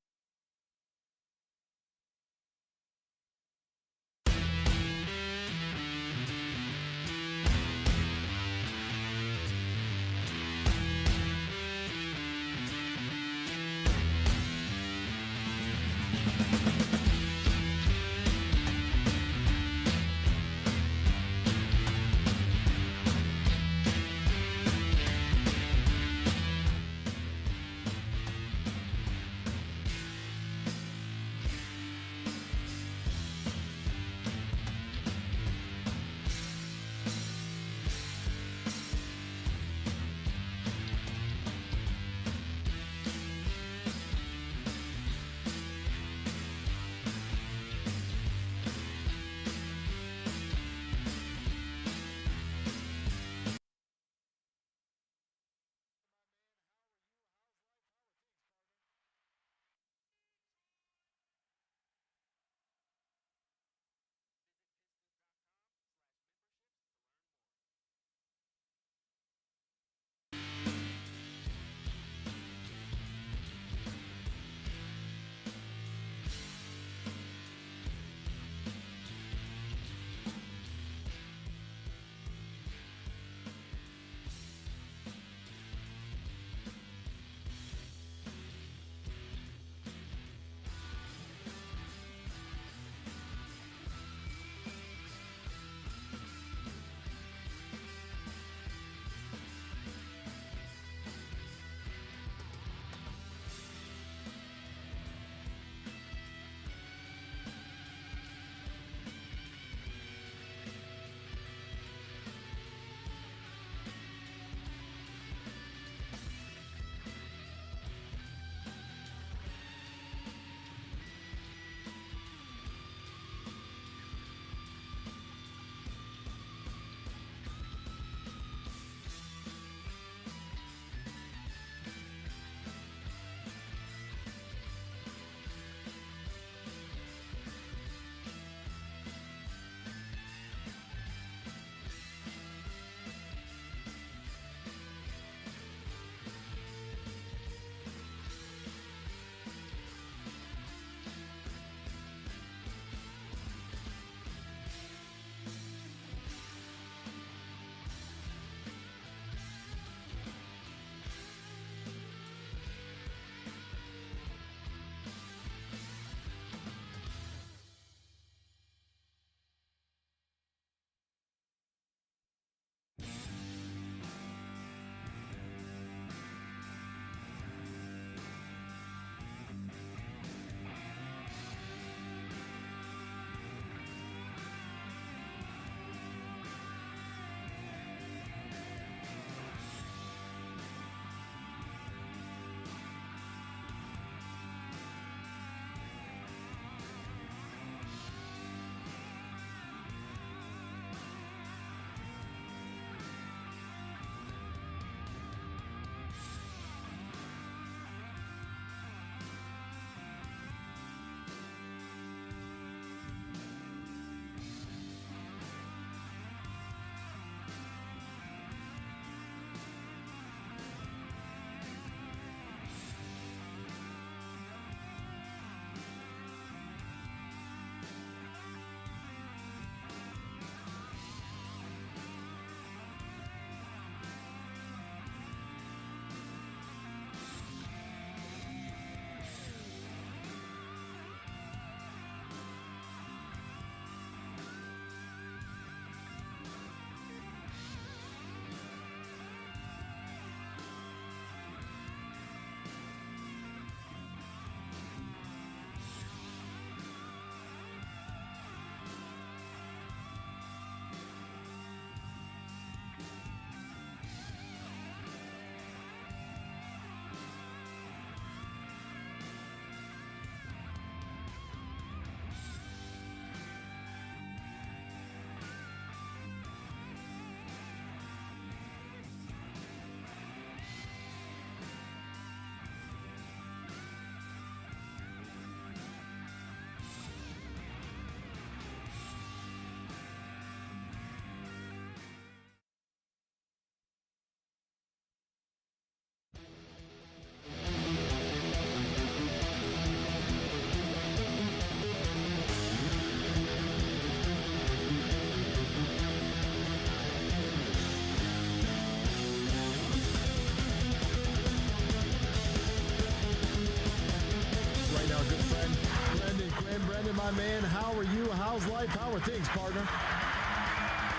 my man. How are you? How's life? How are things, partner?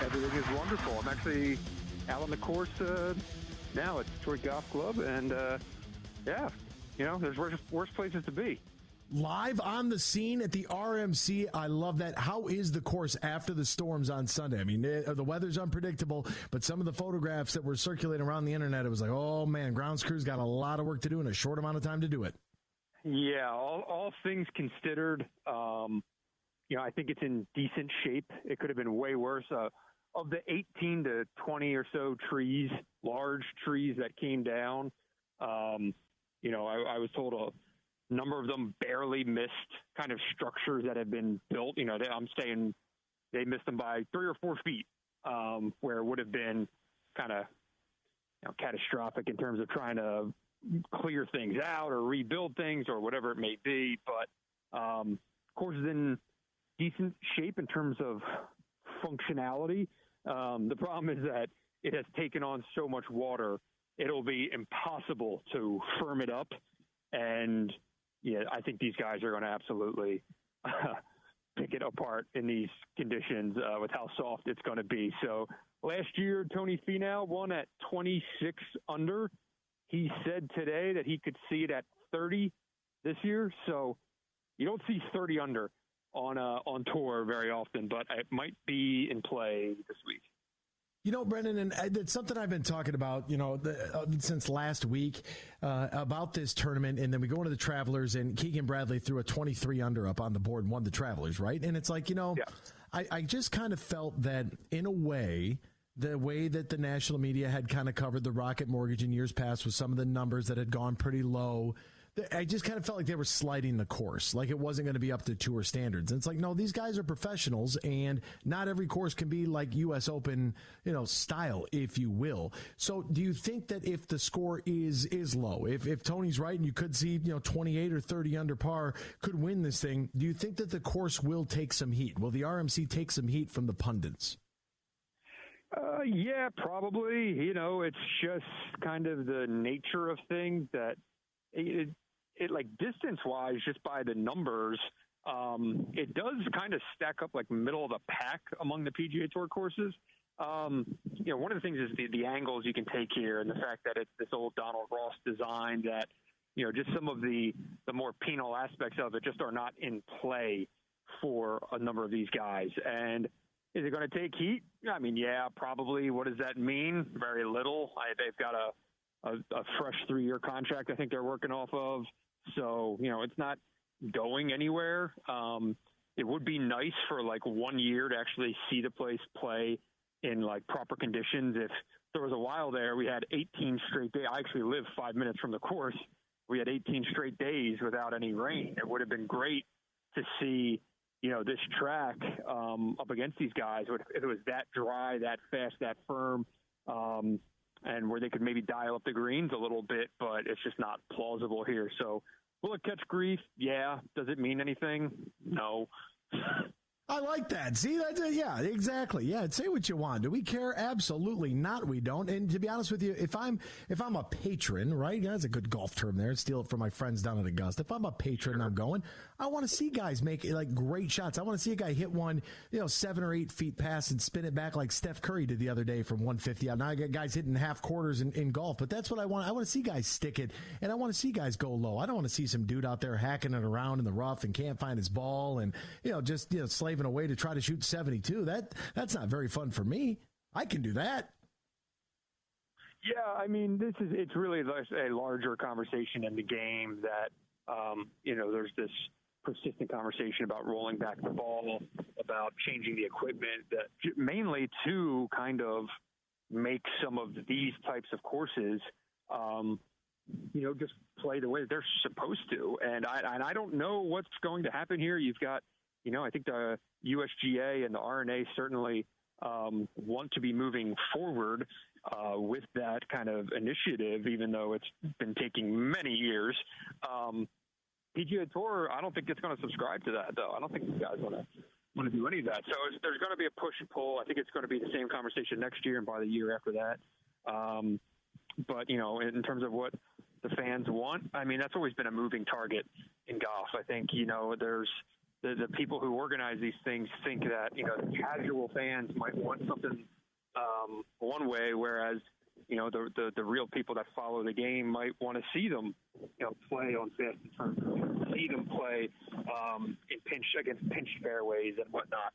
Everything is wonderful. I'm actually out on the course now at Detroit Golf Club, and there's worse places to be. Live on the scene at the RMC. I love that. How is the course after the storms on Sunday? I mean, the weather's unpredictable, but some of the photographs that were circulating around the internet, it was like, oh man, grounds crew's got a lot of work to do in a short amount of time to do it. Yeah, all things considered, I think it's in decent shape. It could have been way worse. Of the 18 to 20 or so trees, large trees that came down, I was told a number of them barely missed kind of structures that had been built. I'm saying they missed them by 3 or 4 feet, where it would have been kind of catastrophic in terms of trying to clear things out or rebuild things or whatever it may be. But course is in decent shape in terms of functionality. The problem is that it has taken on so much water, it'll be impossible to firm it up. And I think these guys are going to absolutely pick it apart in these conditions with how soft it's going to be. So last year, Tony Finau won at 26 under. He said today that he could see it at 30 this year. So you don't see 30 under on tour very often, but it might be in play this week. Brendan, and it's something I've been talking about, since last week about this tournament. And then we go into the Travelers, and Keegan Bradley threw a 23 under up on the board and won the Travelers, right? And it's like, I just kind of felt that in a way, the way that the national media had kind of covered the Rocket Mortgage in years past with some of the numbers that had gone pretty low, I just kind of felt like they were sliding the course, like it wasn't going to be up to tour standards. And it's like, no, these guys are professionals, and not every course can be like U.S. Open, style, if you will. So do you think that if the score is low, if Tony's right and you could see, 28 or 30 under par could win this thing, do you think that the course will take some heat? Will the RMC take some heat from the pundits? Yeah, probably. It's just kind of the nature of things that it like distance-wise, just by the numbers, it does kind of stack up like middle of the pack among the PGA Tour courses. One of the things is the angles you can take here, and the fact that it's this old Donald Ross design that, just some of the more penal aspects of it just are not in play for a number of these guys. And is it going to take heat? I mean, yeah, probably. What does that mean? Very little. They've got a fresh 3-year contract I think they're working off of. So, it's not going anywhere. It would be nice for like 1 year to actually see the place play in like proper conditions. If there was a while there, we had 18 straight days. I actually live 5 minutes from the course. We had 18 straight days without any rain. It would have been great to see, this track up against these guys. If it was that dry, that fast, that firm, and where they could maybe dial up the greens a little bit, but it's just not plausible here. So will it catch grief? Yeah. Does it mean anything? No. I like that. See, yeah, exactly. Yeah, say what you want. Do we care? Absolutely not. We don't. And to be honest with you, if I'm a patron, right? That's a good golf term there. Steal it from my friends down at Augusta. If I'm a patron, I'm going. I want to see guys make like great shots. I want to see a guy hit one, 7 or 8 feet past and spin it back like Steph Curry did the other day from 150 out. Now I got guys hitting half quarters in golf, but that's what I want. I want to see guys stick it, and I want to see guys go low. I don't want to see some dude out there hacking it around in the rough and can't find his ball and just slaving away to try to shoot 72. That's not very fun for me. I can do that. Yeah, I mean, it's really a larger conversation in the game that there's this persistent conversation about rolling back the ball, about changing the equipment, that mainly to kind of make some of these types of courses just play the way they're supposed to. And I don't know what's going to happen here. You've got, I think the USGA and the RNA certainly want to be moving forward with that kind of initiative, even though it's been taking many years. PGA Tour, I don't think it's going to subscribe to that, though. I don't think these guys want to do any of that. So there's going to be a push and pull. I think it's going to be the same conversation next year and probably the year after that. But, in terms of what the fans want, I mean, that's always been a moving target in golf. I think, there's the people who organize these things think that, the casual fans might want something one way, whereas, the real people that follow the game might want to see them, play on fast and turn, see them play against pinch fairways and whatnot.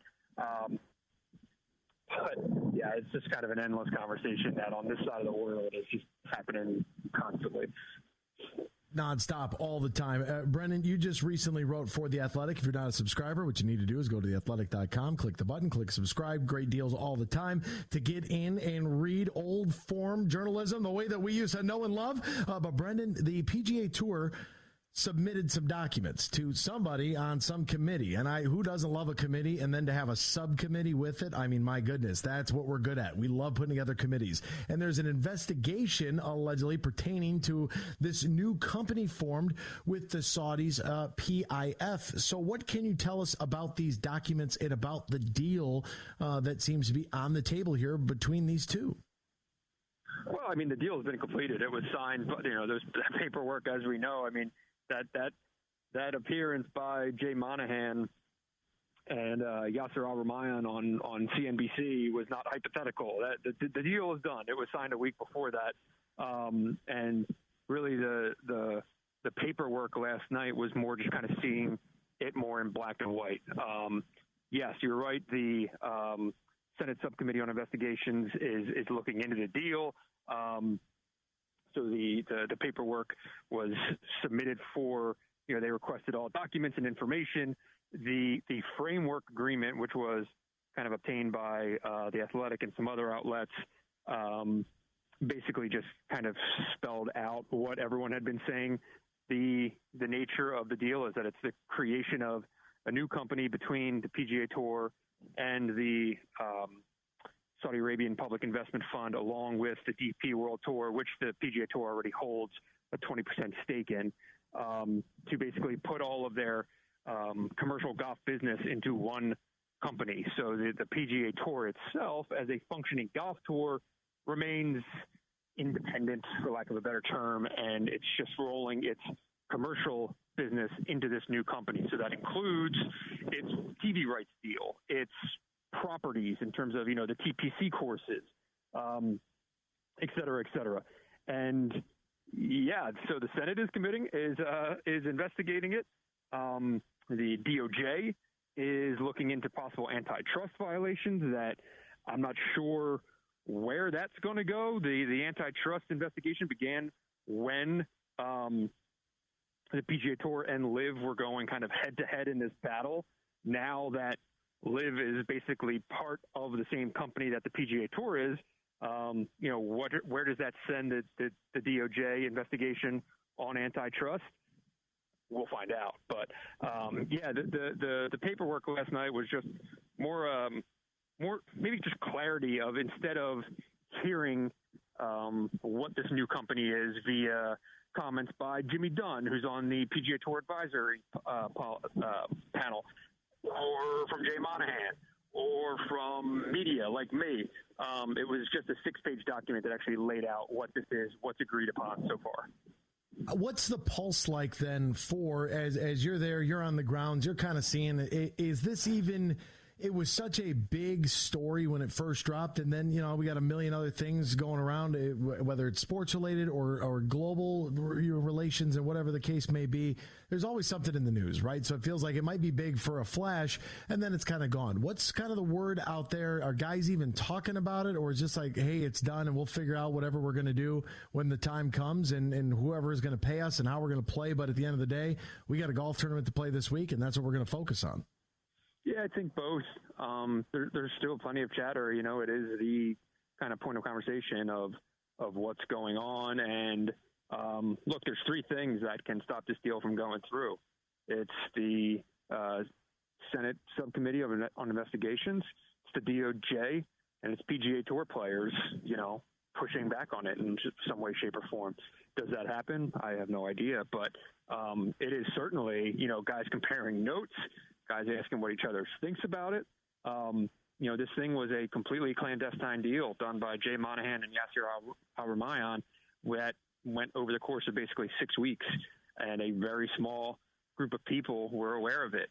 But yeah, it's just kind of an endless conversation that on this side of the world is just happening constantly. Nonstop all the time. Brendan, you just recently wrote for The Athletic. If you're not a subscriber, what you need to do is go to theathletic.com, click the button, click subscribe. Great deals all the time to get in and read old form journalism the way that we used to know and love. But Brendan, the PGA Tour submitted some documents to somebody on some committee. And who doesn't love a committee? And then to have a subcommittee with it, I mean, my goodness, that's what we're good at. We love putting together committees. And there's an investigation allegedly pertaining to this new company formed with the Saudis, PIF. So what can you tell us about these documents and about the deal that seems to be on the table here between these two? Well, I mean, the deal has been completed. It was signed, but, there's paperwork, as we know. I mean, that appearance by Jay Monahan and Yasser Al-Rumayyan on CNBC was not hypothetical. The deal is done. It was signed a week before that, and really the paperwork last night was more just kind of seeing it more in black and white. Yes, you're right. The Senate Subcommittee on Investigations is looking into the deal. So the paperwork was submitted for, they requested all documents and information. The framework agreement, which was kind of obtained by The Athletic and some other outlets, basically just kind of spelled out what everyone had been saying. The nature of the deal is that it's the creation of a new company between the PGA Tour and the Saudi Arabian Public Investment Fund, along with the DP World Tour, which the PGA Tour already holds a 20% stake in, to basically put all of their commercial golf business into one company. So the PGA Tour itself, as a functioning golf tour, remains independent, for lack of a better term, and it's just rolling its commercial business into this new company. So that includes its TV rights deal, its properties in terms of, the TPC courses, et cetera, et cetera. And yeah, so the Senate is investigating it. The DOJ is looking into possible antitrust violations that I'm not sure where that's going to go. The antitrust investigation began when the PGA Tour and LIV were going kind of head to head in this battle. Now that LIV is basically part of the same company that the PGA Tour is, where does that send the DOJ investigation on antitrust? We'll find out. But the paperwork last night was just more maybe just clarity of, instead of hearing what this new company is via comments by Jimmy Dunn, who's on the PGA Tour advisory panel, or from Jay Monahan, or from media like me. It was just a 6-page document that actually laid out what this is, what's agreed upon so far. What's the pulse like then for, as you're there, you're on the grounds, you're kind of seeing, is this even, it was such a big story when it first dropped, and then, we got a million other things going around, whether it's sports related or global relations and whatever the case may be. There's always something in the news, right? So it feels like it might be big for a flash, and then it's kind of gone. What's kind of the word out there? Are guys even talking about it, or is it just like, hey, it's done, and we'll figure out whatever we're going to do when the time comes, and whoever is going to pay us and how we're going to play? But at the end of the day, we got a golf tournament to play this week, and that's what we're going to focus on. Yeah, I think both. There's still plenty of chatter. It is the kind of point of conversation of what's going on. And look, there's 3 things that can stop this deal from going through. It's the Senate Subcommittee on Investigations, it's the DOJ, and it's PGA Tour players, pushing back on it in some way, shape, or form. Does that happen? I have no idea. But it is certainly, guys comparing notes, guys asking what each other thinks about it. This thing was a completely clandestine deal done by Jay Monahan and Yasser Al-Rumayyan that went over the course of basically 6 weeks, and a very small group of people were aware of it.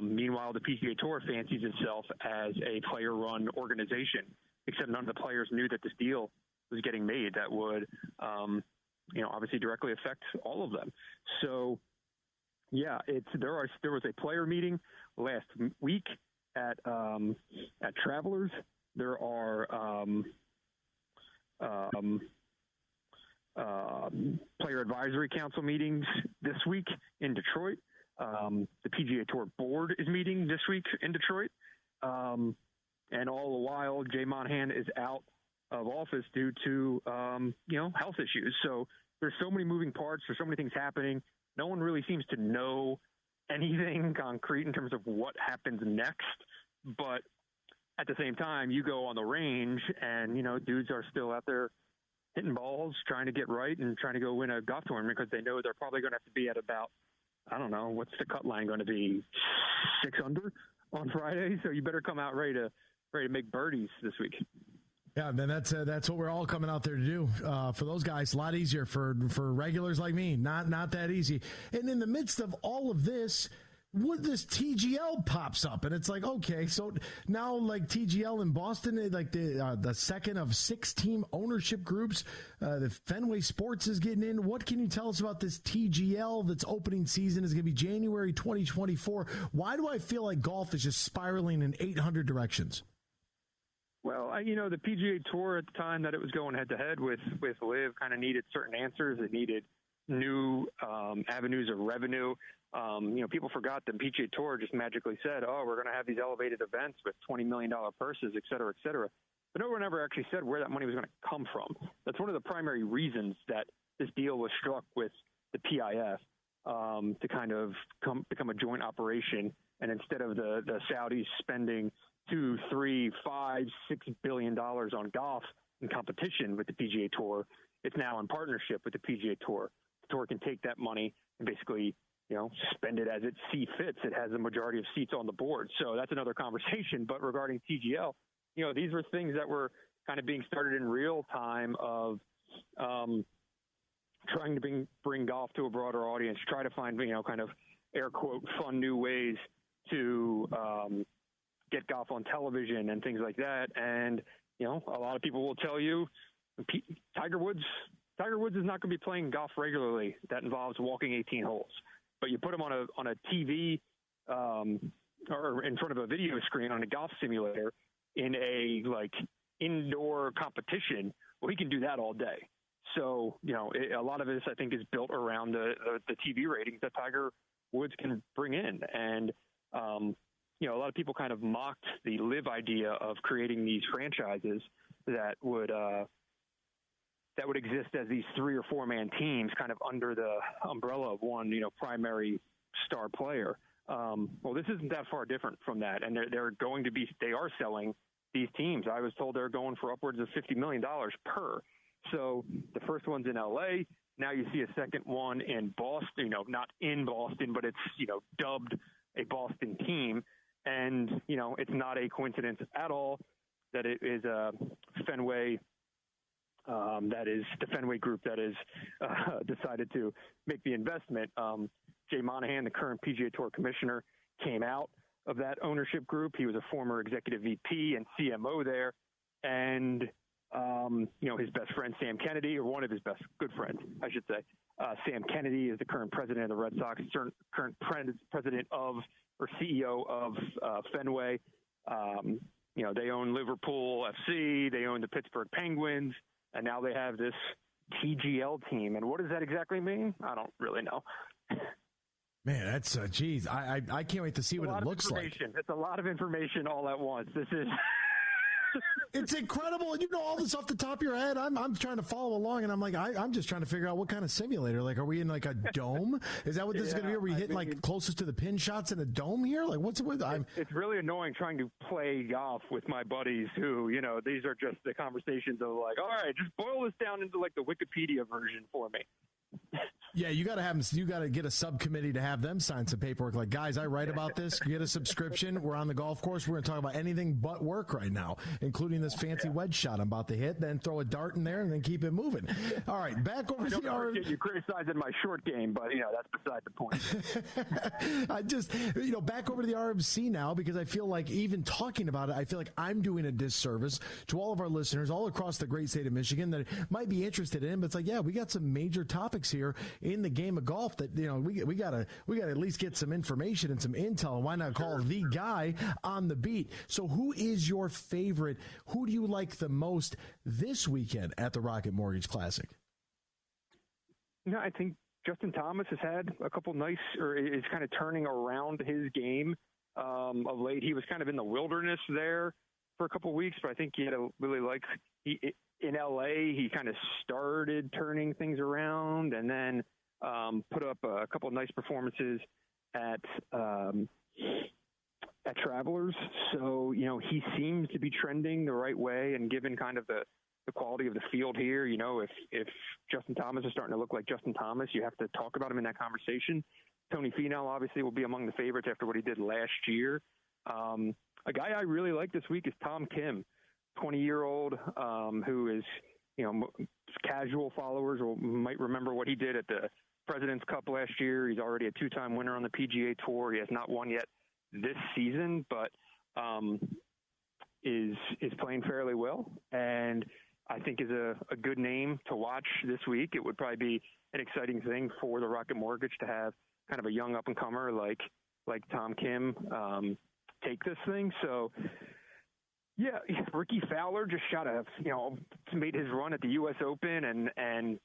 Meanwhile, the PGA Tour fancies itself as a player-run organization, except none of the players knew that this deal was getting made that would, obviously directly affect all of them. So, yeah, there was a player meeting last week at Travelers. There are player advisory council meetings this week in Detroit. The PGA Tour board is meeting this week in Detroit. And all the while, Jay Monahan is out of office due to, health issues. So there's so many moving parts. There's so many things happening. No one really seems to know anything concrete in terms of what happens next. But at the same time, you go on the range and, dudes are still out there hitting balls, trying to get right and trying to go win a golf tournament because they know they're probably going to have to be at about, I don't know, what's the cut line going to be, 6 under on Friday? So you better come out ready to make birdies this week. Yeah, then that's what we're all coming out there to do. For those guys, a lot easier. For regulars like me, not that easy. And in the midst of all of this, this TGL pops up, and it's like, okay, so now like TGL in Boston, like the second of 6 team ownership groups, the Fenway Sports is getting in. What can you tell us about this TGL that's opening season is going to be January 2024? Why do I feel like golf is just spiraling in 800 directions? Well, the PGA Tour at the time that it was going head-to-head with LIV kind of needed certain answers. It needed new avenues of revenue. People forgot the PGA Tour just magically said, we're going to have these elevated events with $20 million purses, et cetera, et cetera. But no one ever actually said where that money was going to come from. That's one of the primary reasons that this deal was struck with the PIF to kind of become a joint operation. And instead of the Saudis spending $2, $3, $5, $6 billion on golf in competition with the PGA Tour, it's now in partnership with the PGA Tour. The Tour can take that money and basically, spend it as it see fits. It has the majority of seats on the board. So that's another conversation. But regarding TGL, these were things that were kind of being started in real time of trying to bring golf to a broader audience, try to find, kind of air quote, fun new ways to get golf on television and things like that. And, a lot of people will tell you Tiger Woods is not going to be playing golf regularly. That involves walking 18 holes. But you put him on a TV or in front of a video screen on a golf simulator in a indoor competition. Well, he can do that all day. So a lot of this I think is built around the TV ratings that Tiger Woods can bring in, and a lot of people kind of mocked the LIV idea of creating these franchises that would exist as these 3 or 4 man teams kind of under the umbrella of one, primary star player. Well, this isn't that far different from that. And they are selling these teams. I was told they're going for upwards of $50 million per. So the first one's in LA. Now you see a second one in Boston, not in Boston, but it's, dubbed a Boston team. And, it's not a coincidence at all that it is a Fenway that is the Fenway group that is decided to make the investment. Jay Monahan, the current PGA Tour commissioner, came out of that ownership group. He was a former executive VP and CMO there. And, his best friend, Sam Kennedy, or one of his best good friends, I should say, Sam Kennedy is the current president of the Red Sox, current president of or CEO of Fenway. They own Liverpool FC. They own the Pittsburgh Penguins. And now they have this TGL team. And what does that exactly mean? I don't really know. Man, that's, geez, I can't wait to see what it looks like. It's a lot of information all at once. This is... It's incredible. And you know all this off the top of your head. I'm trying to follow along, and I'm like, I'm just trying to figure out what kind of simulator. Like, are we in like a dome? Is that what this is going to be? Are we hitting closest to the pin shots in a dome here? Like, what's it with? It's really annoying trying to play golf with my buddies who, these are just the conversations of like, all right, just boil this down into like the Wikipedia version for me. Yeah, you got to have them. You got to get a subcommittee to have them sign some paperwork. Like, guys, I write about this. Get a subscription. We're on the golf course. We're going to talk about anything but work right now, including this fancy wedge shot I'm about to hit. Then throw a dart in there and then keep it moving. All right, back over to the RFC. You criticizing my short game, but that's beside the point. I just, back over to the RFC now, because I feel like even talking about it, I feel like I'm doing a disservice to all of our listeners all across the great state of Michigan that might be interested in. But it's like, yeah, we got some major topics here in the game of golf that we gotta at least get some information and some intel, and why not call the guy on the beat? So who is your favorite? Who do you like the most this weekend at the Rocket Mortgage Classic? I think Justin Thomas has had a couple is kind of turning around his game of late. He was kind of in the wilderness there for a couple of weeks, but I think he had a really in LA, he kind of started turning things around, and then put up a couple of nice performances at Travelers. So, he seems to be trending the right way, and given kind of the quality of the field here, if Justin Thomas is starting to look like Justin Thomas, you have to talk about him in that conversation. Tony Finau obviously will be among the favorites after what he did last year. A guy I really like this week is Tom Kim, 20-year-old, who is, casual followers might remember what he did at the President's Cup last year. He's already a 2-time winner on the PGA Tour. He has not won yet this season, but is playing fairly well, and I think is a good name to watch this week. It would probably be an exciting thing for the Rocket Mortgage to have kind of a young up-and-comer like Tom Kim take this thing. So, yeah, Ricky Fowler just made his run at the U.S. Open and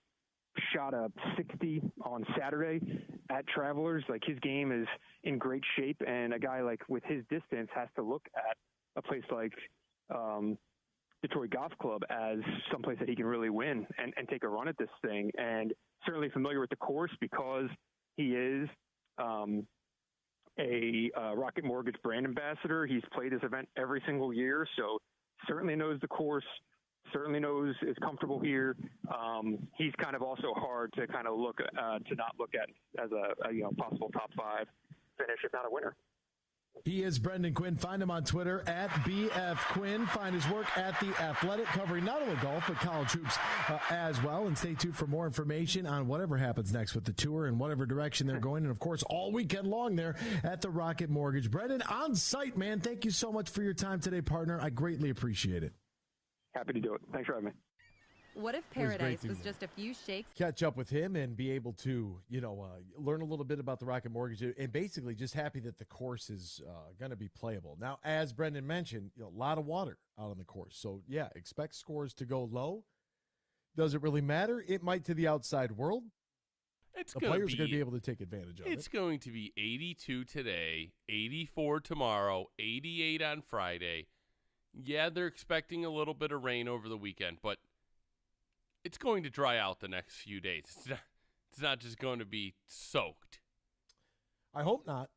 shot a 60 on Saturday at Travelers. Like, his game is in great shape, and a guy with his distance has to look at a place like Detroit Golf Club as someplace that he can really win and take a run at this thing. And certainly familiar with the course because he is a Rocket Mortgage brand ambassador. He's played this event every single year, so certainly knows the course, certainly knows is comfortable here. He's kind of also hard to kind of not look at as a possible top 5 finish, if not a winner. He is Brendan Quinn. Find him on Twitter at BF Quinn. Find his work at The Athletic, covering not only golf, but college hoops as well. And stay tuned for more information on whatever happens next with the tour and whatever direction they're going. And, of course, all weekend long there at the Rocket Mortgage. Brendan, on site, man, thank you so much for your time today, partner. I greatly appreciate it. Happy to do it. Thanks for having me. What if paradise was just a few shakes? Catch up with him and be able to, learn a little bit about the Rocket Mortgage, and basically just happy that the course is going to be playable. Now, as Brendan mentioned, a lot of water out on the course. So, yeah, expect scores to go low. Does it really matter? It might to the outside world. The players are going to be able to take advantage of it. It's going to be 82 today, 84 tomorrow, 88 on Friday. Yeah, they're expecting a little bit of rain over the weekend, but it's going to dry out the next few days. It's not just going to be soaked. I hope not.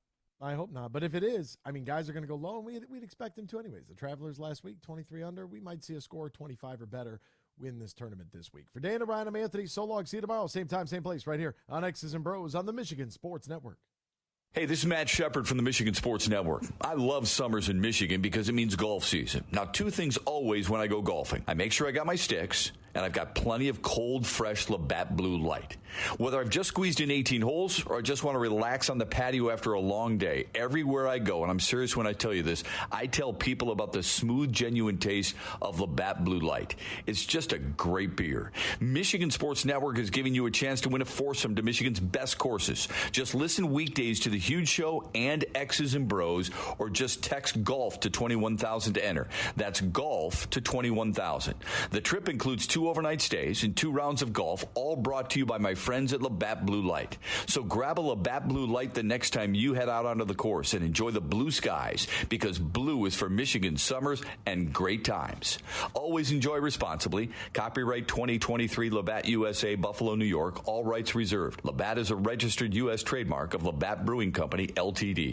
But if it is, guys are going to go low, and we'd expect them to anyways. The Travelers last week, 23 under. We might see a score of 25 or better win this tournament this week. For Dana, Ryan, I'm Anthony. So long. See you tomorrow. Same time, same place, right here on X's and Bros on the Michigan Sports Network. Hey, this is Matt Shepard from the Michigan Sports Network. I love summers in Michigan because it means golf season. Now, 2 things always when I go golfing. I make sure I got my sticks, and I've got plenty of cold, fresh Labatt Blue Light. Whether I've just squeezed in 18 holes or I just want to relax on the patio after a long day, everywhere I go, and I'm serious when I tell you this, I tell people about the smooth, genuine taste of Labatt Blue Light. It's just a great beer. Michigan Sports Network is giving you a chance to win a foursome to Michigan's best courses. Just listen weekdays to The Huge Show and X's and Bros, or just text GOLF to 21,000 to enter. That's GOLF to 21,000. The trip includes 2 overnight stays and 2 rounds of golf, all brought to you by my friends at Labatt Blue Light. So grab a Labatt Blue Light the next time you head out onto the course and enjoy the blue skies, because blue is for Michigan summers and great times. Always enjoy responsibly. Copyright 2023 Labatt USA, Buffalo, New York. All rights reserved. Labatt is a registered U.S. trademark of Labatt Brewing Company, Ltd.